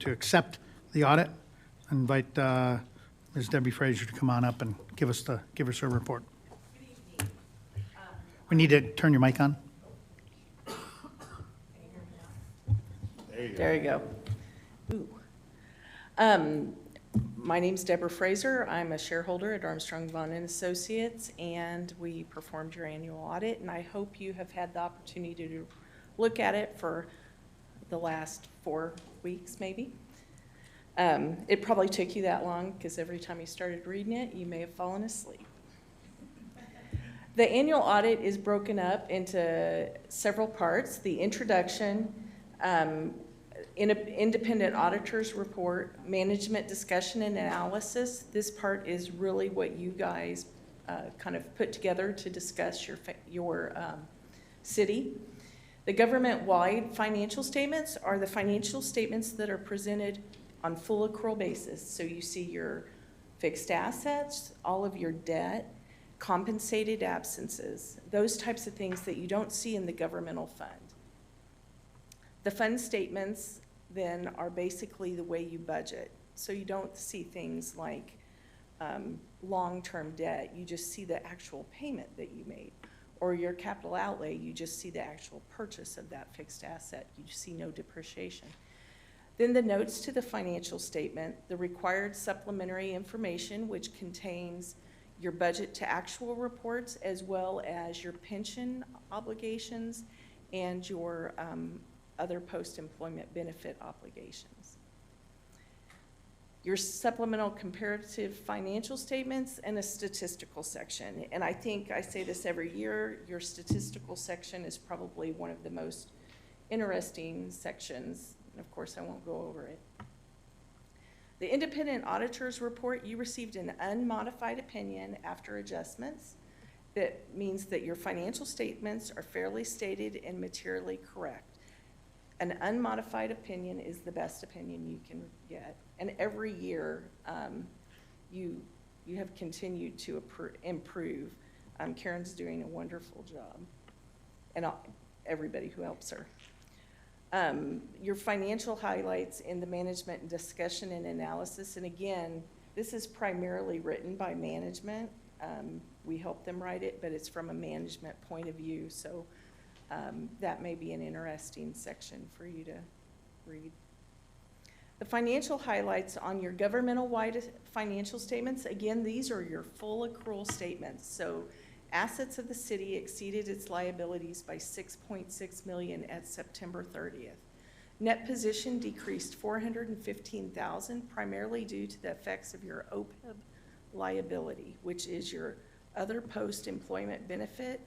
Speaker 1: accept the audit. I invite Ms. Debbie Fraser to come on up and give us her report. We need to turn your mic on.
Speaker 3: There you go. Ooh. My name's Deborah Fraser. I'm a shareholder at Armstrong Bond and Associates, and we performed your annual audit, and I hope you have had the opportunity to look at it for the last 4 weeks, maybe. It probably took you that long because every time you started reading it, you may have fallen asleep. The annual audit is broken up into several parts. The introduction, independent auditor's report, management discussion and analysis. This part is really what you guys kind of put together to discuss your city. The government-wide financial statements are the financial statements that are presented on full accrual basis. So you see your fixed assets, all of your debt, compensated absences, those types of things that you don't see in the governmental fund. The fund statements then are basically the way you budget. So you don't see things like long-term debt, you just see the actual payment that you made. Or your capital outlay, you just see the actual purchase of that fixed asset. You see no depreciation. Then the notes to the financial statement, the required supplementary information, which contains your budget to actual reports, as well as your pension obligations and your other post-employment benefit obligations. Your supplemental comparative financial statements and a statistical section. And I think I say this every year, your statistical section is probably one of the most interesting sections. And of course, I won't go over it. The independent auditor's report, you received an unmodified opinion after adjustments. That means that your financial statements are fairly stated and materially correct. An unmodified opinion is the best opinion you can get. And every year, you have continued to improve. Karen's doing a wonderful job, and everybody who helps her. Your financial highlights in the management discussion and analysis, and again, this is primarily written by management. We help them write it, but it's from a management point of view, so that may be an interesting section for you to read. The financial highlights on your governmental-wide financial statements, again, these are your full accrual statements. So assets of the city exceeded its liabilities by $6.6 million at September 30th. Net position decreased $415,000, primarily due to the effects of your OPEB liability, which is your other post-employment benefit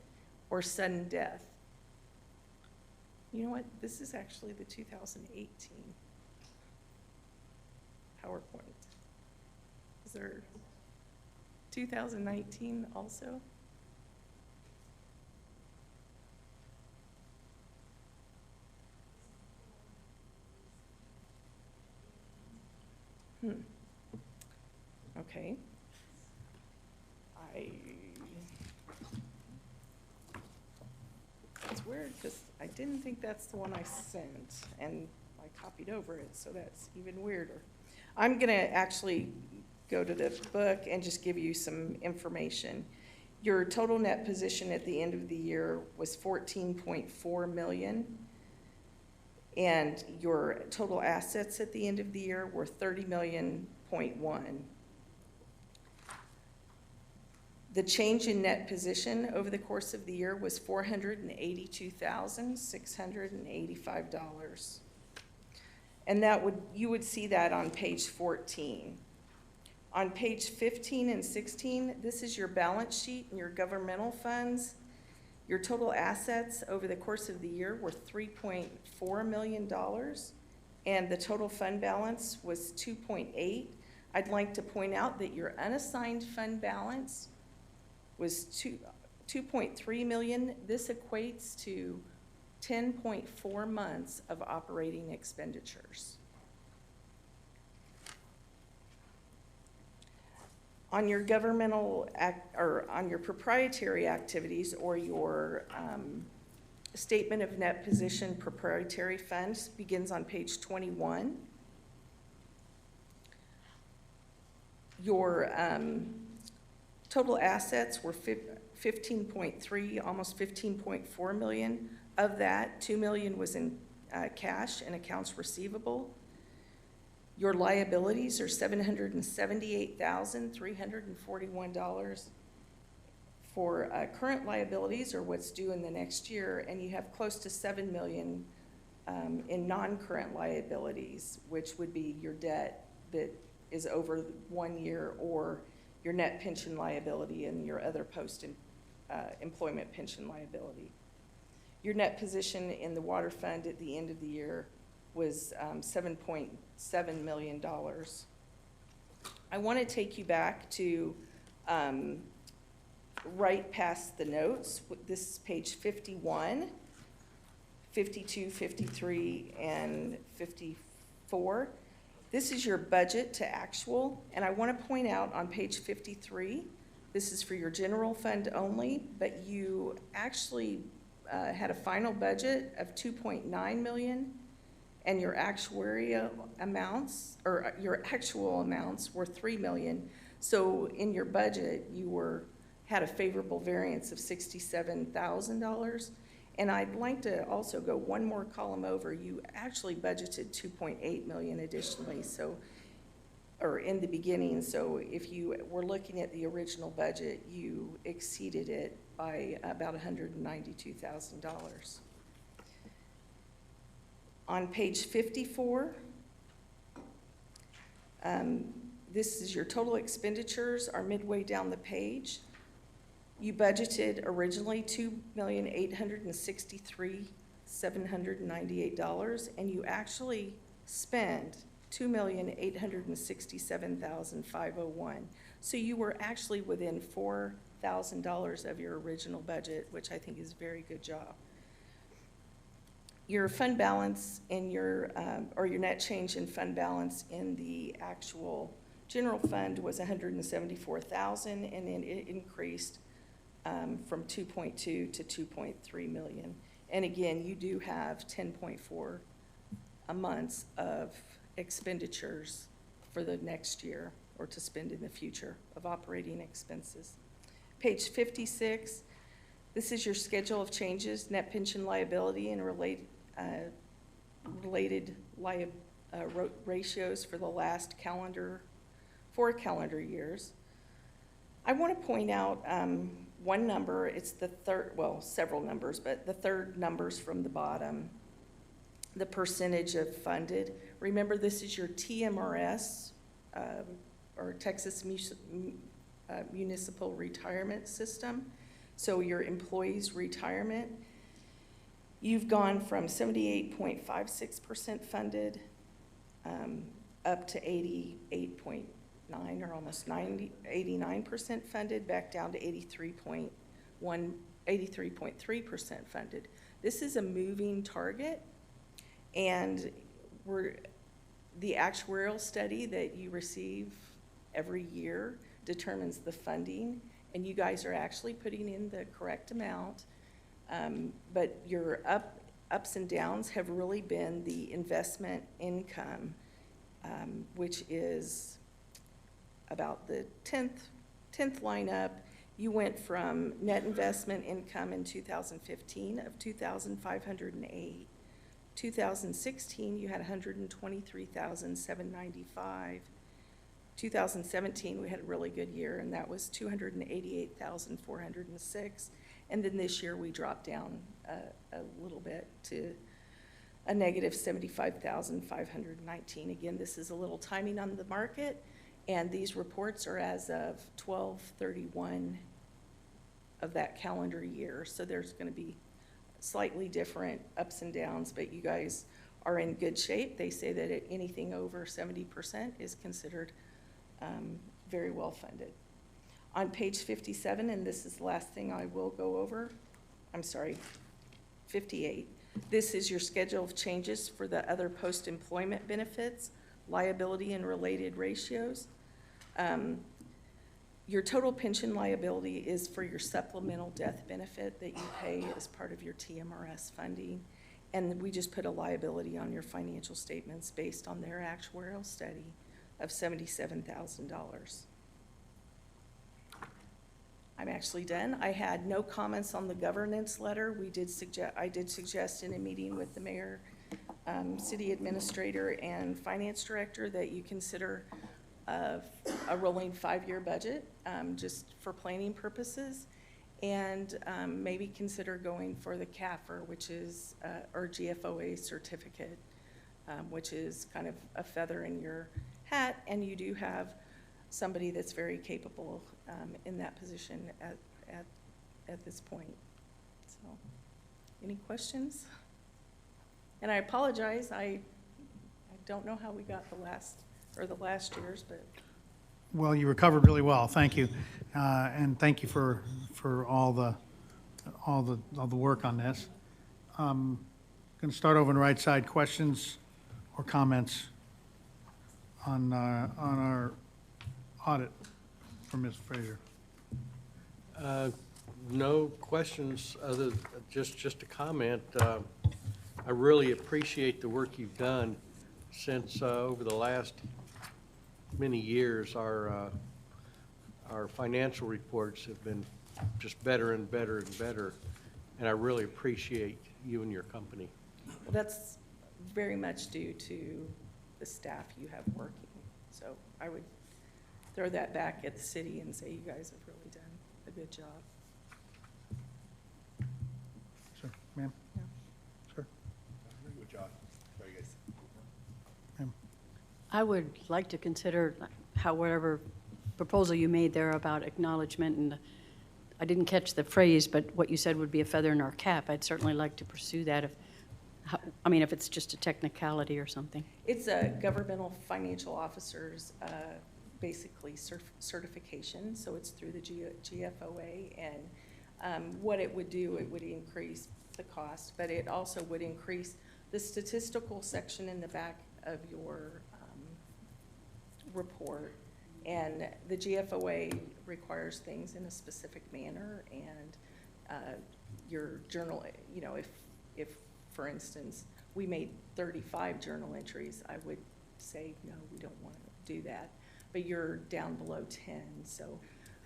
Speaker 3: or sudden death. You know what? This is actually the 2018 PowerPoint. Is there 2019 also? Okay. It's weird because I didn't think that's the one I sent, and I copied over it, so that's even weirder. I'm gonna actually go to the book and just give you some information. Your total net position at the end of the year was $14.4 million, and your total assets at the end of the year were $30.1 million. The change in net position over the course of the year was $482,685. And you would see that on page 14. On page 15 and 16, this is your balance sheet and your governmental funds. Your total assets over the course of the year were $3.4 million, and the total fund balance was $2.8. I'd like to point out that your unassigned fund balance was $2.3 million. This equates to 10.4 months of operating expenditures. On your governmental or on your proprietary activities or your statement of net position proprietary funds begins on page 21. Your total assets were 15.3, almost 15.4 million. Of that, 2 million was in cash and accounts receivable. Your liabilities are $778,341 for current liabilities, or what's due in the next year, and you have close to $7 million in non-current liabilities, which would be your debt that is over 1 year, or your net pension liability and your other post-employment pension liability. Your net position in the water fund at the end of the year was $7.7 million. I want to take you back to right past the notes. This is page 51, 52, 53, and 54. This is your budget to actual, and I want to point out on page 53, this is for your general fund only, but you actually had a final budget of $2.9 million, and your actuarial amounts, or your actual amounts were $3 million. So in your budget, you had a favorable variance of $67,000. And I'd like to also go one more column over. You actually budgeted $2.8 million additionally, or in the beginning. So if you were looking at the original budget, you exceeded it by about $192,000. On page 54, this is your total expenditures are midway down the page. You budgeted originally $2,863,798, and you actually spent $2,867,501. So you were actually within $4,000 of your original budget, which I think is a very good job. Your fund balance in your, or your net change in fund balance in the actual general fund was 174,000, and then it increased from 2.2 to 2.3 million. And again, you do have 10.4 months of expenditures for the next year, or to spend in the future of operating expenses. Page 56, this is your schedule of changes, net pension liability and related ratios for the last four calendar years. I want to point out one number. It's the third, well, several numbers, but the third numbers from the bottom, the percentage of funded. Remember, this is your TMRS, or Texas Municipal Retirement System. So your employees' retirement. You've gone from 78.56% funded up to 88.9 or almost 89% funded, back down to 83.3% funded. This is a moving target, and the actuarial study that you receive every year determines the funding, and you guys are actually putting in the correct amount. But your ups and downs have really been the investment income, which is about the 10th line up. You went from net investment income in 2015 of 2,508. 2016, you had 123,795. 2017, we had a really good year, and that was 288,406. And then this year, we dropped down a little bit to a negative 75,519. Again, this is a little timing on the market, and these reports are as of 12/31 of that calendar year. So there's going to be slightly different ups and downs, but you guys are in good shape. They say that anything over 70% is considered very well funded. On page 57, and this is the last thing I will go over, 58. This is your schedule of changes for the other post-employment benefits, liability and related ratios. Your total pension liability is for your supplemental death benefit that you pay as part of your TMRS funding. And we just put a liability on your financial statements based on their actuarial study of $77,000. I'm actually done. I had no comments on the governance letter. I did suggest in a meeting with the mayor, city administrator, and finance director that you consider a rolling 5-year budget, just for planning purposes, and maybe consider going for the CAFR, which is, or GFOA certificate, which is kind of a feather in your hat, and you do have somebody that's very capable in that position at this point. So, any questions? And I apologize, I don't know how we got the last years, but.
Speaker 1: Well, you recovered really well, thank you. And thank you for all the work on this. Going to start over on the right side. Questions or comments on our audit from Ms. Fraser?
Speaker 20: No questions, other just a comment. I really appreciate the work you've done since over the last many years. Our financial reports have been just better and better and better, and I really appreciate you and your company.
Speaker 3: Well, that's very much due to the staff you have working. So I would throw that back at the city and say you guys have really done a good job.
Speaker 1: Sir, ma'am?
Speaker 3: Yeah.
Speaker 1: Sir?
Speaker 16: Good job. Very good.
Speaker 1: Ma'am?
Speaker 4: I would like to consider whatever proposal you made there about acknowledgement, and I didn't catch the phrase, but what you said would be a feather in our cap. I'd certainly like to pursue that if it's just a technicality or something.
Speaker 3: It's a governmental financial officers, basically certification, so it's through the GFOA, and what it would do, it would increase the cost, but it also would increase the statistical section in the back of your report. And the GFOA requires things in a specific manner, and your journal, you know, if, for instance, we made 35 journal entries, I would say, no, we don't want to do that. But you're down below 10, so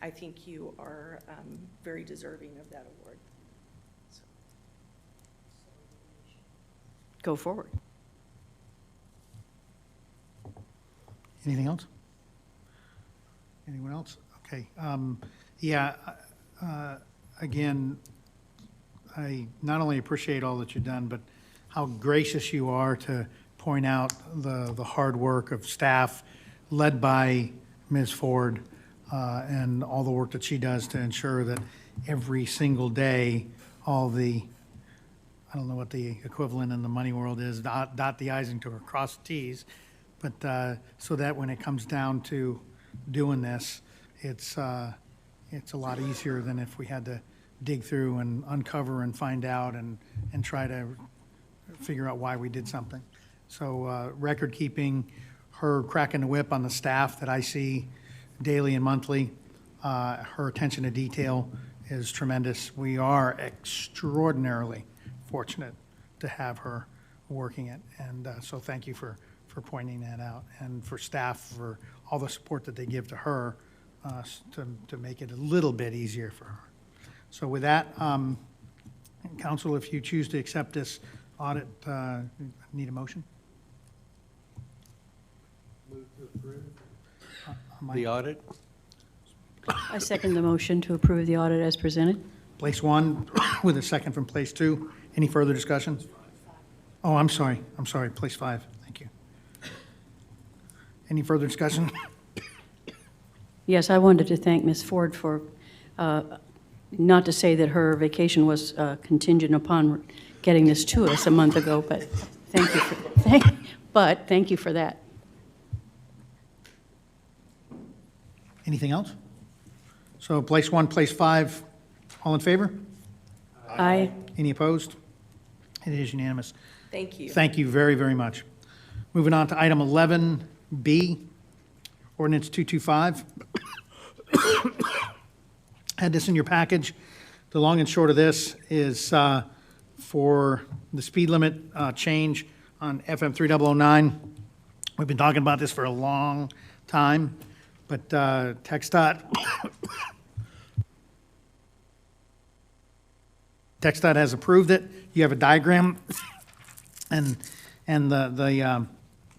Speaker 3: I think you are very deserving of that award. So.
Speaker 4: Go forward.
Speaker 1: Anything else? Anyone else? Okay. Yeah, again, I not only appreciate all that you've done, but how gracious you are to point out the hard work of staff led by Ms. Ford and all the work that she does to ensure that every single day, all the, I don't know what the equivalent in the money world is, dot the i's and cross the t's, but so that when it comes down to doing this, it's a lot easier than if we had to dig through and uncover and find out and try to figure out why we did something. So record keeping, her cracking the whip on the staff that I see daily and monthly, her attention to detail is tremendous. We are extraordinarily fortunate to have her working it, and so thank you for pointing that out, and for staff for all the support that they give to her to make it a little bit easier for her. So with that, Council, if you choose to accept this audit, need a motion?
Speaker 20: Move to approve. The audit?
Speaker 4: I second the motion to approve the audit as presented.
Speaker 1: Place one with a second from place two. Any further discussion? Oh, I'm sorry, place five. Thank you. Any further discussion?
Speaker 4: Yes, I wanted to thank Ms. Ford for, not to say that her vacation was contingent upon getting this to us a month ago, but thank you thank you for that.
Speaker 1: Anything else? So place one, place five, all in favor?
Speaker 4: Aye.
Speaker 1: Any opposed? It is unanimous.
Speaker 3: Thank you.
Speaker 1: Thank you very, very much. Moving on to item 11B, ordinance 225. Had this in your package. The long and short of this is for the speed limit change on FM 3009. We've been talking about this for a long time, but TxDOT has approved it. You have a diagram, and the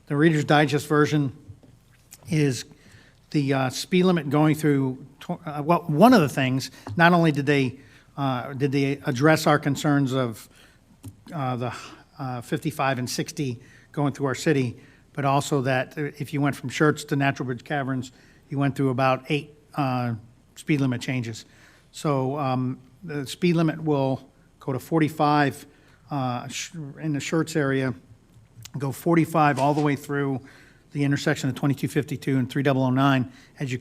Speaker 1: Reader's Digest version is the speed limit going through. Well, one of the things, not only did they address our concerns of the 55 and 60 going through our city, but also that if you went from Schertz to Natural Bridge Caverns, you went through about 8 speed limit changes. So the speed limit will go to 45 in the Schertz area, go 45 all the way through the intersection of 2252 and 3009. As you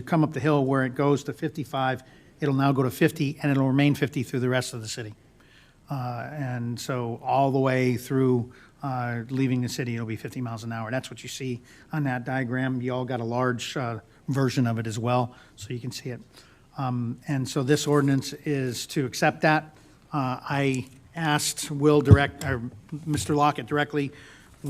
Speaker 1: come up the hill where it goes to 55, it'll now go to 50, and it'll remain 50 through the rest of the city. And so all the way through leaving the city, it'll be 50 miles an hour. That's what you see on that diagram. You all got a large version of it as well, so you can see it. And so this ordinance is to accept that. I asked Mr. Lockett directly,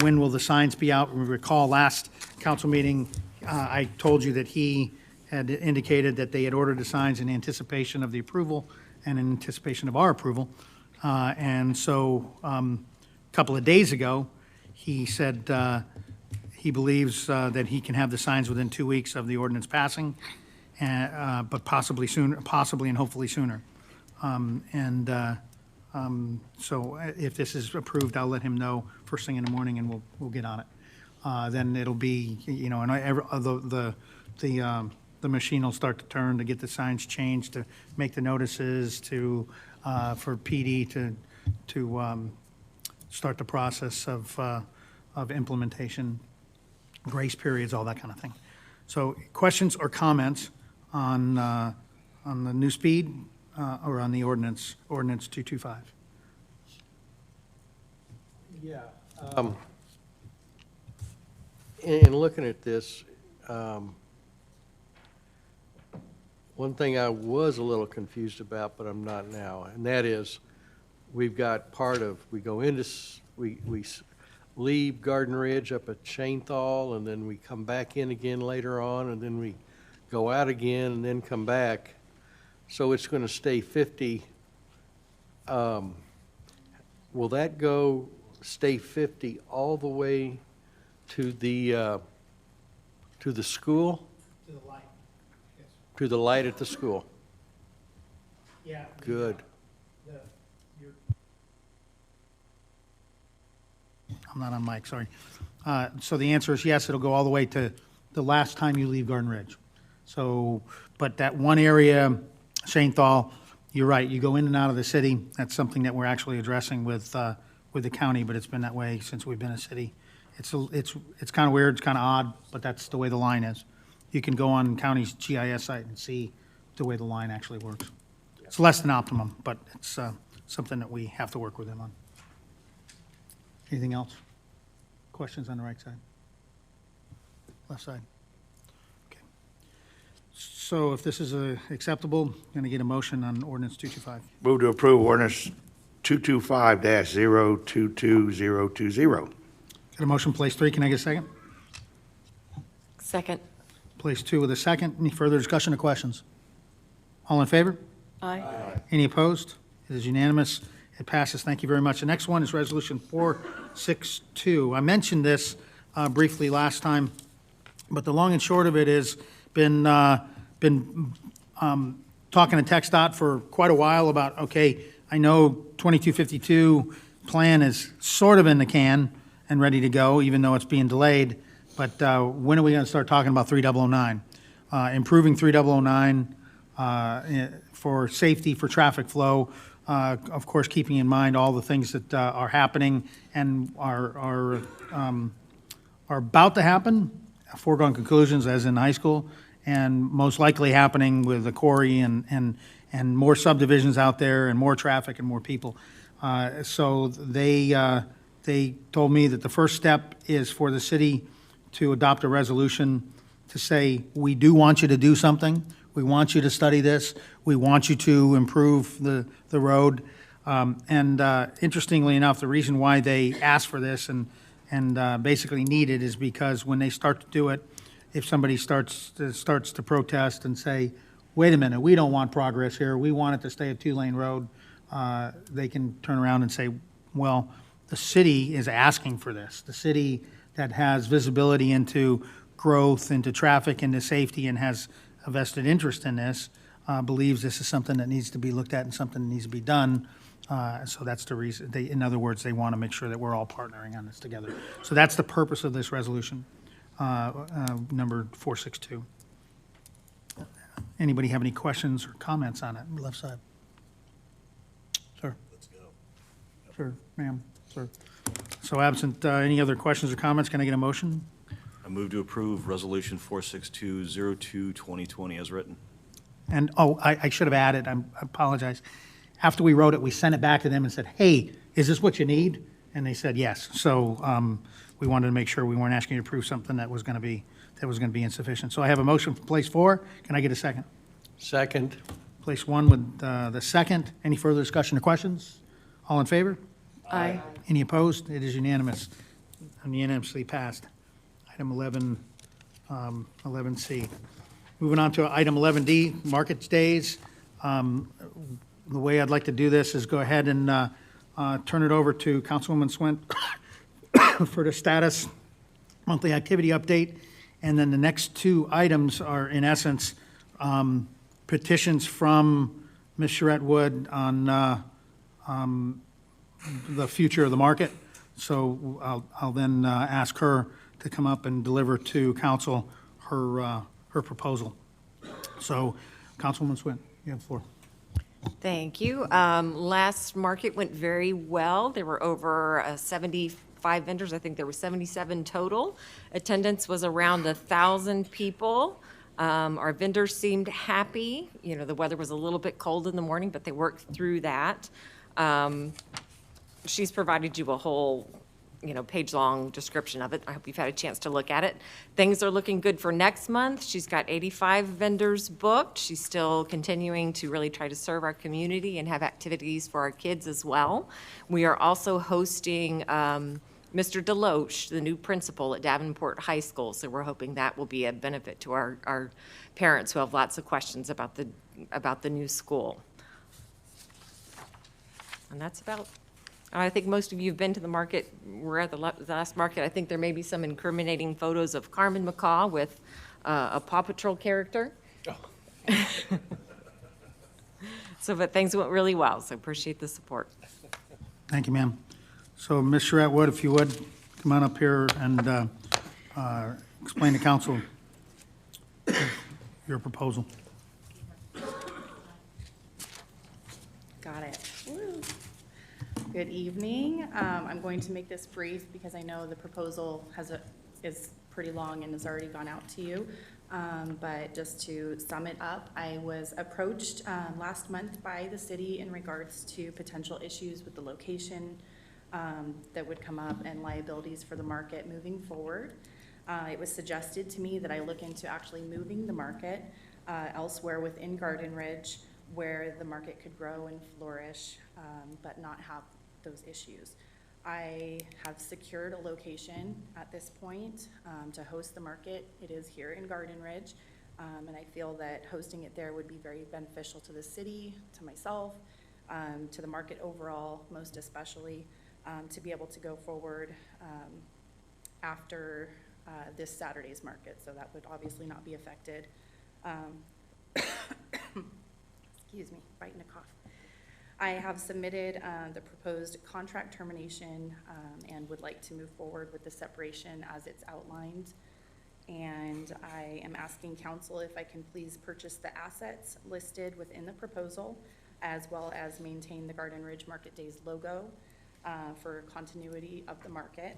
Speaker 1: when will the signs be out? We recall last council meeting, I told you that he had indicated that they had ordered the signs in anticipation of the approval and in anticipation of our approval. And so a couple of days ago, he said he believes that he can have the signs within 2 weeks of the ordinance passing, but possibly sooner, possibly and hopefully sooner. So if this is approved, I'll let him know first thing in the morning, and we'll get on it. Then it'll be, you know, and the machine will start to turn to get the signs changed, to make the notices, to for PD to start the process of implementation, grace periods, all that kind of thing. So questions or comments on the new speed or on the ordinance 225?
Speaker 20: Yeah. In looking at this, one thing I was a little confused about, but I'm not now, and that is, we've got we go into, we leave Garden Ridge up at Chainthal, and then we come back in again later on, and then we go out again and then come back. So it's going to stay 50. Will that stay 50 all the way to the school?
Speaker 1: To the light, yes.
Speaker 20: To the light at the school?
Speaker 1: Yeah.
Speaker 20: Good.
Speaker 1: I'm not on mic, sorry. So the answer is yes, it'll go all the way to the last time you leave Garden Ridge. So, but that one area, Shanethal, you're right, you go in and out of the city. That's something that we're actually addressing with the county, but it's been that way since we've been a city. It's kind of weird, it's kind of odd, but that's the way the line is. You can go on county's GIS site and see the way the line actually works. It's less than optimum, but it's something that we have to work with them on. Anything else? Questions on the right side? Left side? Okay. So if this is acceptable, I'm going to get a motion on ordinance 225.
Speaker 16: Move to approve ordinance 225-022020.
Speaker 1: Got a motion, place 3. Can I get a second?
Speaker 17: Second.
Speaker 1: Place 2 with a second. Any further discussion or questions? All in favor?
Speaker 4: Aye.
Speaker 1: Any opposed? It is unanimous. It passes. Thank you very much. The next one is Resolution 462. I mentioned this briefly last time, but the long and short of it is been talking to TxDOT for quite a while about, okay, I know 2252 plan is sort of in the can and ready to go, even though it's being delayed, but when are we going to start talking about 3009? Improving 3009 for safety, for traffic flow, of course, keeping in mind all the things that are happening and are about to happen, foregone conclusions as in high school, and most likely happening with the quarry and more subdivisions out there and more traffic and more people. So they told me that the first step is for the city to adopt a resolution to say, we do want you to do something. We want you to study this. We want you to improve the road. Interestingly enough, the reason why they asked for this and basically need it is because when they start to do it, if somebody starts to protest and say, wait a minute, we don't want progress here, we want it to stay a 2-lane road, they can turn around and say, well, the city is asking for this. The city that has visibility into growth, into traffic, into safety, and has a vested interest in this, believes this is something that needs to be looked at and something that needs to be done. So that's the reason. In other words, they want to make sure that we're all partnering on this together. So that's the purpose of this resolution, number 462. Anybody have any questions or comments on it? Left side. Sir. Let's go. Sir, ma'am, sir. So absent any other questions or comments, can I get a motion?
Speaker 15: I move to approve Resolution 46202-2020 as written.
Speaker 1: And, I should have added, I apologize. After we wrote it, we sent it back to them and said, hey, is this what you need? And they said yes. So we wanted to make sure we weren't asking you to approve something that was going to be insufficient. So I have a motion for place 4. Can I get a second?
Speaker 20: Second.
Speaker 1: Place 1 with the second. Any further discussion or questions? All in favor?
Speaker 4: Aye.
Speaker 1: Any opposed? It is unanimous. Unanimously passed. Item 11C. Moving on to item 11D, market days. The way I'd like to do this is go ahead and turn it over to Councilwoman Swint for the status monthly activity update. And then the next 2 items are, in essence, petitions from Ms. Charette Wood on the future of the market. So I'll then ask her to come up and deliver to council her proposal. So, Councilwoman Swint, you have the floor.
Speaker 17: Thank you. Last market went very well. There were over 75 vendors. I think there were 77 total. Attendance was around 1,000 people. Our vendors seemed happy. You know, the weather was a little bit cold in the morning, but they worked through that. She's provided you a whole page-long description of it. I hope you've had a chance to look at it. Things are looking good for next month. She's got 85 vendors booked. She's still continuing to really try to serve our community and have activities for our kids as well. We are also hosting Mr. Deloche, the new principal at Davenport High School, so we're hoping that will be a benefit to our parents who have lots of questions about the new school. And that's about, I think most of you have been to the market. We're at the last market. I think there may be some incriminating photos of Carmen McCaw with a Paw Patrol character. But things went really well, so appreciate the support.
Speaker 1: Thank you, ma'am. So, Ms. Charette-Wood, if you would, come on up here and explain to council your proposal.
Speaker 6: Got it. Woo. Good evening. I'm going to make this brief because I know the proposal is pretty long and has already gone out to you. But just to sum it up, I was approached last month by the city in regards to potential issues with the location that would come up and liabilities for the market moving forward. It was suggested to me that I look into actually moving the market elsewhere within Garden Ridge where the market could grow and flourish, but not have those issues. I have secured a location at this point to host the market. It is here in Garden Ridge, and I feel that hosting it there would be very beneficial to the city, to myself, to the market overall, most especially, to be able to go forward after this Saturday's market, so that would obviously not be affected. Excuse me, fighting a cough. I have submitted the proposed contract termination and would like to move forward with the separation as it's outlined. And I am asking council if I can please purchase the assets listed within the proposal, as well as maintain the Garden Ridge Market Days logo for continuity of the market.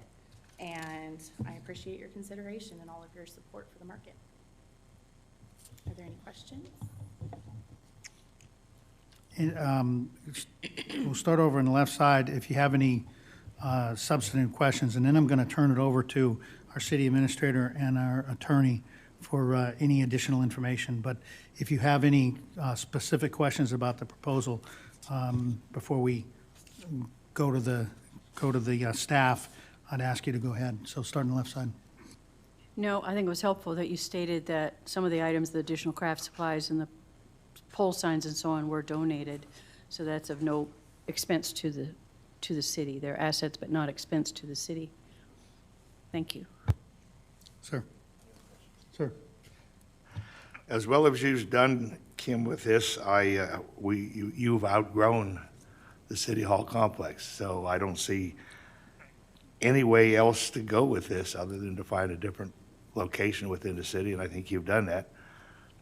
Speaker 6: And I appreciate your consideration and all of your support for the market. Are there any questions?
Speaker 1: We'll start over on the left side if you have any substantive questions, and then I'm going to turn it over to our city administrator and our attorney for any additional information. But if you have any specific questions about the proposal before we go to the staff, I'd ask you to go ahead. So start on the left side.
Speaker 4: No, I think it was helpful that you stated that some of the items, the additional craft supplies and the pole signs and so on were donated, so that's of no expense to the city. They're assets, but not expense to the city. Thank you.
Speaker 1: Sir. Sir.
Speaker 16: As well as you've done, Kim, with this, you've outgrown the City Hall complex, so I don't see any way else to go with this other than to find a different location within the city, and I think you've done that.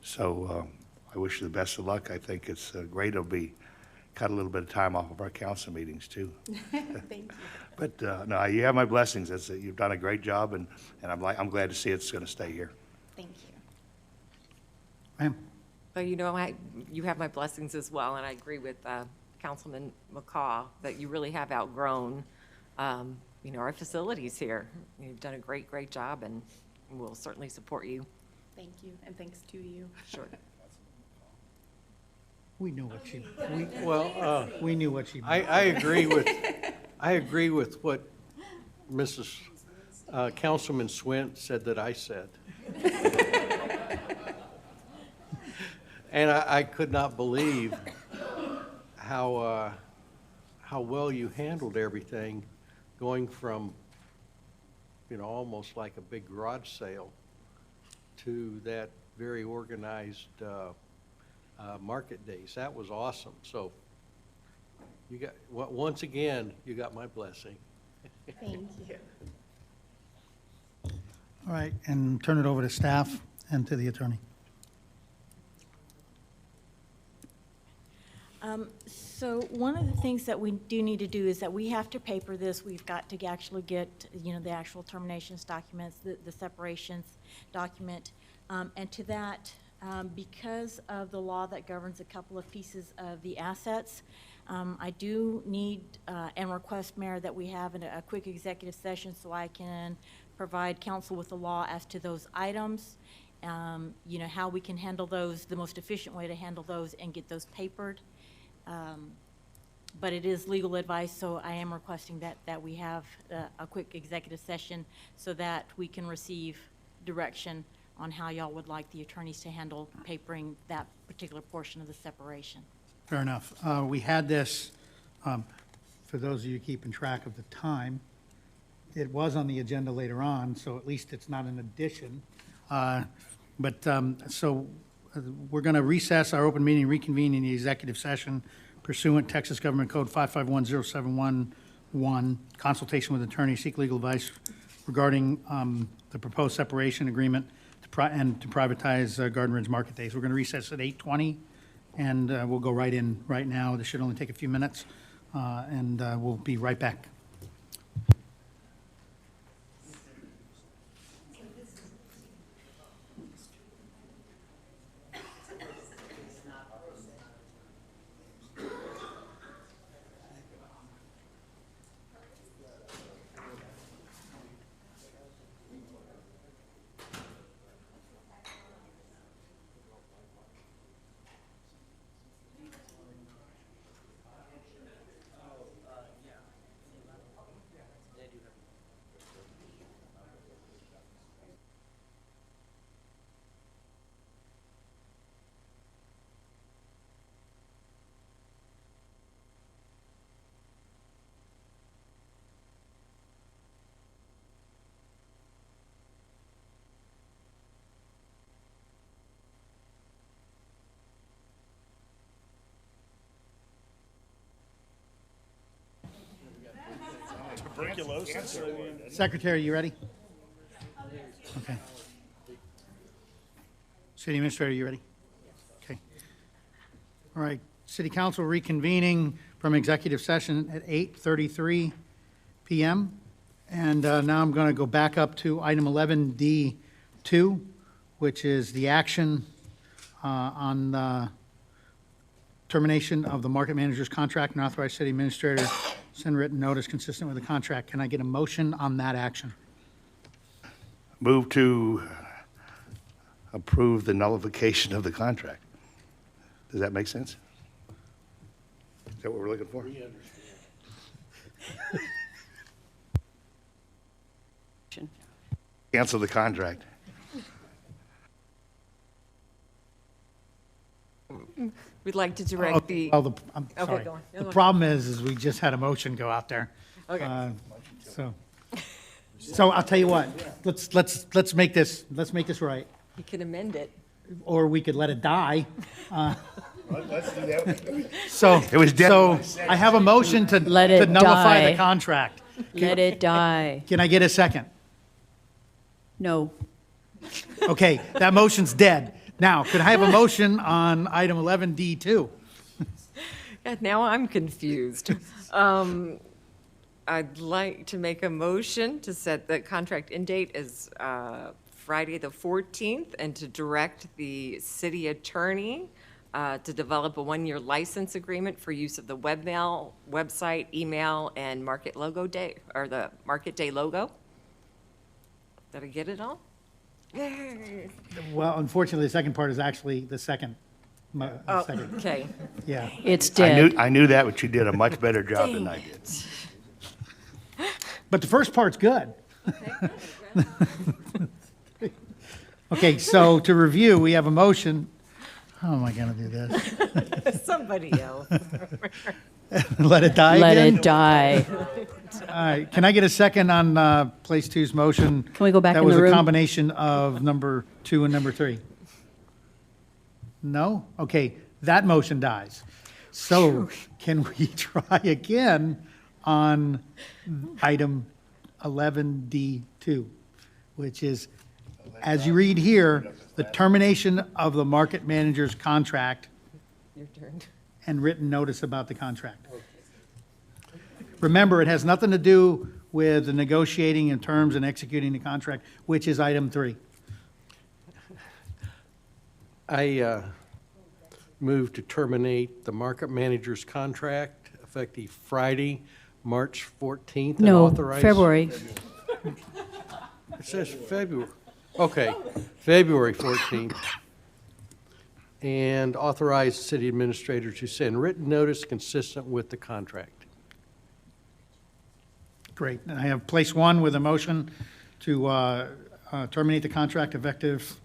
Speaker 16: So I wish you the best of luck. I think it's great. It'll be cut a little bit of time off of our council meetings too.
Speaker 6: Thank you.
Speaker 16: But no, you have my blessings. You've done a great job, and I'm glad to see it's going to stay here.
Speaker 6: Thank you.
Speaker 1: Ma'am.
Speaker 17: Well, you have my blessings as well, and I agree with Councilman McCaw that you really have outgrown, our facilities here. You've done a great job, and we'll certainly support you.
Speaker 6: Thank you, and thanks to you.
Speaker 17: Sure.
Speaker 1: We knew what she.
Speaker 20: We
Speaker 1: knew what she.
Speaker 20: I agree with what Mrs. Councilman Swint said that I said. And I could not believe how well you handled everything, going from, almost like a big garage sale to that very organized market days. That was awesome. So once again, you got my blessing.
Speaker 6: Thank you.
Speaker 1: All right, and turn it over to staff and to the attorney.
Speaker 19: So one of the things that we do need to do is that we have to paper this. We've got to actually get, the actual terminations documents, the separations document. And to that, because of the law that governs a couple of pieces of the assets, I do need and request, Mayor, that we have a quick executive session so I can provide counsel with the law as to those items, you know, how we can handle those, the most efficient way to handle those and get those papered. But it is legal advice, so I am requesting that we have a quick executive session so that we can receive direction on how y'all would like the attorneys to handle papering that particular portion of the separation.
Speaker 1: Fair enough. We had this, for those of you keeping track of the time, it was on the agenda later on, so at least it's not an addition. So we're going to recess our open meeting, reconvene in the executive session pursuant Texas Government Code 5510711, consultation with attorney, seek legal advice regarding the proposed separation agreement to privatize Garden Ridge Market Days. We're going to recess at 8:20, and we'll go right in right now. This should only take a few minutes, and we'll be right back.
Speaker 15: Tuberculosis?
Speaker 1: Secretary, you ready? Okay. City Administrator, you ready? Okay. All right, City Council reconvening from executive session at 8:33 PM. And now I'm going to go back up to item 11D2, which is the action on the termination of the market manager's contract, and authorize city administrator send written notice consistent with the contract. Can I get a motion on that action?
Speaker 16: Move to approve the nullification of the contract. Does that make sense? Is that what we're looking for? Cancel the contract.
Speaker 17: We'd like to direct the.
Speaker 1: Well, I'm
Speaker 17: Okay,
Speaker 1: sorry.
Speaker 17: go on.
Speaker 1: The problem is we just had a motion go out there.
Speaker 17: Okay.
Speaker 1: So I'll tell you what, let's make this right,
Speaker 17: You can amend it.
Speaker 1: or we could let it die.
Speaker 16: Let's do that.
Speaker 1: So,
Speaker 16: It was dead
Speaker 1: so
Speaker 16: when I said it.
Speaker 1: I have a motion to
Speaker 4: Let it
Speaker 1: nullify
Speaker 4: die.
Speaker 1: the contract.
Speaker 4: Let it die.
Speaker 1: Can I get a second?
Speaker 4: No.
Speaker 1: Okay, that motion's dead. Now, could I have a motion on item 11D2?
Speaker 17: God, now I'm confused. I'd like to make a motion to set the contract end date as Friday the 14th and to direct the city attorney to develop a one-year license agreement for use of the webmail, website, email, and market logo day, or the Market Day logo. Did I get it all?
Speaker 1: Well, unfortunately, the second part is actually the second.
Speaker 17: Oh,
Speaker 1: second.
Speaker 17: okay.
Speaker 1: Yeah.
Speaker 4: It's dead.
Speaker 16: I knew that, but you did a much better job than I did.
Speaker 1: But the first part's good. Okay, so to review, we have a motion. How am I going to do this?
Speaker 17: Somebody else.
Speaker 1: Let it die
Speaker 4: Let
Speaker 1: again?
Speaker 4: it die.
Speaker 1: All right, can I get a second on place two's motion?
Speaker 4: Can we go back
Speaker 1: That
Speaker 4: in
Speaker 1: was
Speaker 4: the
Speaker 1: a
Speaker 4: room?
Speaker 1: combination of number 2 and number 3. No? Okay, that motion dies. So can we try again on item 11D2, which is, as you read here, the termination of the market manager's contract
Speaker 17: Your turn.
Speaker 1: and written notice about the contract. Remember, it has nothing to do with the negotiating in terms and executing the contract, which is item 3.
Speaker 20: move to terminate the market manager's contract effective Friday, March 14th. and
Speaker 4: No,
Speaker 20: authorize-
Speaker 4: February.
Speaker 20: It says February. Okay, February 14th. And authorize the city administrator to send written notice consistent with the contract.
Speaker 1: Great. And I have place one with a motion to terminate the contract effective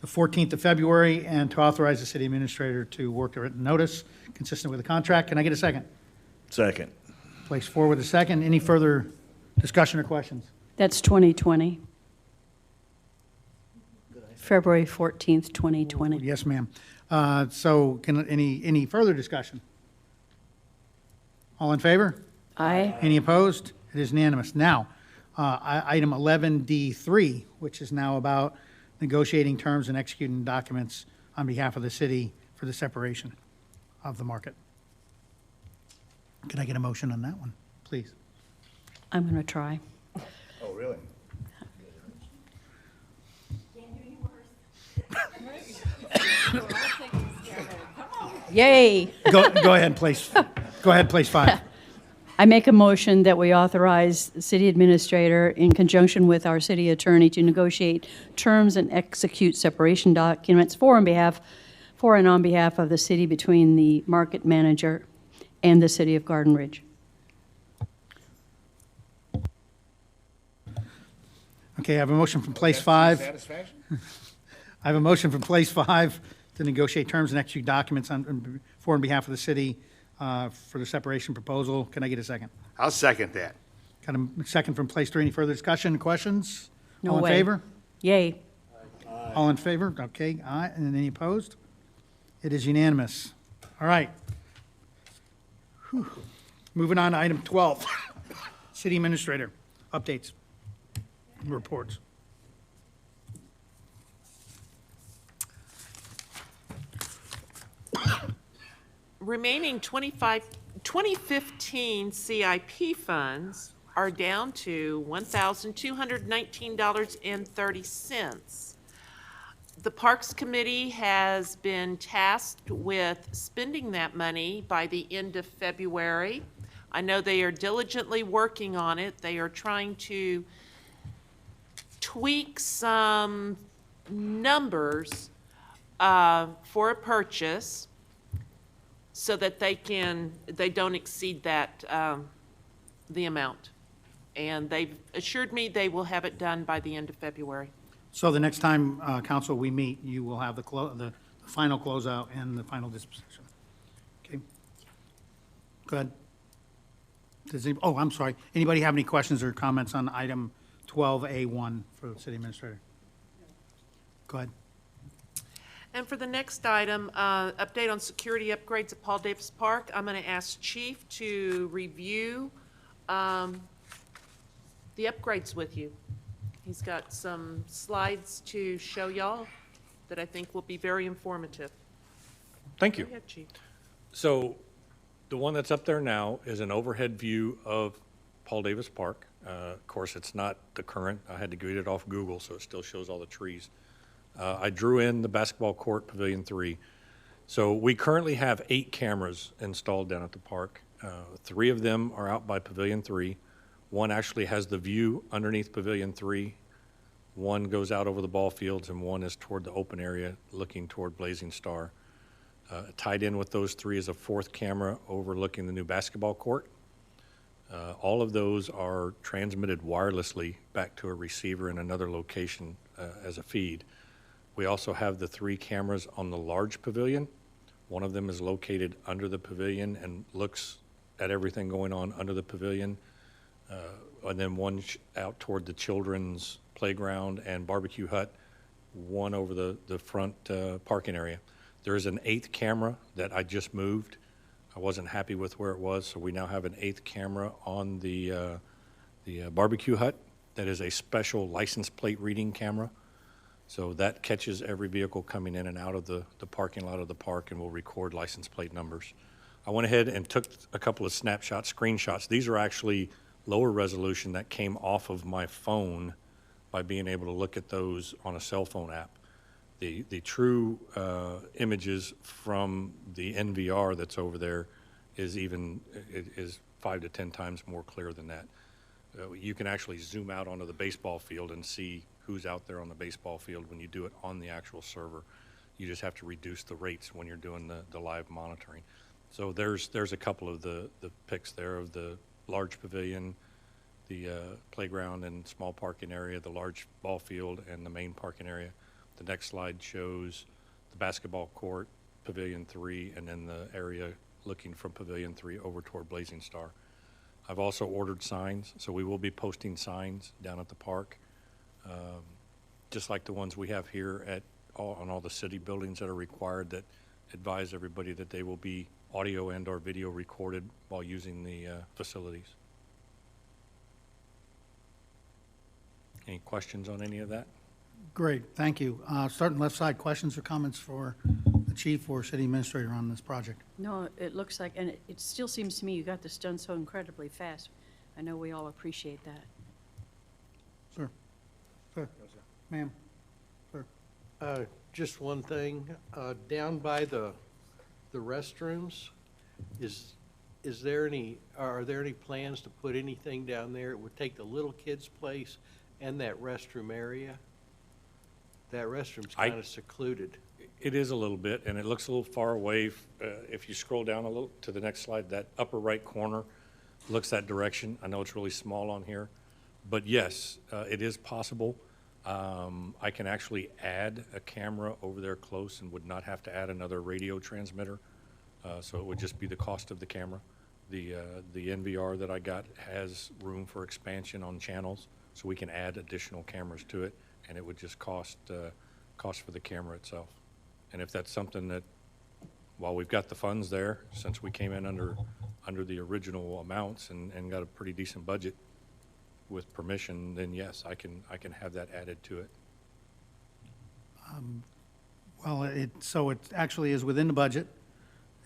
Speaker 1: the 14th of February and to authorize the city administrator to work a written notice consistent with the contract. Can I get a second?
Speaker 15: Second.
Speaker 1: Place four with a second. Any further discussion or questions?
Speaker 4: That's 2020. February 14th, 2020.
Speaker 1: Yes, ma'am. So can, any further discussion? All in favor?
Speaker 4: Aye.
Speaker 1: Any opposed? It is unanimous. Now, item 11D3, which is now about negotiating terms and executing documents on behalf of the city for the separation of the market. Can I get a motion on that one, please?
Speaker 4: I'm going to try.
Speaker 16: Oh, really?
Speaker 4: Yay!
Speaker 1: Go ahead, place. Go ahead, place five.
Speaker 4: I make a motion that we authorize the city administrator in conjunction with our city attorney to negotiate terms and execute separation documents for and on behalf of the city between the market manager and the city of Garden Ridge.
Speaker 1: Okay, I have a motion from place five. I have a motion from place five to negotiate terms and execute documents for and behalf of the city for the separation proposal. Can I get a second?
Speaker 16: I'll second that.
Speaker 1: Got a second from place three. Any further discussion, questions?
Speaker 4: No
Speaker 1: All in
Speaker 4: way.
Speaker 1: favor?
Speaker 4: Yay.
Speaker 1: All in favor? Okay, aye. And any opposed? It is unanimous. All right. Whew. Moving on to item 12, city administrator, updates, and reports.
Speaker 11: Remaining 2015 CIP funds are down to $1,219.30. The Parks Committee has been tasked with spending that money by the end of February. I know they are diligently working on it. They are trying to tweak some numbers for a purchase so that they don't exceed that, the amount. And they've assured me they will have it done by the end of February.
Speaker 1: So the next time, council, we meet, you will have the final closeout and the final disposition. Okay? Go ahead. I'm sorry. Anybody have any questions or comments on item 12A1 for the city administrator? Go ahead.
Speaker 11: And for the next item, update on security upgrades at Paul Davis Park, I'm going to ask Chief to review the upgrades with you. He's got some slides to show y'all that I think will be very informative.
Speaker 18: Thank you.
Speaker 11: Go ahead, Chief.
Speaker 18: So the one that's up there now is an overhead view of Paul Davis Park. Of course, it's not the current. I had to get it off Google, so it still shows all the trees. I drew in the basketball court, Pavilion 3. So we currently have 8 cameras installed down at the park. 3 of them are out by Pavilion 3. One actually has the view underneath Pavilion 3. One goes out over the ball fields, and one is toward the open area looking toward Blazing Star. Tied in with those 3 is a 4th camera overlooking the new basketball court. All of those are transmitted wirelessly back to a receiver in another location as a feed. We also have the 3 cameras on the large pavilion. One of them is located under the pavilion and looks at everything going on under the pavilion. And then one out toward the children's playground and barbecue hut, one over the front parking area. There is an 8th camera that I just moved. I wasn't happy with where it was, so we now have an 8th camera on the barbecue hut that is a special license plate reading camera. So that catches every vehicle coming in and out of the parking lot of the park and will record license plate numbers. I went ahead and took a couple of screenshots. These are actually lower resolution that came off of my phone by being able to look at those on a cell phone app. The true images from the NVR that's over there is 5 to 10 times more clear than that. You can actually zoom out onto the baseball field and see who's out there on the baseball field when you do it on the actual server. You just have to reduce the rates when you're doing the live monitoring. So there's a couple of the pics there of the large pavilion, the playground and small parking area, the large ball field, and the main parking area. The next slide shows the basketball court, Pavilion 3, and then the area looking from Pavilion 3 over toward Blazing Star. I've also ordered signs, so we will be posting signs down at the park, just like the ones we have here on all the city buildings that are required, that advise everybody that they will be audio and/or video recorded while using the facilities. Any questions on any of that?
Speaker 1: Great, thank you. Starting left side, questions or comments for the chief or city administrator on this project?
Speaker 4: No, it looks like, and it still seems to me you got this done so incredibly fast. I know we all appreciate that.
Speaker 1: Sir? Sir? Ma'am? Sir?
Speaker 20: Just one thing, down by the restrooms, are there any plans to put anything down there? It would take the little kids' place and that restroom area. That restroom's kind of secluded.
Speaker 18: It is a little bit, and it looks a little far away. If you scroll down a little to the next slide, that upper right corner looks that direction. I know it's really small on here, but yes, it is possible. I can actually add a camera over there close and would not have to add another radio transmitter. So it would just be the cost of the camera. The NVR that I got has room for expansion on channels, so we can add additional cameras to it, and it would just cost for the camera itself. And if that's something that, while we've got the funds there, since we came in under the original amounts and got a pretty decent budget with permission, then yes, I can have that added to it.
Speaker 1: Well, it actually is within the budget,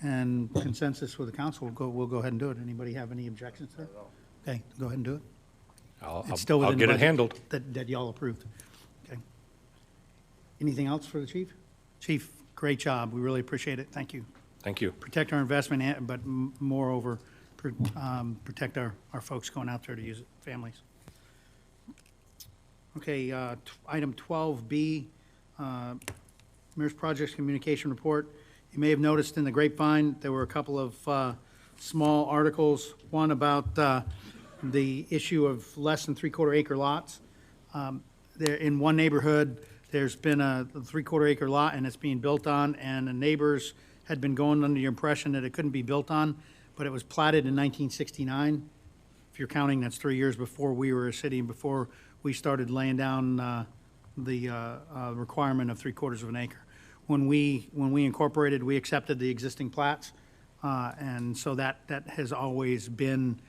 Speaker 1: and consensus with the council, we'll go ahead and do it. Anybody have any objections to it? Okay, go ahead and do it. It's still
Speaker 18: I'll
Speaker 1: within the
Speaker 18: get it
Speaker 1: budget
Speaker 18: handled.
Speaker 1: That y'all approved. Okay. Anything else for the chief? Chief, great job. We really appreciate it. Thank you.
Speaker 18: Thank you.
Speaker 1: Protect our investment, but moreover, protect our folks going out there to use it, families. Okay, item 12B, Mayor's Projects Communication Report. You may have noticed in the grapevine, there were a couple of small articles, one about the issue of less than 3/4 acre lots. There, in one neighborhood, there's been a 3/4 acre lot and it's being built on, and the neighbors had been going under the impression that it couldn't be built on, but it was platted in 1969. If you're counting, that's 3 years before we were a city and before we started laying down the requirement of 3/4 of an acre. When we incorporated, we accepted the existing plats, and so that has always been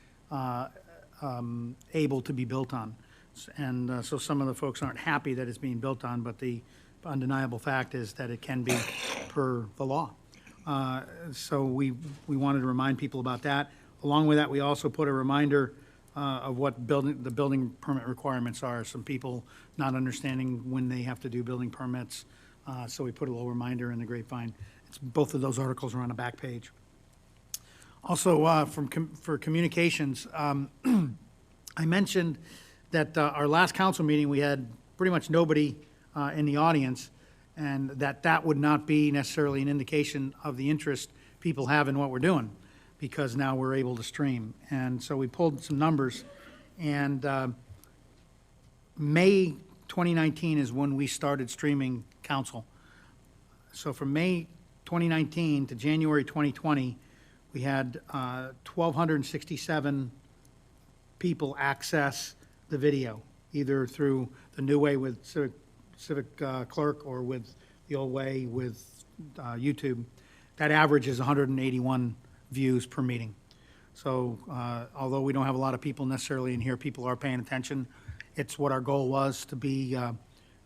Speaker 1: able to be built on. And so some of the folks aren't happy that it's being built on, but the undeniable fact is that it can be per the law. So we wanted to remind people about that. Along with that, we also put a reminder of what the building permit requirements are. Some people not understanding when they have to do building permits, so we put a little reminder in the grapevine. Both of those articles are on the back page. Also, for communications, I mentioned that our last council meeting, we had pretty much nobody in the audience, and that would not be necessarily an indication of the interest people have in what we're doing, because now we're able to stream. And so we pulled some numbers, and May 2019 is when we started streaming council. So from May 2019 to January 2020, we had 1,267 people access the video, either through the new way with Civic Clerk or with the old way with YouTube. That average is 181 views per meeting. So although we don't have a lot of people necessarily in here, people are paying attention. It's what our goal was, to be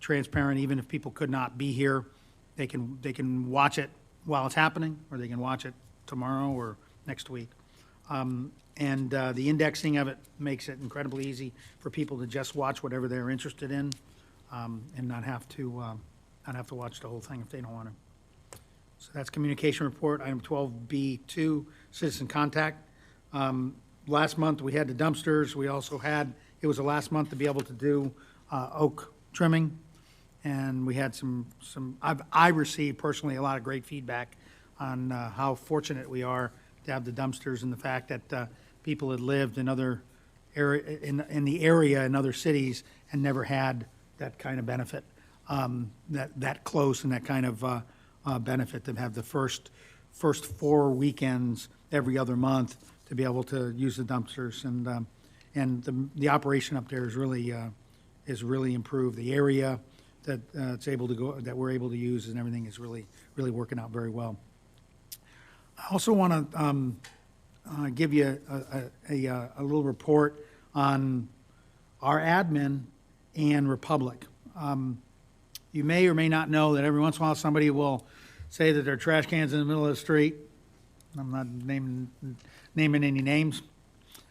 Speaker 1: transparent. Even if people could not be here, they can watch it while it's happening, or they can watch it tomorrow or next week. And the indexing of it makes it incredibly easy for people to just watch whatever they're interested in, and not have to not have to watch the whole thing if they don't want to. So that's communication report. Item 12B2, citizen contact. Last month, we had the dumpsters. We also had, it was the last month to be able to do oak trimming. And we had I received personally a lot of great feedback on how fortunate we are to have the dumpsters and the fact that people had lived in other area, in the area in other cities and never had that kind of benefit, that close and that kind of benefit, to have the first 4 weekends every other month to be able to use the dumpsters. And the operation up there is really improved. The area that it's able to go, that we're able to use and everything is really working out very well. I also want to give you a little report on our admin and Republic. You may or may not know that every once in a while somebody will say that their trash can's in the middle of the street. I'm not naming any names,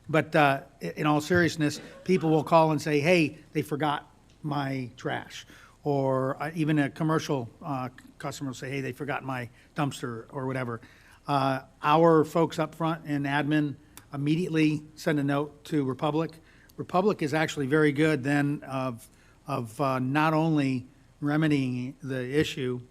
Speaker 1: but in all seriousness, people will call and say, hey, they forgot my trash. Or even a commercial customer will say, hey, they forgot my dumpster or whatever. Our folks up front in admin immediately send a note to Republic. Republic is actually very good then of not only remedying the issue,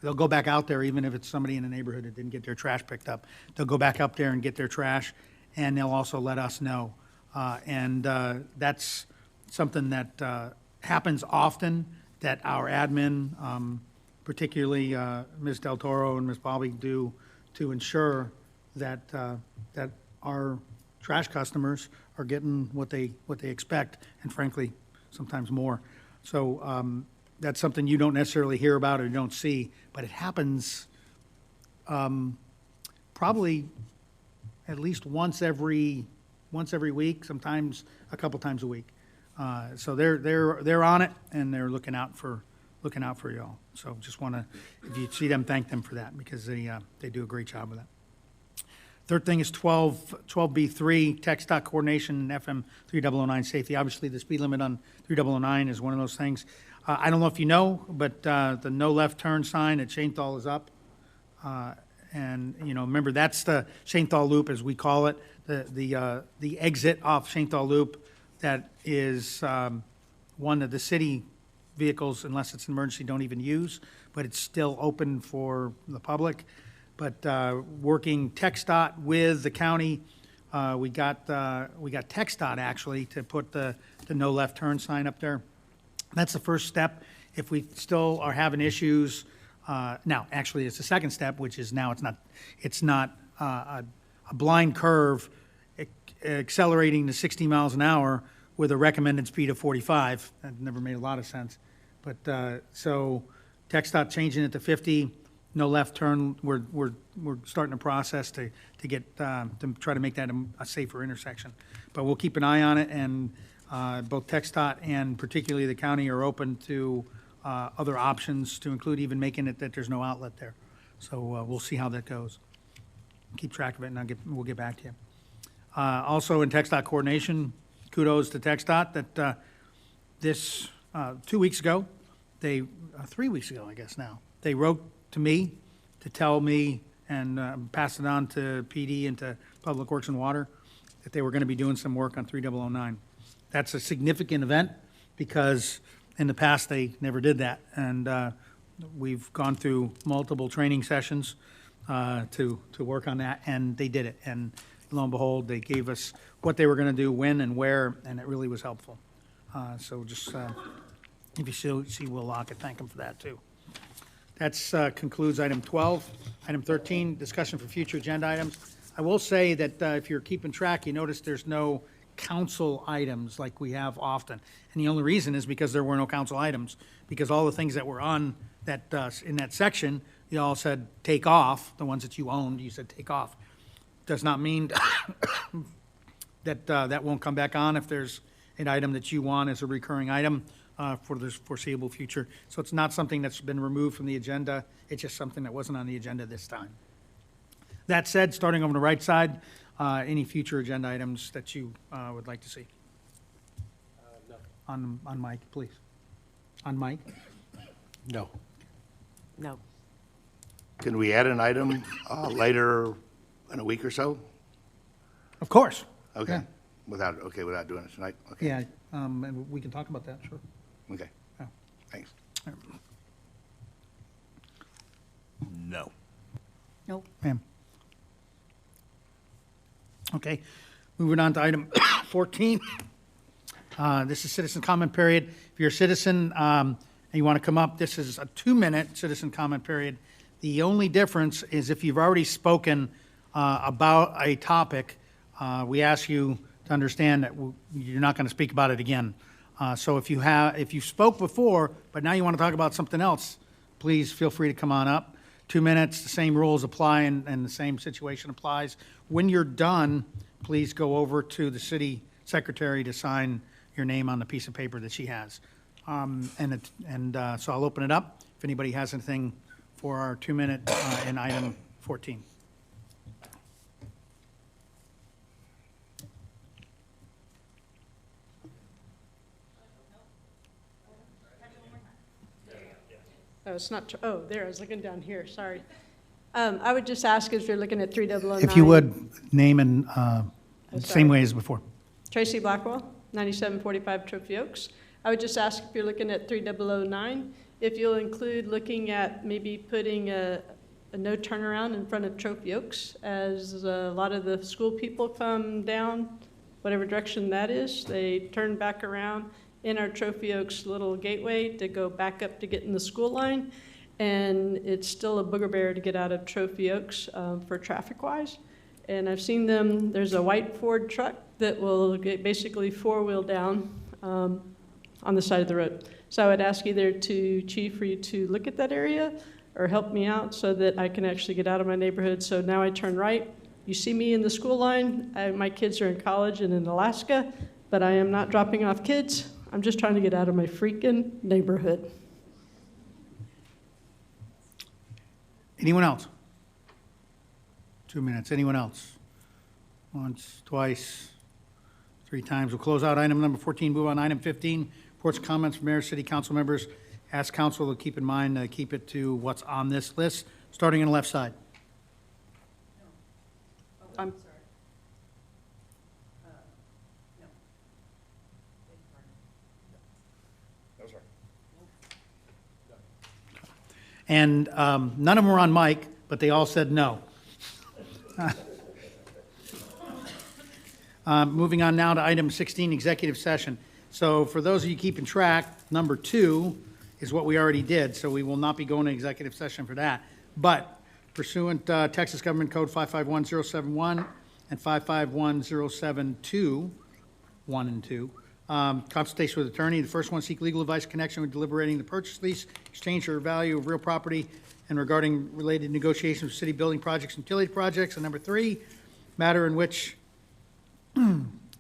Speaker 1: they'll go back out there even if it's somebody in the neighborhood that didn't get their trash picked up. They'll go back up there and get their trash, and they'll also let us know. And that's something that happens often, that our admin, particularly Ms. Del Toro and Ms. Bobby, do to ensure that that our trash customers are getting what they expect, and frankly, sometimes more. So that's something you don't necessarily hear about or you don't see, but it happens probably at least once every week, sometimes a couple times a week. So they're on it, and they're looking out for y'all. So just want to, if you see them, thank them for that, because they do a great job with that. Third thing is 12B3, tech stop coordination and FM 3009 safety. Obviously, the speed limit on 3009 is one of those things. I don't know if you know, but the no left turn sign at Shanetal is up. And, remember, that's the Shanetal Loop, as we call it, the exit off Shanetal Loop that is one that the city vehicles, unless it's an emergency, don't even use, but it's still open for the public. But working TxDOT with the county, we got TxDOT actually to put the no left turn sign up there. That's the first step. If we still are having issues, now actually it's the second step, which is now it's not a blind curve accelerating to 60 miles an hour with a recommended speed of 45. That never made a lot of sense. But so TxDOT changing it to 50. No left turn. We're starting a process to get to try to make that a safer intersection. But we'll keep an eye on it, and both TxDOT and particularly the county are open to other options, to include even making it that there's no outlet there. So we'll see how that goes. Keep track of it, and we'll get back to you. Also in TxDOT coordination, kudos to TxDOT that this 2 weeks ago, 3 weeks ago, I guess now, they wrote to me to tell me and pass it on to PD and to Public Works and Water that they were going to be doing some work on 3009. That's a significant event because in the past they never did that, and we've gone through multiple training sessions to work on that, and they did it. And lo and behold, they gave us what they were going to do, when and where, and it really was helpful. So just if you see Will Lockett, thank him for that too. That concludes item 12. Item 13, discussion for future agenda items. I will say that if you're keeping track, you notice there's no council items like we have often. And the only reason is because there were no council items, because all the things that were on that, in that section, you all said take off, the ones that you owned, you said take off. Does not mean that that won't come back on if there's an item that you want as a recurring item for the foreseeable future. So it's not something that's been removed from the agenda. It's just something that wasn't on the agenda this time. That said, starting on the right side, any future agenda items that you would like to see?
Speaker 20: No.
Speaker 1: On Mike, please. On Mike?
Speaker 20: No.
Speaker 19: No.
Speaker 16: Can we add an item later in a week or so?
Speaker 1: Of course.
Speaker 16: Okay.
Speaker 1: Yeah.
Speaker 16: Without doing it tonight? Okay.
Speaker 1: Yeah, and we can talk about that, sure.
Speaker 16: Okay.
Speaker 1: Yeah.
Speaker 16: Thanks.
Speaker 15: No.
Speaker 19: Nope.
Speaker 1: Ma'am. Okay, moving on to item 14. This is citizen comment period. If you're a citizen and you want to come up, this is a 2-minute citizen comment period. The only difference is if you've already spoken about a topic, we ask you to understand that you're not going to speak about it again. So if you spoke before, but now you want to talk about something else, please feel free to come on up. 2 minutes, the same rules apply and the same situation applies. When you're done, please go over to the city secretary to sign your name on the piece of paper that she has. So I'll open it up if anybody has anything for our 2-minute in item 14.
Speaker 4: Oh, it's not, oh, there, I was looking down here, sorry. I would just ask, as you're looking at 3009.
Speaker 1: If you would, name and same
Speaker 4: sorry.
Speaker 1: way as before.
Speaker 4: Tracy Blackwell, 9745 Trophy Oaks. I would just ask if you're looking at 3009, if you'll include looking at maybe putting a no turnaround in front of Trophy Oaks, as a lot of the school people come down, whatever direction that is, they turn back around in our Trophy Oaks little gateway to go back up to get in the school line. And it's still a booger bear to get out of Trophy Oaks for traffic-wise. And I've seen them, there's a white Ford truck that will get basically four-wheel down on the side of the road. So I would ask either to Chief for you to look at that area or help me out so that I can actually get out of my neighborhood. So now I turn right. You see me in the school line. My kids are in college and in Alaska, but I am not dropping off kids. I'm just trying to get out of my freaking neighborhood.
Speaker 1: Anyone else? 2 minutes. Anyone else? Once, twice, 3 times. We'll close out item number 14, move on item 15. Reports, comments from mayor, city council members. Ask council to keep in mind, keep it to what's on this list, starting on the left side.
Speaker 4: I'm
Speaker 1: And none of them were on mic, but they all said no. Moving on now to item 16, executive session. So for those of you keeping track, number 2 is what we already did, so we will not be going to executive session for that. But pursuant Texas Government Code 551071 and 551072, 1 and 2, consultation with attorney. The first one, seek legal advice in connection with deliberating the purchase, lease, exchange, or value of real property and regarding related negotiations with city building projects and utility projects. And number 3, matter in which, let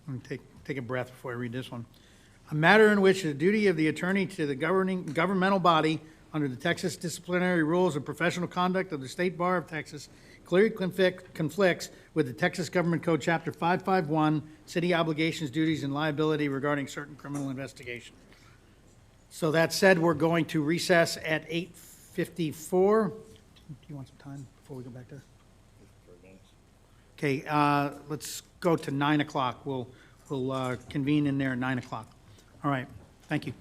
Speaker 1: me take a breath before I read this one. A matter in which the duty of the attorney to the governmental body under the Texas disciplinary rules of professional conduct of the State Bar of Texas clearly conflicts with the Texas Government Code, Chapter 551, City Obligations, Duties, and Liability regarding certain criminal investigation. So that said, we're going to recess at 8:54. Do you want some time before we go back there? Okay, let's go to 9 o'clock. We'll convene in there at 9 o'clock. All right, thank you.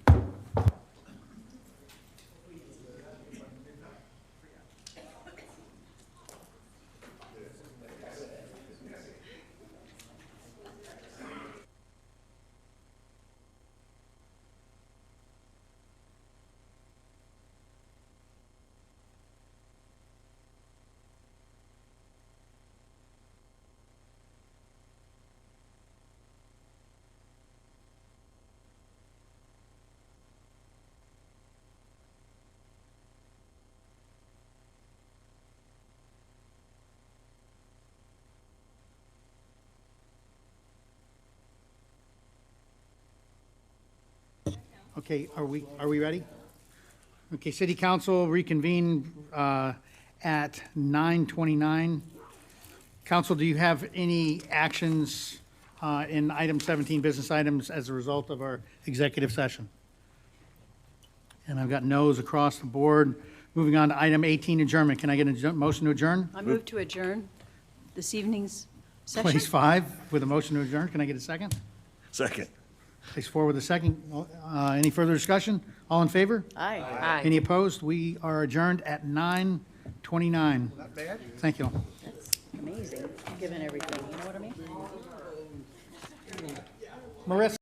Speaker 1: Okay, are we ready? Okay, City Council reconvene at 9:29. Council, do you have any actions in item 17, business items, as a result of our executive session? And I've got no's across the board. Moving on to item 18, adjournment. Can I get a motion to adjourn?
Speaker 4: I move to adjourn this evening's session.
Speaker 1: Place 5 with a motion to adjourn. Can I get a second?
Speaker 15: Second.
Speaker 1: Place 4 with a second. Any further discussion? All in favor?
Speaker 4: Aye.
Speaker 17: Aye.
Speaker 1: Any opposed? We are adjourned at 9:29. Not bad. Thank you.
Speaker 4: That's amazing, given everything, you know what I mean?
Speaker 1: Marissa?